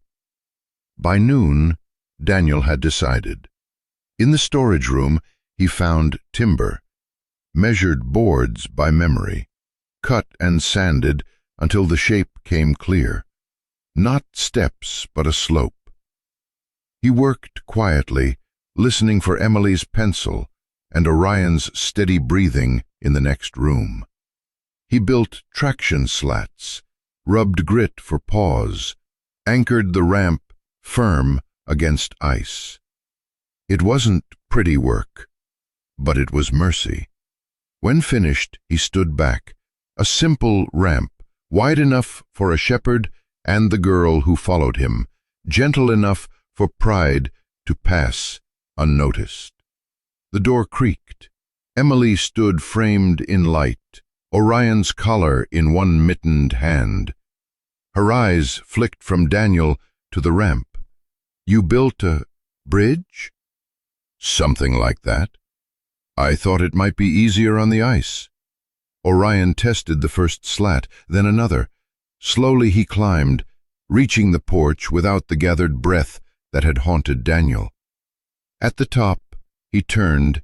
By noon, Daniel had decided. In the storage room, he found timber, measured boards by memory, cut and sanded until the shape came clear. Not steps, but a slope. He worked quietly, listening for Emily's pencil, and Orion's steady breathing in the next room. He built traction slats, rubbed grit for paws, anchored the ramp firm against ice. It wasn't pretty work, but it was mercy. When finished, he stood back, a simple ramp, wide enough for a shepherd and the girl who followed him, gentle enough for pride to pass unnoticed. The door creaked. Emily stood framed in light, Orion's collar in one mittened hand. Her eyes flicked from Daniel to the ramp. "You built a bridge?" "Something like that. I thought it might be easier on the ice." Orion tested the first slat, then another. Slowly he climbed, reaching the porch without the gathered breath that had haunted Daniel. At the top, he turned,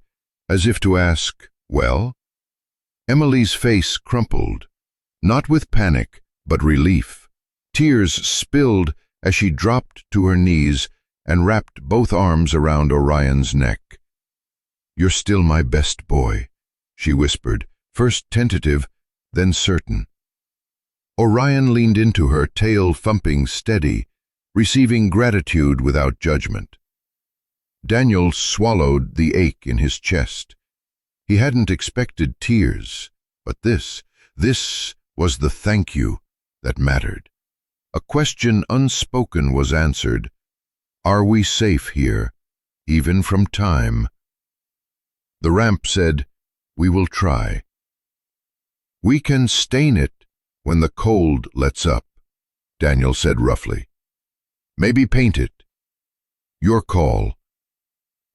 as if to ask, "Well?" Emily's face crumpled, not with panic, but relief. Tears spilled as she dropped to her knees and wrapped both arms around Orion's neck. "You're still my best boy," she whispered, first tentative, then certain. Orion leaned into her, tail thumping steady, receiving gratitude without judgment. Daniel swallowed the ache in his chest. He hadn't expected tears, but this was the thank you that mattered. A question unspoken was answered. Are we safe here, even from time? The ramp said, "We will try. We can stain it when the cold lets up," Daniel said roughly. "Maybe paint it. Your call."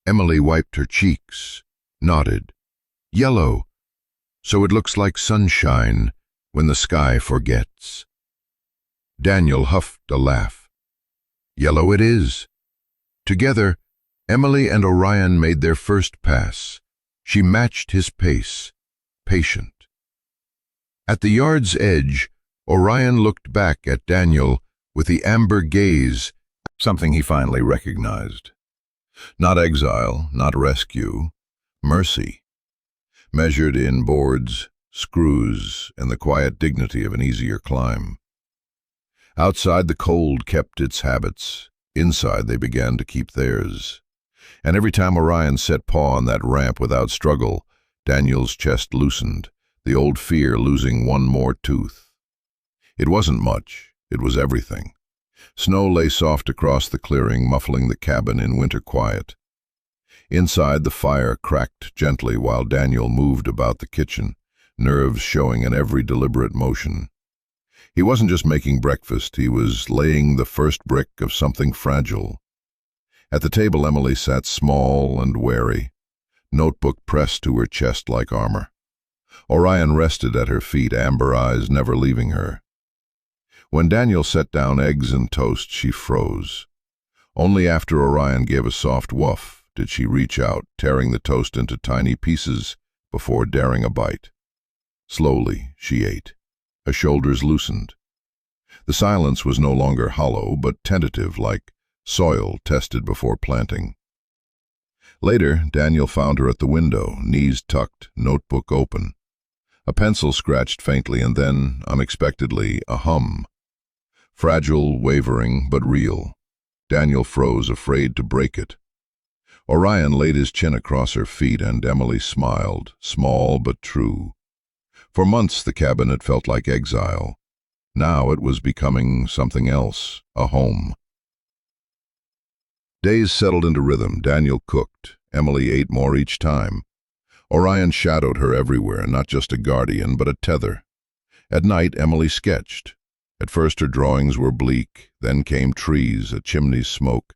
Emily wiped her cheeks, nodded. "Yellow, so it looks like sunshine when the sky forgets." Daniel huffed a laugh. "Yellow it is." Together, Emily and Orion made their first pass. She matched his pace, patient. At the yard's edge, Orion looked back at Daniel with the amber gaze, something he finally recognized. Not exile, not rescue, mercy, measured in boards, screws, and the quiet dignity of an easier climb. Outside, the cold kept its habits. Inside, they began to keep theirs. And every time Orion set paw on that ramp without struggle, Daniel's chest loosened, the old fear losing one more tooth. It wasn't much, it was everything. Snow lay soft across the clearing, muffling the cabin in winter quiet. Inside, the fire cracked gently while Daniel moved about the kitchen, nerves showing in every deliberate motion. He wasn't just making breakfast, he was laying the first brick of something fragile. At the table, Emily sat small and wary, notebook pressed to her chest like armor. Orion rested at her feet, amber eyes never leaving her. When Daniel set down eggs and toast, she froze. Only after Orion gave a soft woof did she reach out, tearing the toast into tiny pieces before daring a bite. Slowly, she ate. Her shoulders loosened. The silence was no longer hollow, but tentative, like soil tested before planting. Later, Daniel found her at the window, knees tucked, notebook open. A pencil scratched faintly, and then, unexpectedly, a hum. Fragile, wavering, but real. Daniel froze, afraid to break it. Orion laid his chin across her feet, and Emily smiled, small but true. For months the cabin had felt like exile. Now it was becoming something else, a home. Days settled into rhythm. Daniel cooked. Emily ate more each time. Orion shadowed her everywhere, not just a guardian, but a tether. At night, Emily sketched. At first her drawings were bleak, then came trees, a chimney's smoke,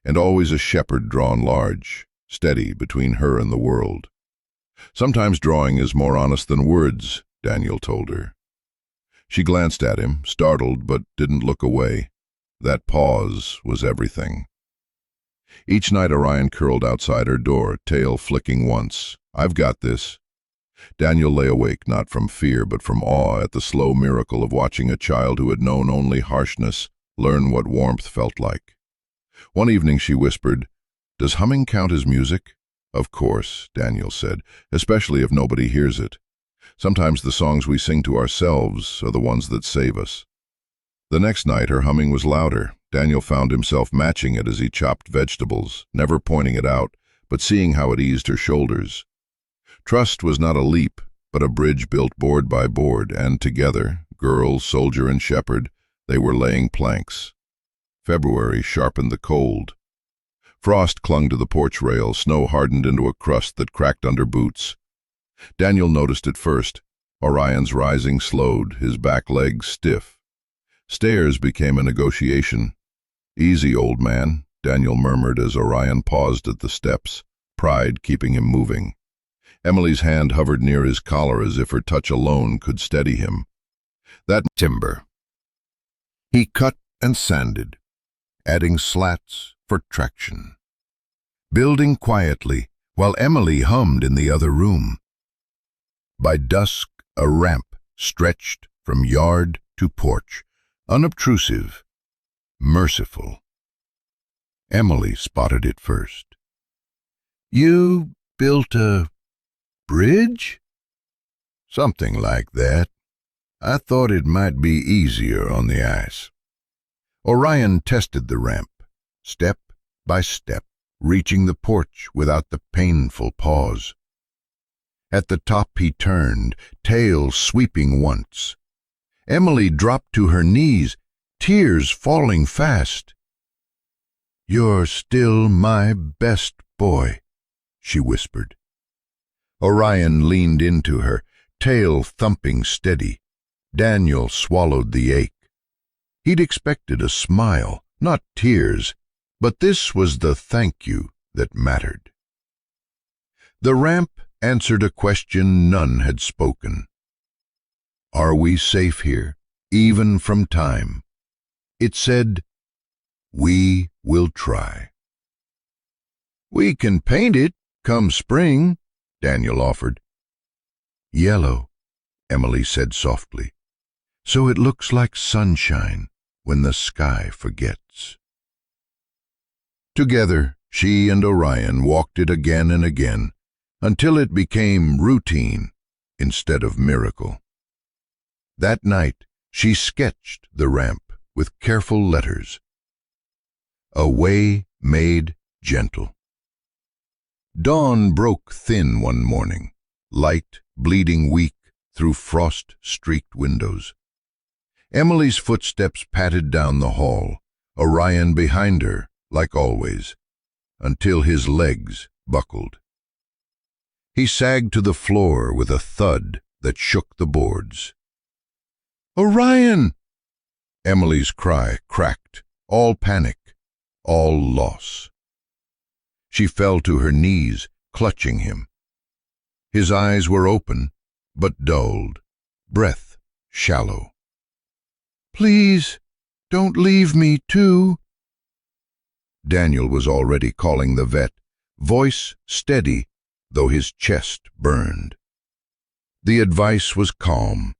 and always a shepherd drawn large, steady between her and the world. "Sometimes drawing is more honest than words," Daniel told her. She glanced at him, startled, but didn't look away. That pause was everything. Each night Orion curled outside her door, tail flicking once. "I've got this." Daniel lay awake, not from fear, but from awe at the slow miracle of watching a child who had known only harshness learn what warmth felt like. One evening she whispered, "Does humming count as music?" "Of course," Daniel said, "especially if nobody hears it. Sometimes the songs we sing to ourselves are the ones that save us." The next night her humming was louder. Daniel found himself matching it as he chopped vegetables, never pointing it out, but seeing how it eased her shoulders. Trust was not a leap, but a bridge built board by board, and together, girl, soldier, and shepherd, they were laying planks. February sharpened the cold. Frost clung to the porch rail, snow hardened into a crust that cracked under boots. Daniel noticed it first. Orion's rising slowed, his back legs stiff. Stairs became a negotiation. "Easy, old man," Daniel murmured as Orion paused at the steps, pride keeping him moving. Emily's hand hovered near his collar as if her touch alone could steady him. That timber. He cut and sanded, adding slats for traction. Building quietly, while Emily hummed in the other room. By dusk, a ramp stretched from yard to porch, unobtrusive, merciful. Emily spotted it first. "You built a bridge?" "Something like that. I thought it might be easier on the ice." Orion tested the ramp, step by step, reaching the porch without the painful pause. At the top he turned, tail sweeping once. Emily dropped to her knees, tears falling fast. "You're still my best boy," she whispered. Orion leaned into her, tail thumping steady. Daniel swallowed the ache. He'd expected a smile, not tears, but this was the thank you that mattered. The ramp answered a question none had spoken. "Are we safe here, even from time?" It said, "We will try." "We can paint it, come spring," Daniel offered. "Yellow," Emily said softly, "so it looks like sunshine when the sky forgets." Together, she and Orion walked it again and again, until it became routine instead of miracle. That night, she sketched the ramp with careful letters. A way made gentle. Dawn broke thin one morning, light, bleeding weak through frost-streaked windows. Emily's footsteps patted down the hall, Orion behind her, like always, until his legs buckled. He sagged to the floor with a thud that shook the boards. "Orion!" Emily's cry cracked, all panic, all loss. She fell to her knees, clutching him. His eyes were open, but dulled, breath shallow. "Please, don't leave me too." Daniel was already calling the vet, voice steady, though his chest burned. The advice was calm.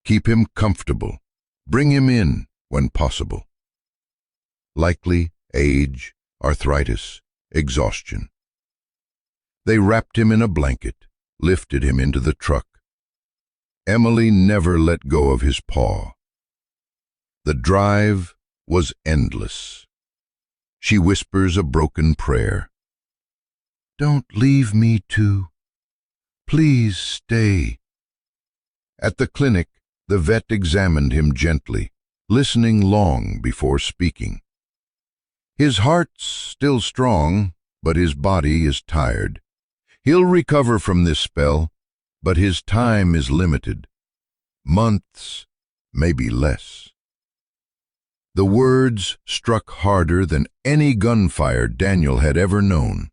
Keep him comfortable. Bring him in when possible. Likely age, arthritis, exhaustion. They wrapped him in a blanket, lifted him into the truck. Emily never let go of his paw. The drive was endless. She whispers a broken prayer. "Don't leave me too. Please stay." At the clinic, the vet examined him gently, listening long before speaking. "His heart's still strong, but his body is tired. He'll recover from this spell, but his time is limited. Months, maybe less." The words struck harder than any gunfire Daniel had ever known.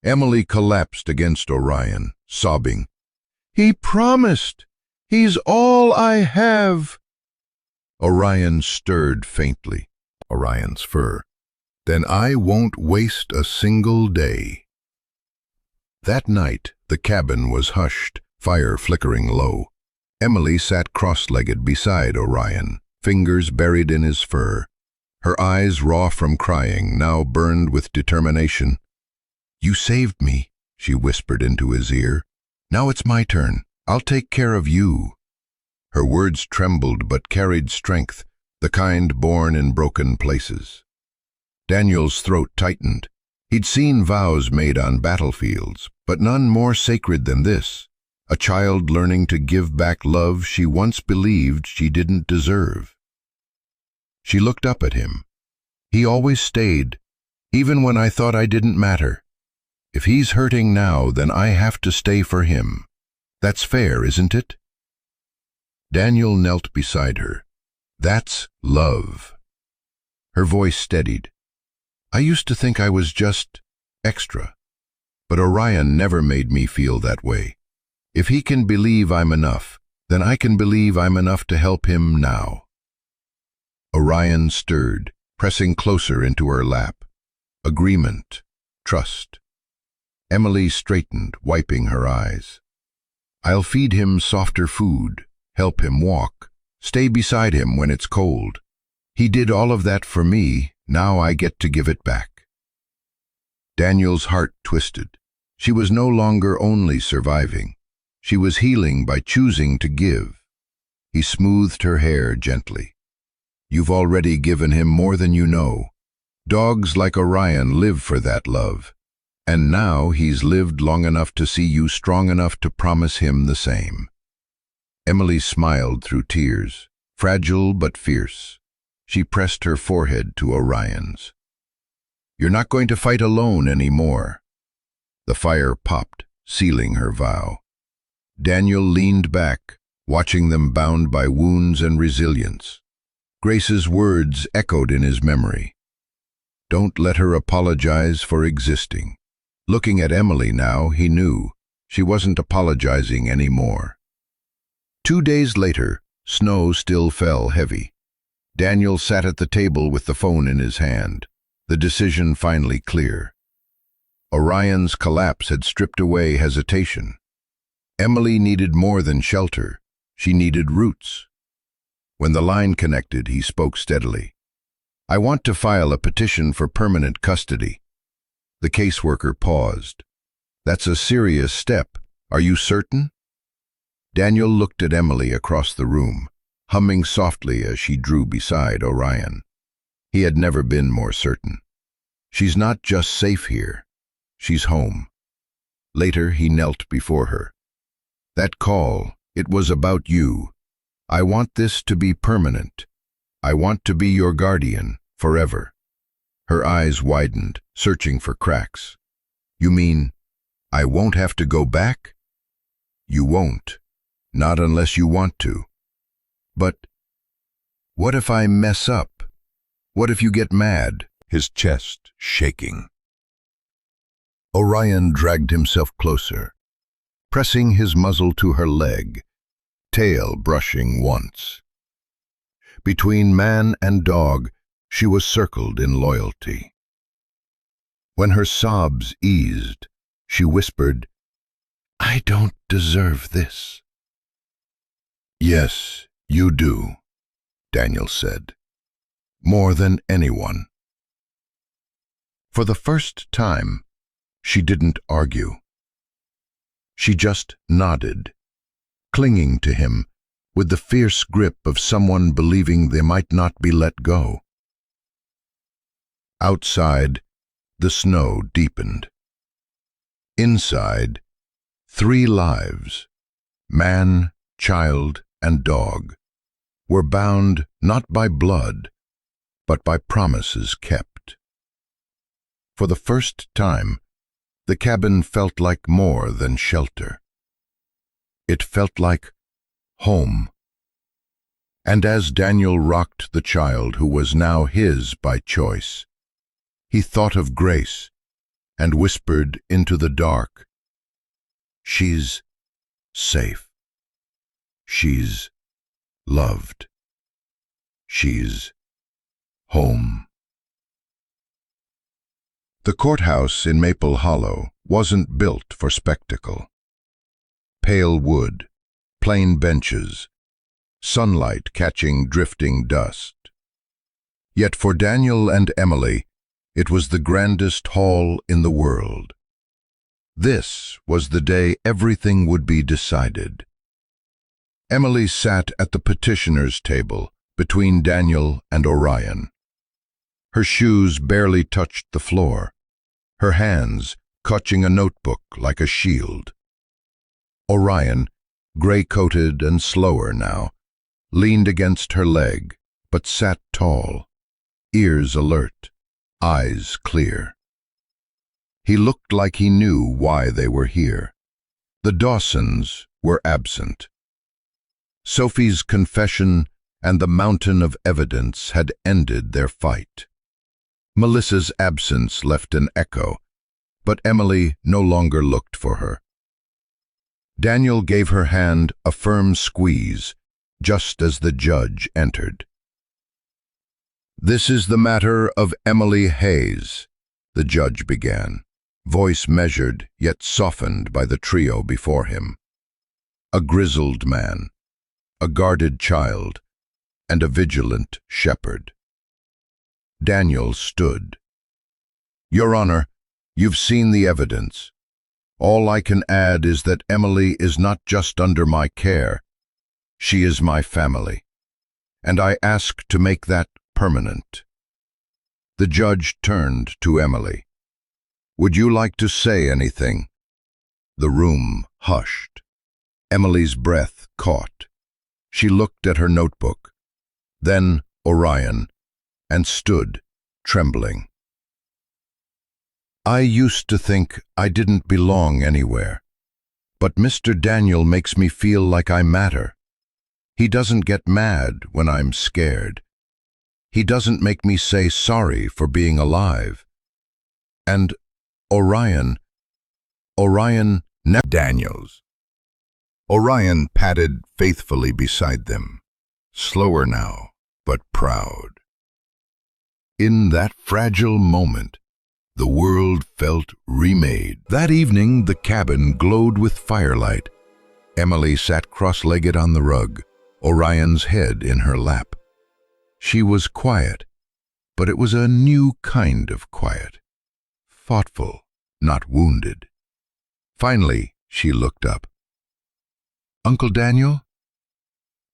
Emily collapsed against Orion, sobbing. "He promised! He's all I have!" Orion stirred faintly, Orion's fur. "Then I won't waste a single day." That night, the cabin was hushed, fire flickering low. Emily sat cross-legged beside Orion, fingers buried in his fur. Her eyes, raw from crying, now burned with determination. "You saved me," she whispered into his ear. "Now it's my turn. I'll take care of you." Her words trembled but carried strength, the kind born in broken places. Daniel's throat tightened. He'd seen vows made on battlefields, but none more sacred than this, a child learning to give back love she once believed she didn't deserve. She looked up at him. "He always stayed, even when I thought I didn't matter. If he's hurting now, then I have to stay for him. That's fair, isn't it?" Daniel knelt beside her. "That's love." Her voice steadied. "I used to think I was just extra, but Orion never made me feel that way. If he can believe I'm enough, then I can believe I'm enough to help him now." Orion stirred, pressing closer into her lap. Agreement, trust. Emily straightened, wiping her eyes. "I'll feed him softer food, help him walk, stay beside him when it's cold. He did all of that for me, now I get to give it back." Daniel's heart twisted. She was no longer only surviving. She was healing by choosing to give. He smoothed her hair gently. "You've already given him more than you know. Dogs like Orion live for that love. And now he's lived long enough to see you strong enough to promise him the same." Emily smiled through tears, fragile but fierce. She pressed her forehead to Orion's. "You're not going to fight alone anymore." The fire popped, sealing her vow. Daniel leaned back, watching them bound by wounds and resilience. Grace's words echoed in his memory. "Don't let her apologize for existing." Looking at Emily now, he knew she wasn't apologizing anymore. 2 days later, snow still fell heavy. Daniel sat at the table with the phone in his hand, the decision finally clear. Orion's collapse had stripped away hesitation. Emily needed more than shelter. She needed roots. When the line connected, he spoke steadily. "I want to file a petition for permanent custody." The caseworker paused. "That's a serious step. Are you certain?" Daniel looked at Emily across the room, humming softly as she drew beside Orion. He had never been more certain. She's not just safe here. She's home. Later, he knelt before her. "That call, it was about you. I want this to be permanent. I want to be your guardian, forever." Her eyes widened, searching for cracks. "You mean, I won't have to go back?" "You won't. Not unless you want to. But what if I mess up? What if you get mad?" His chest shaking. Orion dragged himself closer, pressing his muzzle to her leg, tail brushing once. Between man and dog, she was circled in loyalty. When her sobs eased, she whispered, "I don't deserve this." "Yes, you do," Daniel said. "More than anyone." For the first time, she didn't argue. She just nodded, clinging to him with the fierce grip of someone believing they might not be let go. Outside, the snow deepened. Inside, 3 lives, man, child, and dog, were bound not by blood, but by promises kept. For the first time, the cabin felt like more than shelter. It felt like home. And as Daniel rocked the child who was now his by choice, he thought of Grace and whispered into the dark, "She's safe. She's loved. She's home." The courthouse in Maple Hollow wasn't built for spectacle. Pale wood, plain benches, sunlight catching drifting dust. Yet for Daniel and Emily, it was the grandest hall in the world. This was the day everything would be decided. Emily sat at the petitioner's table between Daniel and Orion. Her shoes barely touched the floor, her hands clutching a notebook like a shield. Orion, gray-coated and slower now, leaned against her leg, but sat tall, ears alert, eyes clear. He looked like he knew why they were here. The Dawsons were absent. Sophie's confession and the mountain of evidence had ended their fight. Melissa's absence left an echo, but Emily no longer looked for her. Daniel gave her hand a firm squeeze, just as the judge entered. "This is the matter of Emily Hayes," the judge began, voice measured yet softened by the trio before him. A grizzled man, a guarded child, and a vigilant shepherd. Daniel stood. "Your Honor, you've seen the evidence. All I can add is that Emily is not just under my care. She is my family, and I ask to make that permanent." The judge turned to Emily. "Would you like to say anything?" The room hushed. Emily's breath caught. She looked at her notebook, then Orion, and stood, trembling. "I used to think I didn't belong anywhere, but Mr. Daniel makes me feel like I matter. He doesn't get mad when I'm scared. He doesn't make me say sorry for being alive. And Orion Daniels." Orion padded faithfully beside them, slower now, but proud. In that fragile moment, the world felt remade. That evening, the cabin glowed with firelight. Emily sat cross-legged on the rug, Orion's head in her lap. She was quiet, but it was a new kind of quiet. Thoughtful, not wounded. Finally, she looked up. "Uncle Daniel,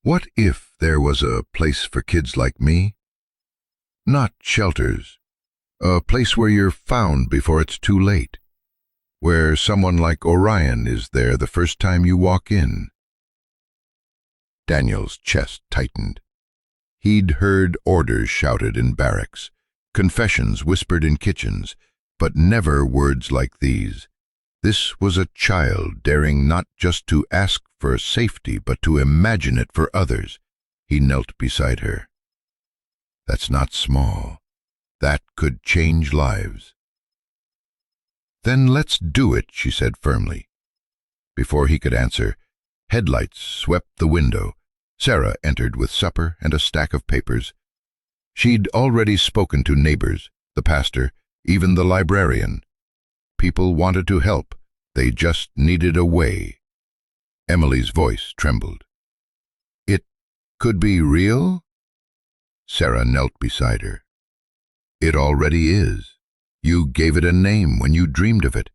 what if there was a place for kids like me? Not shelters. A place where you're found before it's too late. Where someone like Orion is there the first time you walk in." Daniel's chest tightened. He'd heard orders shouted in barracks, confessions whispered in kitchens, but never words like these. This was a child daring not just to ask for safety, but to imagine it for others. He knelt beside her. "That's not small. That could change lives." "Then let's do it," she said firmly. Before he could answer, headlights swept the window. Sarah entered with supper and a stack of papers. She'd already spoken to neighbors, the pastor, even the librarian. People wanted to help. They just needed a way. Emily's voice trembled. "It could be real?" Sarah knelt beside her. "It already is. You gave it a name when you dreamed of it."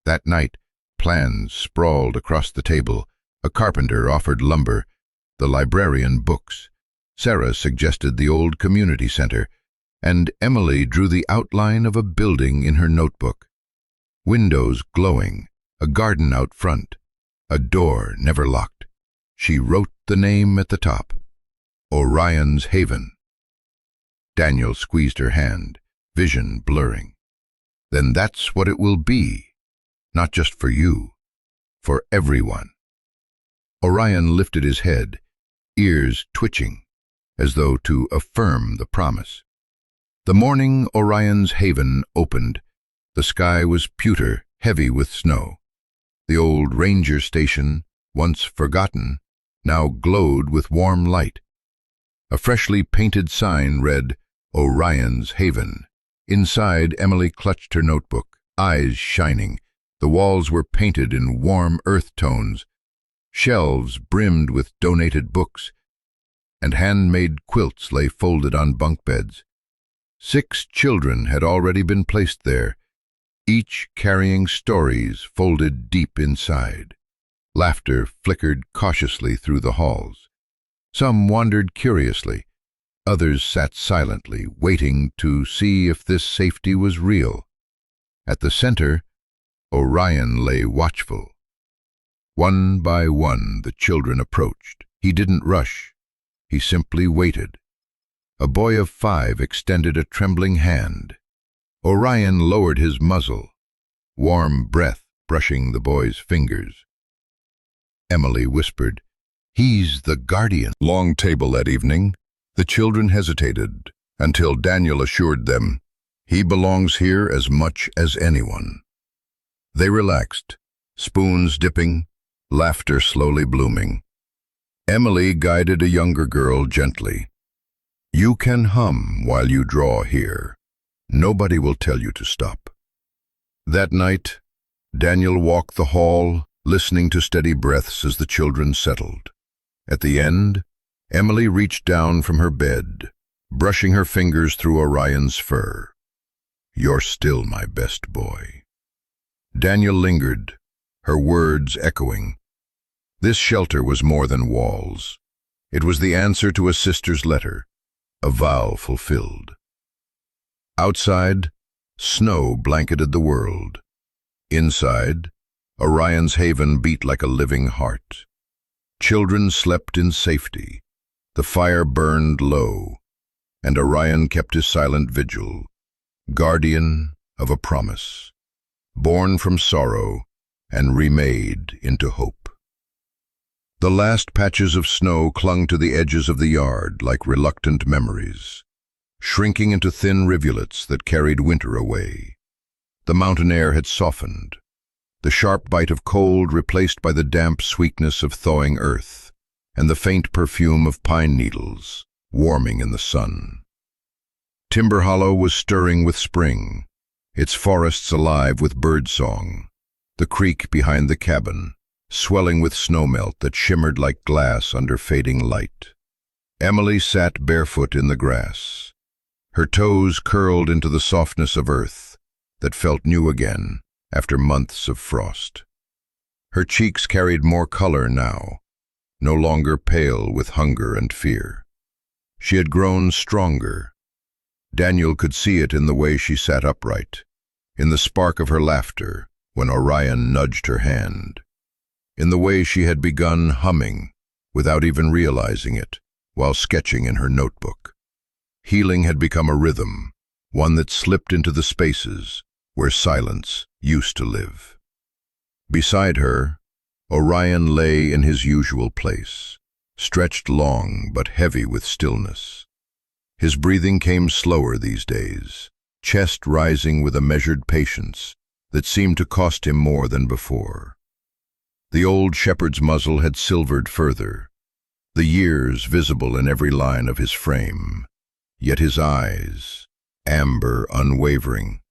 That night, plans sprawled across the table. A carpenter offered lumber, the librarian books. Sarah suggested the old community center, and Emily drew the outline of a building in her notebook. Windows glowing, a garden out front, a door never locked. She wrote the name at the top, Orion's Haven. Daniel squeezed her hand, vision blurring. "Then that's what it will be, not just for you, for everyone." Orion lifted his head, ears twitching, as though to affirm the promise. The morning Orion's Haven opened. The sky was pewter, heavy with snow. The old ranger station, once forgotten, now glowed with warm light. A freshly painted sign read, Orion's Haven. Inside, Emily clutched her notebook, eyes shining. The walls were painted in warm earth tones. Shelves brimmed with donated books, and handmade quilts lay folded on bunk beds. 6 children had already been placed there, each carrying stories folded deep inside. Laughter flickered cautiously through the halls. Some wandered curiously. Others sat silently, waiting to see if this safety was real. At the center, Orion lay watchful. One by one, the children approached. He didn't rush. He simply waited. A boy of 5 extended a trembling hand. Orion lowered his muzzle, warm breath brushing the boy's fingers. Emily whispered, "He's the guardian." Long table that evening, the children hesitated until Daniel assured them, "He belongs here as much as anyone." They relaxed, spoons dipping, laughter slowly blooming. Emily guided a younger girl gently. "You can hum while you draw here. Nobody will tell you to stop." That night, Daniel walked the hall, listening to steady breaths as the children settled. At the end, Emily reached down from her bed, brushing her fingers through Orion's fur. "You're still my best boy." Daniel lingered, her words echoing. This shelter was more than walls. It was the answer to a sister's letter, a vow fulfilled. Outside, snow blanketed the world. Inside, Orion's haven beat like a living heart. Children slept in safety. The fire burned low, and Orion kept his silent vigil, guardian of a promise, born from sorrow and remade into hope. The last patches of snow clung to the edges of the yard like reluctant memories, shrinking into thin rivulets that carried winter away. The mountain air had softened, the sharp bite of cold replaced by the damp sweetness of thawing earth, and the faint perfume of pine needles, warming in the sun. Timber Hollow was stirring with spring, its forests alive with birdsong, the creek behind the cabin swelling with snowmelt that shimmered like glass under fading light. Emily sat barefoot in the grass, her toes curled into the softness of earth that felt new again after months of frost. Her cheeks carried more color now, no longer pale with hunger and fear. She had grown stronger. Daniel could see it in the way she sat upright, in the spark of her laughter when Orion nudged her hand, in the way she had begun humming without even realizing it while sketching in her notebook. Healing had become a rhythm, one that slipped into the spaces where silence used to live. Beside her, Orion lay in his usual place, stretched long but heavy with stillness. His breathing came slower these days, chest rising with a measured patience that seemed to cost him more than before. The old shepherd's muzzle had silvered further, the years visible in every line of his frame, yet his eyes, amber unwavering,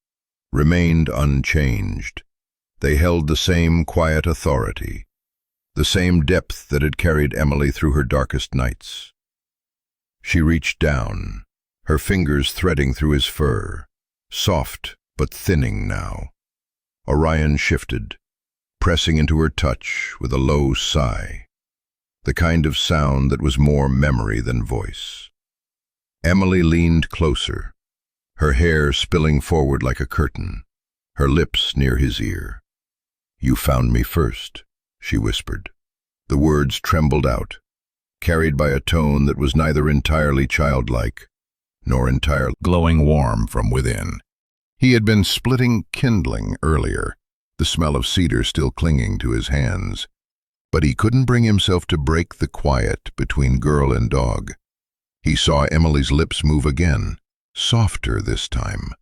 remained unchanged. They held the same quiet authority, the same depth that had carried Emily through her darkest nights. She reached down, her fingers threading through his fur, soft but thinning now. Orion shifted, pressing into her touch with a low sigh, the kind of sound that was more memory than voice. Emily leaned closer, her hair spilling forward like a curtain, her lips near his ear. "You found me first," she whispered. The words trembled out, carried by a tone that was neither entirely childlike nor entirely glowing warm from within. He had been splitting kindling earlier, the smell of cedar still clinging to his hands, but he couldn't bring himself to break the quiet between girl and dog. He saw Emily's lips move again, softer this time,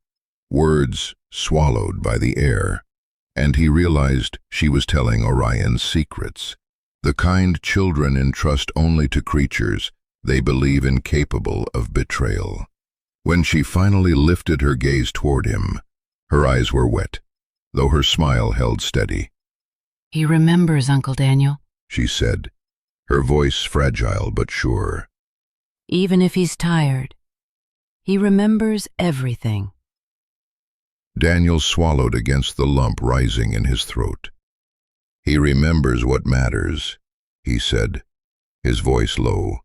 words swallowed by the air, and he realized she was telling Orion's secrets, the kind children entrust only to creatures they believe incapable of betrayal. When she finally lifted her gaze toward him, her eyes were wet, though her smile held steady. "He remembers, Uncle Daniel," she said, her voice fragile but sure. "even if he's tired. He remembers everything." Daniel swallowed against the lump rising in his throat. "He remembers what matters," he said, his voice low.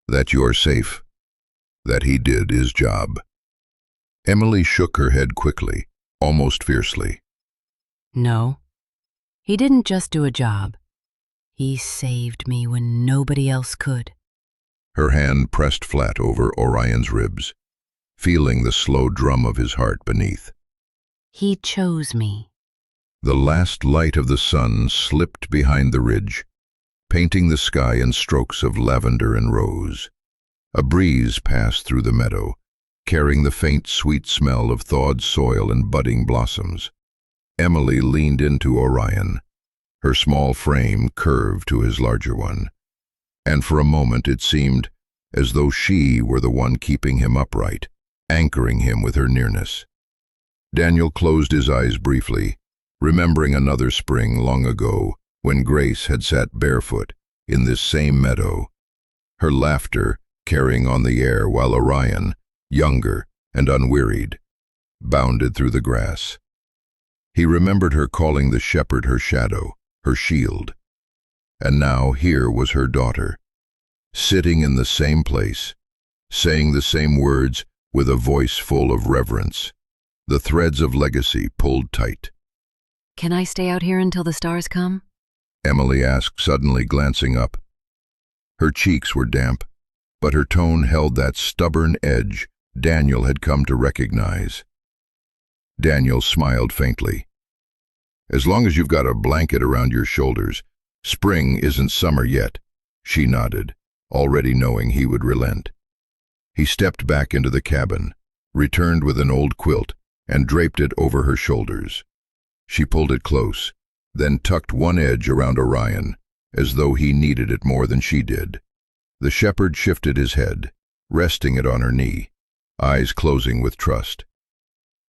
"That you're safe. That he did his job." Emily shook her head quickly, almost fiercely. No, he didn't just do a job. He saved me when nobody else could. Her hand pressed flat over Orion's ribs, feeling the slow drum of his heart beneath. He chose me. The last light of the sun slipped behind the ridge, painting the sky in strokes of lavender and rose. A breeze passed through the meadow, carrying the faint, sweet smell of thawed soil and budding blossoms. Emily leaned into Orion, her small frame curved to his larger one, and for a moment it seemed as though she were the one keeping him upright, anchoring him with her nearness. Daniel closed his eyes briefly, remembering another spring long ago when Grace had sat barefoot in this same meadow, her laughter carrying on the air while Orion, younger and unwearied, bounded through the grass. He remembered her calling the shepherd her shadow, her shield. And now here was her daughter, sitting in the same place, saying the same words with a voice full of reverence, the threads of legacy pulled tight. Can I stay out here until the stars come? Emily asked, suddenly glancing up. Her cheeks were damp, but her tone held that stubborn edge Daniel had come to recognize. Daniel smiled faintly. "As long as you've got a blanket around your shoulders, spring isn't summer yet," she nodded, already knowing he would relent. He stepped back into the cabin, returned with an old quilt, and draped it over her shoulders. She pulled it close, then tucked one edge around Orion, as though he needed it more than she did. The shepherd shifted his head, resting it on her knee, eyes closing with trust.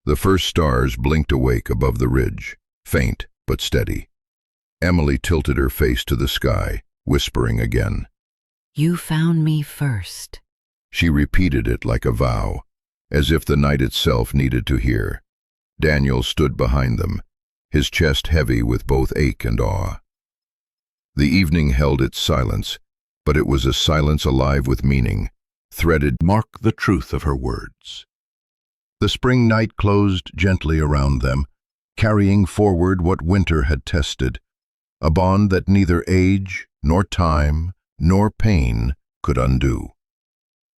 The first stars blinked awake above the ridge, faint but steady. Emily tilted her face to the sky, whispering again. You found me first. She repeated it like a vow, as if the night itself needed to hear. Daniel stood behind them, his chest heavy with both ache and awe. The evening held its silence, but it was a silence alive with meaning, threaded mark the truth of her words. The spring night closed gently around them, carrying forward what winter had tested, a bond that neither age, nor time, nor pain could undo.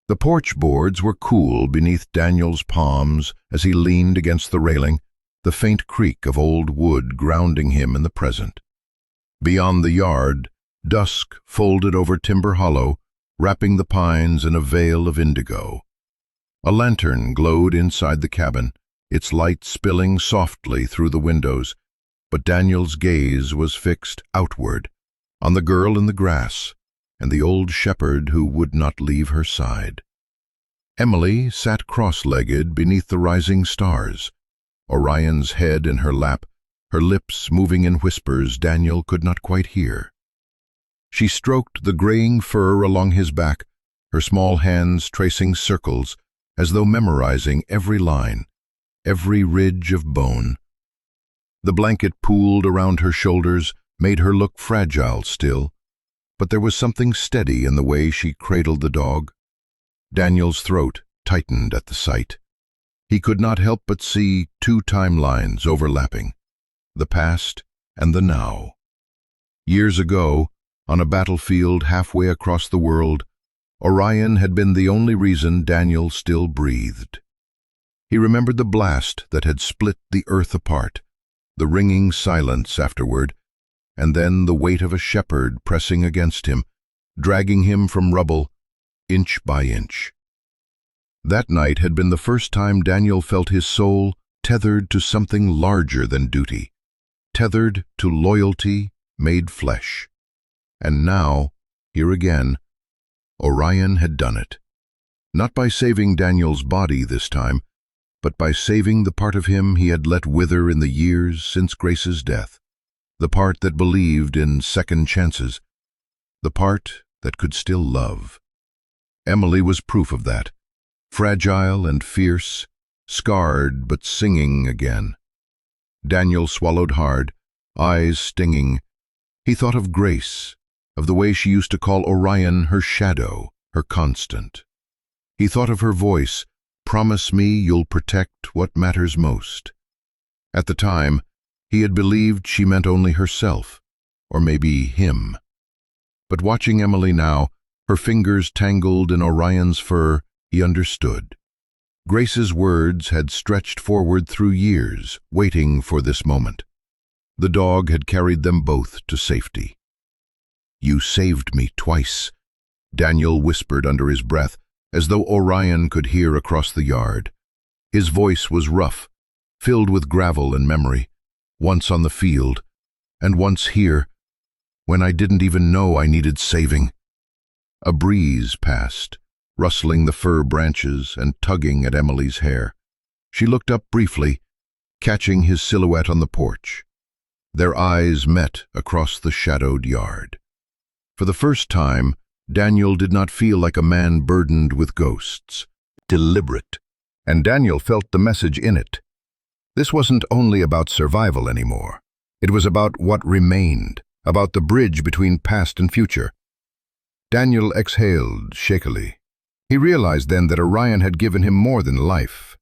The porch boards were cool beneath Daniel's palms as he leaned against the railing, the faint creak of old wood grounding him in the present. Beyond the yard, dusk folded over Timber Hollow, wrapping the pines in a veil of indigo. A lantern glowed inside the cabin, its light spilling softly through the windows, but Daniel's gaze was fixed outward, on the girl in the grass, and the old shepherd who would not leave her side. Emily sat cross-legged beneath the rising stars, Orion's head in her lap, her lips moving in whispers Daniel could not quite hear. She stroked the graying fur along his back, her small hands tracing circles as though memorizing every line, every ridge of bone. The blanket pooled around her shoulders made her look fragile still, but there was something steady in the way she cradled the dog. Daniel's throat tightened at the sight. He could not help but see two timelines overlapping, the past and the now. Years ago, on a battlefield halfway across the world, Orion had been the only reason Daniel still breathed. He remembered the blast that had split the earth apart, the ringing silence afterward, and then the weight of a shepherd pressing against him, dragging him from rubble, inch by inch. That night had been the first time Daniel felt his soul tethered to something larger than duty, tethered to loyalty made flesh. And now, here again, Orion had done it. Not by saving Daniel's body this time, but by saving the part of him he had let wither in the years since Grace's death, the part that believed in second chances, the part that could still love. Emily was proof of that, fragile and fierce, scarred but singing again. Daniel swallowed hard, eyes stinging. He thought of Grace, of the way she used to call Orion her shadow, her constant. He thought of her voice, "Promise me you'll protect what matters most." At the time, he had believed she meant only herself, or maybe him. But watching Emily now, her fingers tangled in Orion's fur, he understood. Grace's words had stretched forward through years, waiting for this moment. The dog had carried them both to safety. "You saved me twice," Daniel whispered under his breath, as though Orion could hear across the yard. His voice was rough, filled with gravel and memory, once on the field, and once here, when I didn't even know I needed saving. A breeze passed, rustling the fir branches and tugging at Emily's hair. She looked up briefly, catching his silhouette on the porch. Their eyes met across the shadowed yard. For the first time, Daniel did not feel like a man burdened with ghosts. Deliberate. And Daniel felt the message in it. This wasn't only about survival anymore. It was about what remained, about the bridge between past and future. Daniel exhaled shakily. He realized then that Orion had given him more than life.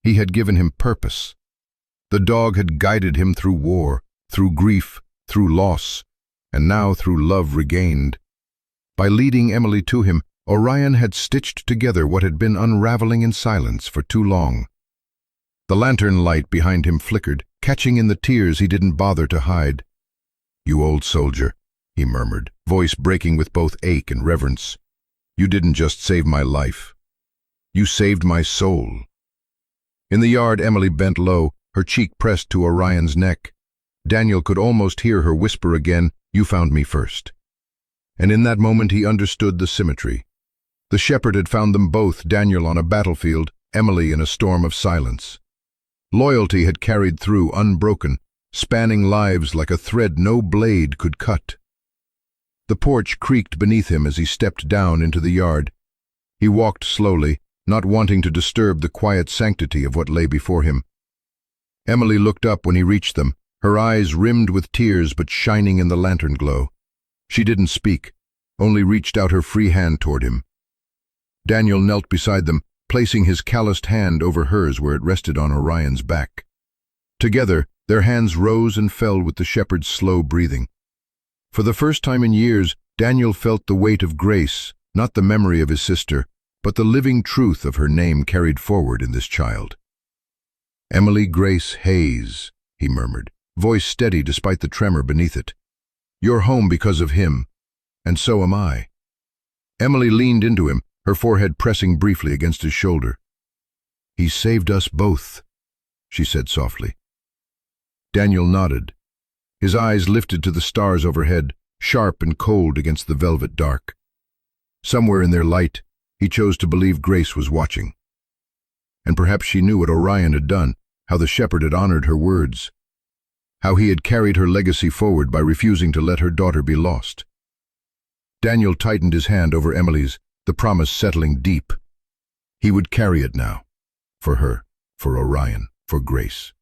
He had given him purpose. The dog had guided him through war, through grief, through loss, and now through love regained. By leading Emily to him, Orion had stitched together what had been unraveling in silence for too long. The lantern light behind him flickered, catching in the tears he didn't bother to hide. "You old soldier," he murmured, voice breaking with both ache and reverence. "You didn't just save my life. You saved my soul." In the yard, Emily bent low, her cheek pressed to Orion's neck. Daniel could almost hear her whisper again, "You found me first." And in that moment he understood the symmetry. The shepherd had found them both, Daniel on a battlefield, Emily in a storm of silence. Loyalty had carried through, unbroken, spanning lives like a thread no blade could cut. The porch creaked beneath him as he stepped down into the yard. He walked slowly, not wanting to disturb the quiet sanctity of what lay before him. Emily looked up when he reached them, her eyes rimmed with tears but shining in the lantern glow. She didn't speak, only reached out her free hand toward him. Daniel knelt beside them, placing his calloused hand over hers where it rested on Orion's back. Together, their hands rose and fell with the shepherd's slow breathing. For the first time in years, Daniel felt the weight of Grace, not the memory of his sister, but the living truth of her name carried forward in this child. "Emily Grace Hayes," he murmured, voice steady despite the tremor beneath it. "You're home because of him, and so am I." Emily leaned into him, her forehead pressing briefly against his shoulder. "He saved us both," she said softly. Daniel nodded. His eyes lifted to the stars overhead, sharp and cold against the velvet dark. Somewhere in their light, he chose to believe Grace was watching. And perhaps she knew what Orion had done, how the shepherd had honored her words, how he had carried her legacy forward by refusing to let her daughter be lost. Daniel tightened his hand over Emily's, the promise settling deep. He would carry it now. For her, for Orion, for Grace.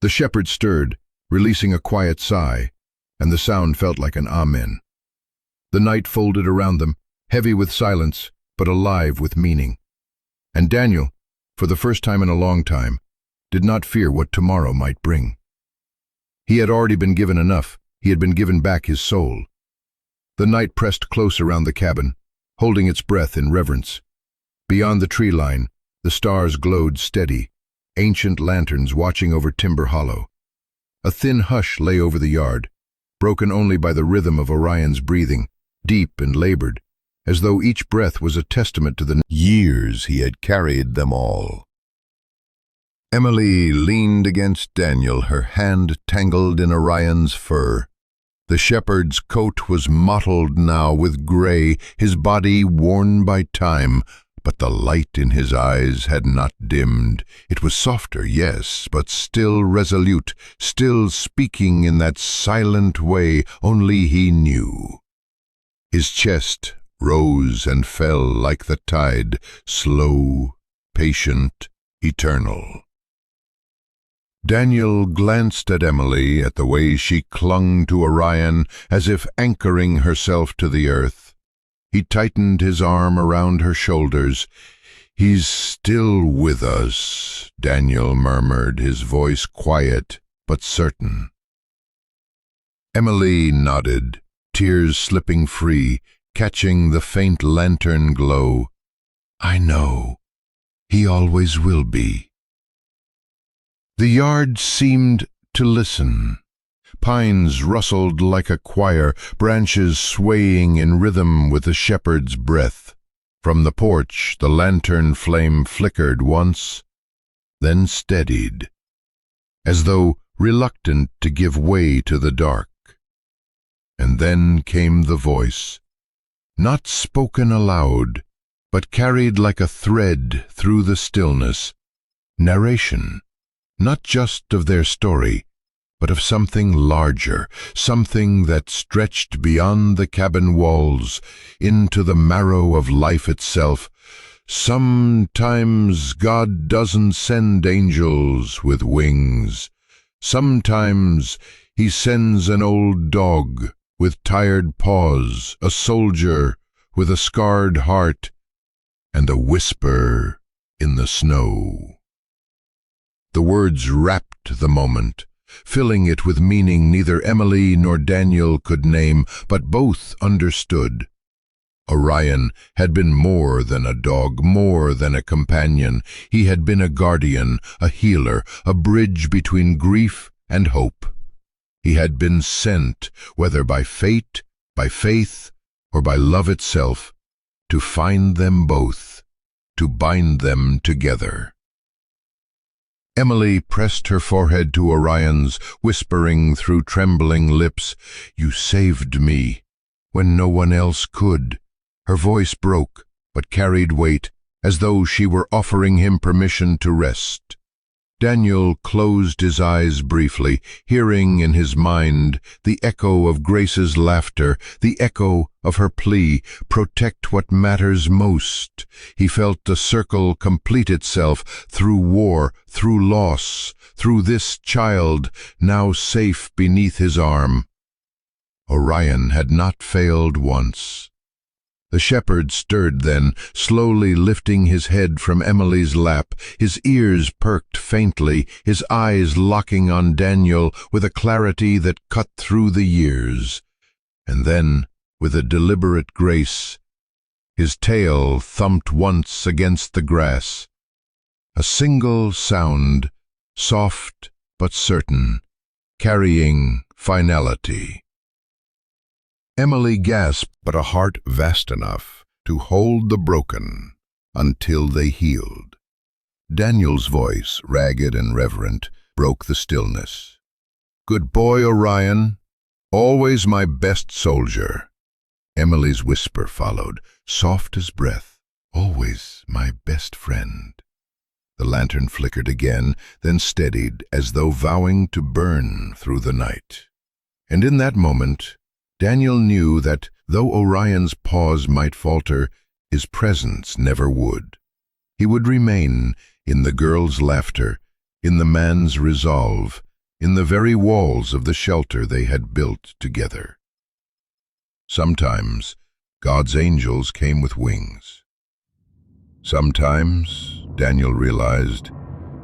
The shepherd stirred, releasing a quiet sigh, and the sound felt like an amen. The night folded around them, heavy with silence, but alive with meaning. And Daniel, for the first time in a long time, did not fear what tomorrow might bring. He had already been given enough. He had been given back his soul. The night pressed close around the cabin, holding its breath in reverence. Beyond the tree line, the stars glowed steady, ancient lanterns watching over Timber Hollow. A thin hush lay over the yard, broken only by the rhythm of Orion's breathing, deep and labored, as though each breath was a testament to the years he had carried them all. Emily leaned against Daniel, her hand tangled in Orion's fur. The shepherd's coat was mottled now with gray, his body worn by time, but the light in his eyes had not dimmed. It was softer, yes, but still resolute, still speaking in that silent way only he knew. His chest rose and fell like the tide, slow, patient, eternal. Daniel glanced at Emily, at the way she clung to Orion as if anchoring herself to the earth. He tightened his arm around her shoulders. "He's still with us," Daniel murmured, his voice quiet but certain. Emily nodded, tears slipping free, catching the faint lantern glow. "I know. He always will be." The yard seemed to listen. Pines rustled like a choir, branches swaying in rhythm with the shepherd's breath. From the porch the lantern flame flickered once, then steadied, as though reluctant to give way to the dark. And then came the voice, not spoken aloud, but carried like a thread through the stillness. Narration, not just of their story, but of something larger, something that stretched beyond the cabin walls, into the marrow of life itself. Sometimes God doesn't send angels with wings. Sometimes He sends an old dog with tired paws, a soldier with a scarred heart, and a whisper in the snow. The words wrapped the moment, filling it with meaning neither Emily nor Daniel could name, but both understood. Orion had been more than a dog, more than a companion. He had been a guardian, a healer, a bridge between grief and hope. He had been sent, whether by fate, by faith, or by love itself, to find them both, to bind them together. Emily pressed her forehead to Orion's, whispering through trembling lips, "You saved me when no one else could." Her voice broke, but carried weight, as though she were offering him permission to rest. Daniel closed his eyes briefly, hearing in his mind the echo of Grace's laughter, the echo of her plea, "Protect what matters most." He felt the circle complete itself, through war, through loss, through this child, now safe beneath his arm. Orion had not failed once. The shepherd stirred then, slowly lifting his head from Emily's lap, his ears perked faintly, his eyes locking on Daniel with a clarity that cut through the years. And then, with a deliberate grace, his tail thumped once against the grass. A single sound, soft but certain, carrying finality. Emily gasped, but a heart vast enough to hold the broken until they healed. Daniel's voice, ragged and reverent, broke the stillness. "Good boy, Orion, always my best soldier." Emily's whisper followed, soft as breath, "Always my best friend." The lantern flickered again, then steadied, as though vowing to burn through the night. And in that moment, Daniel knew that, though Orion's paws might falter, his presence never would. He would remain in the girl's laughter, in the man's resolve, in the very walls of the shelter they had built together. Sometimes God's angels came with wings. Sometimes, Daniel realized,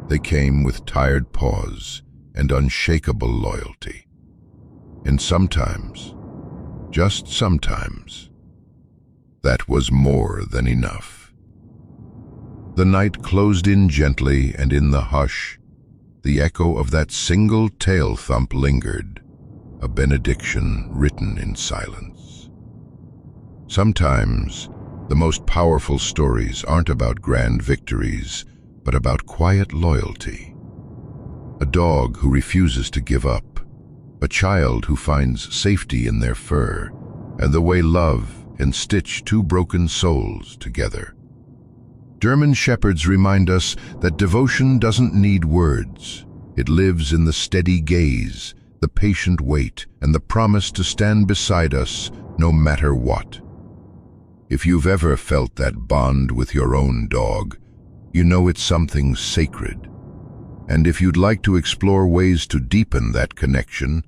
they came with tired paws and unshakable loyalty. And sometimes, just sometimes, that was more than enough. The night closed in gently, and in the hush, the echo of that single tail thump lingered, a benediction written in silence. Sometimes, the most powerful stories aren't about grand victories, but about quiet loyalty. A dog who refuses to give up, a child who finds safety in their fur, and the way love can stitch two broken souls together. German shepherds remind us that devotion doesn't need words. It lives in the steady gaze, the patient wait, and the promise to stand beside us no matter what. If you've ever felt that bond with your own dog, you know it's something sacred. And if you'd like to explore ways to deepen that connection,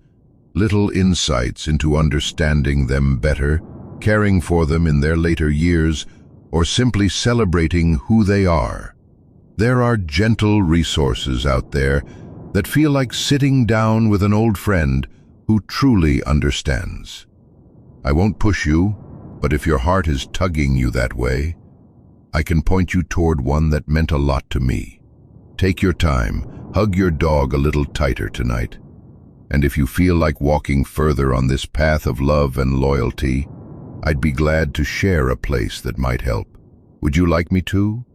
little insights into understanding them better, caring for them in their later years, or simply celebrating who they are, there are gentle resources out there that feel like sitting down with an old friend who truly understands. I won't push you, but if your heart is tugging you that way, I can point you toward one that meant a lot to me. Take your time, hug your dog a little tighter tonight. And if you feel like walking further on this path of love and loyalty, I'd be glad to share a place that might help. Would you like me to?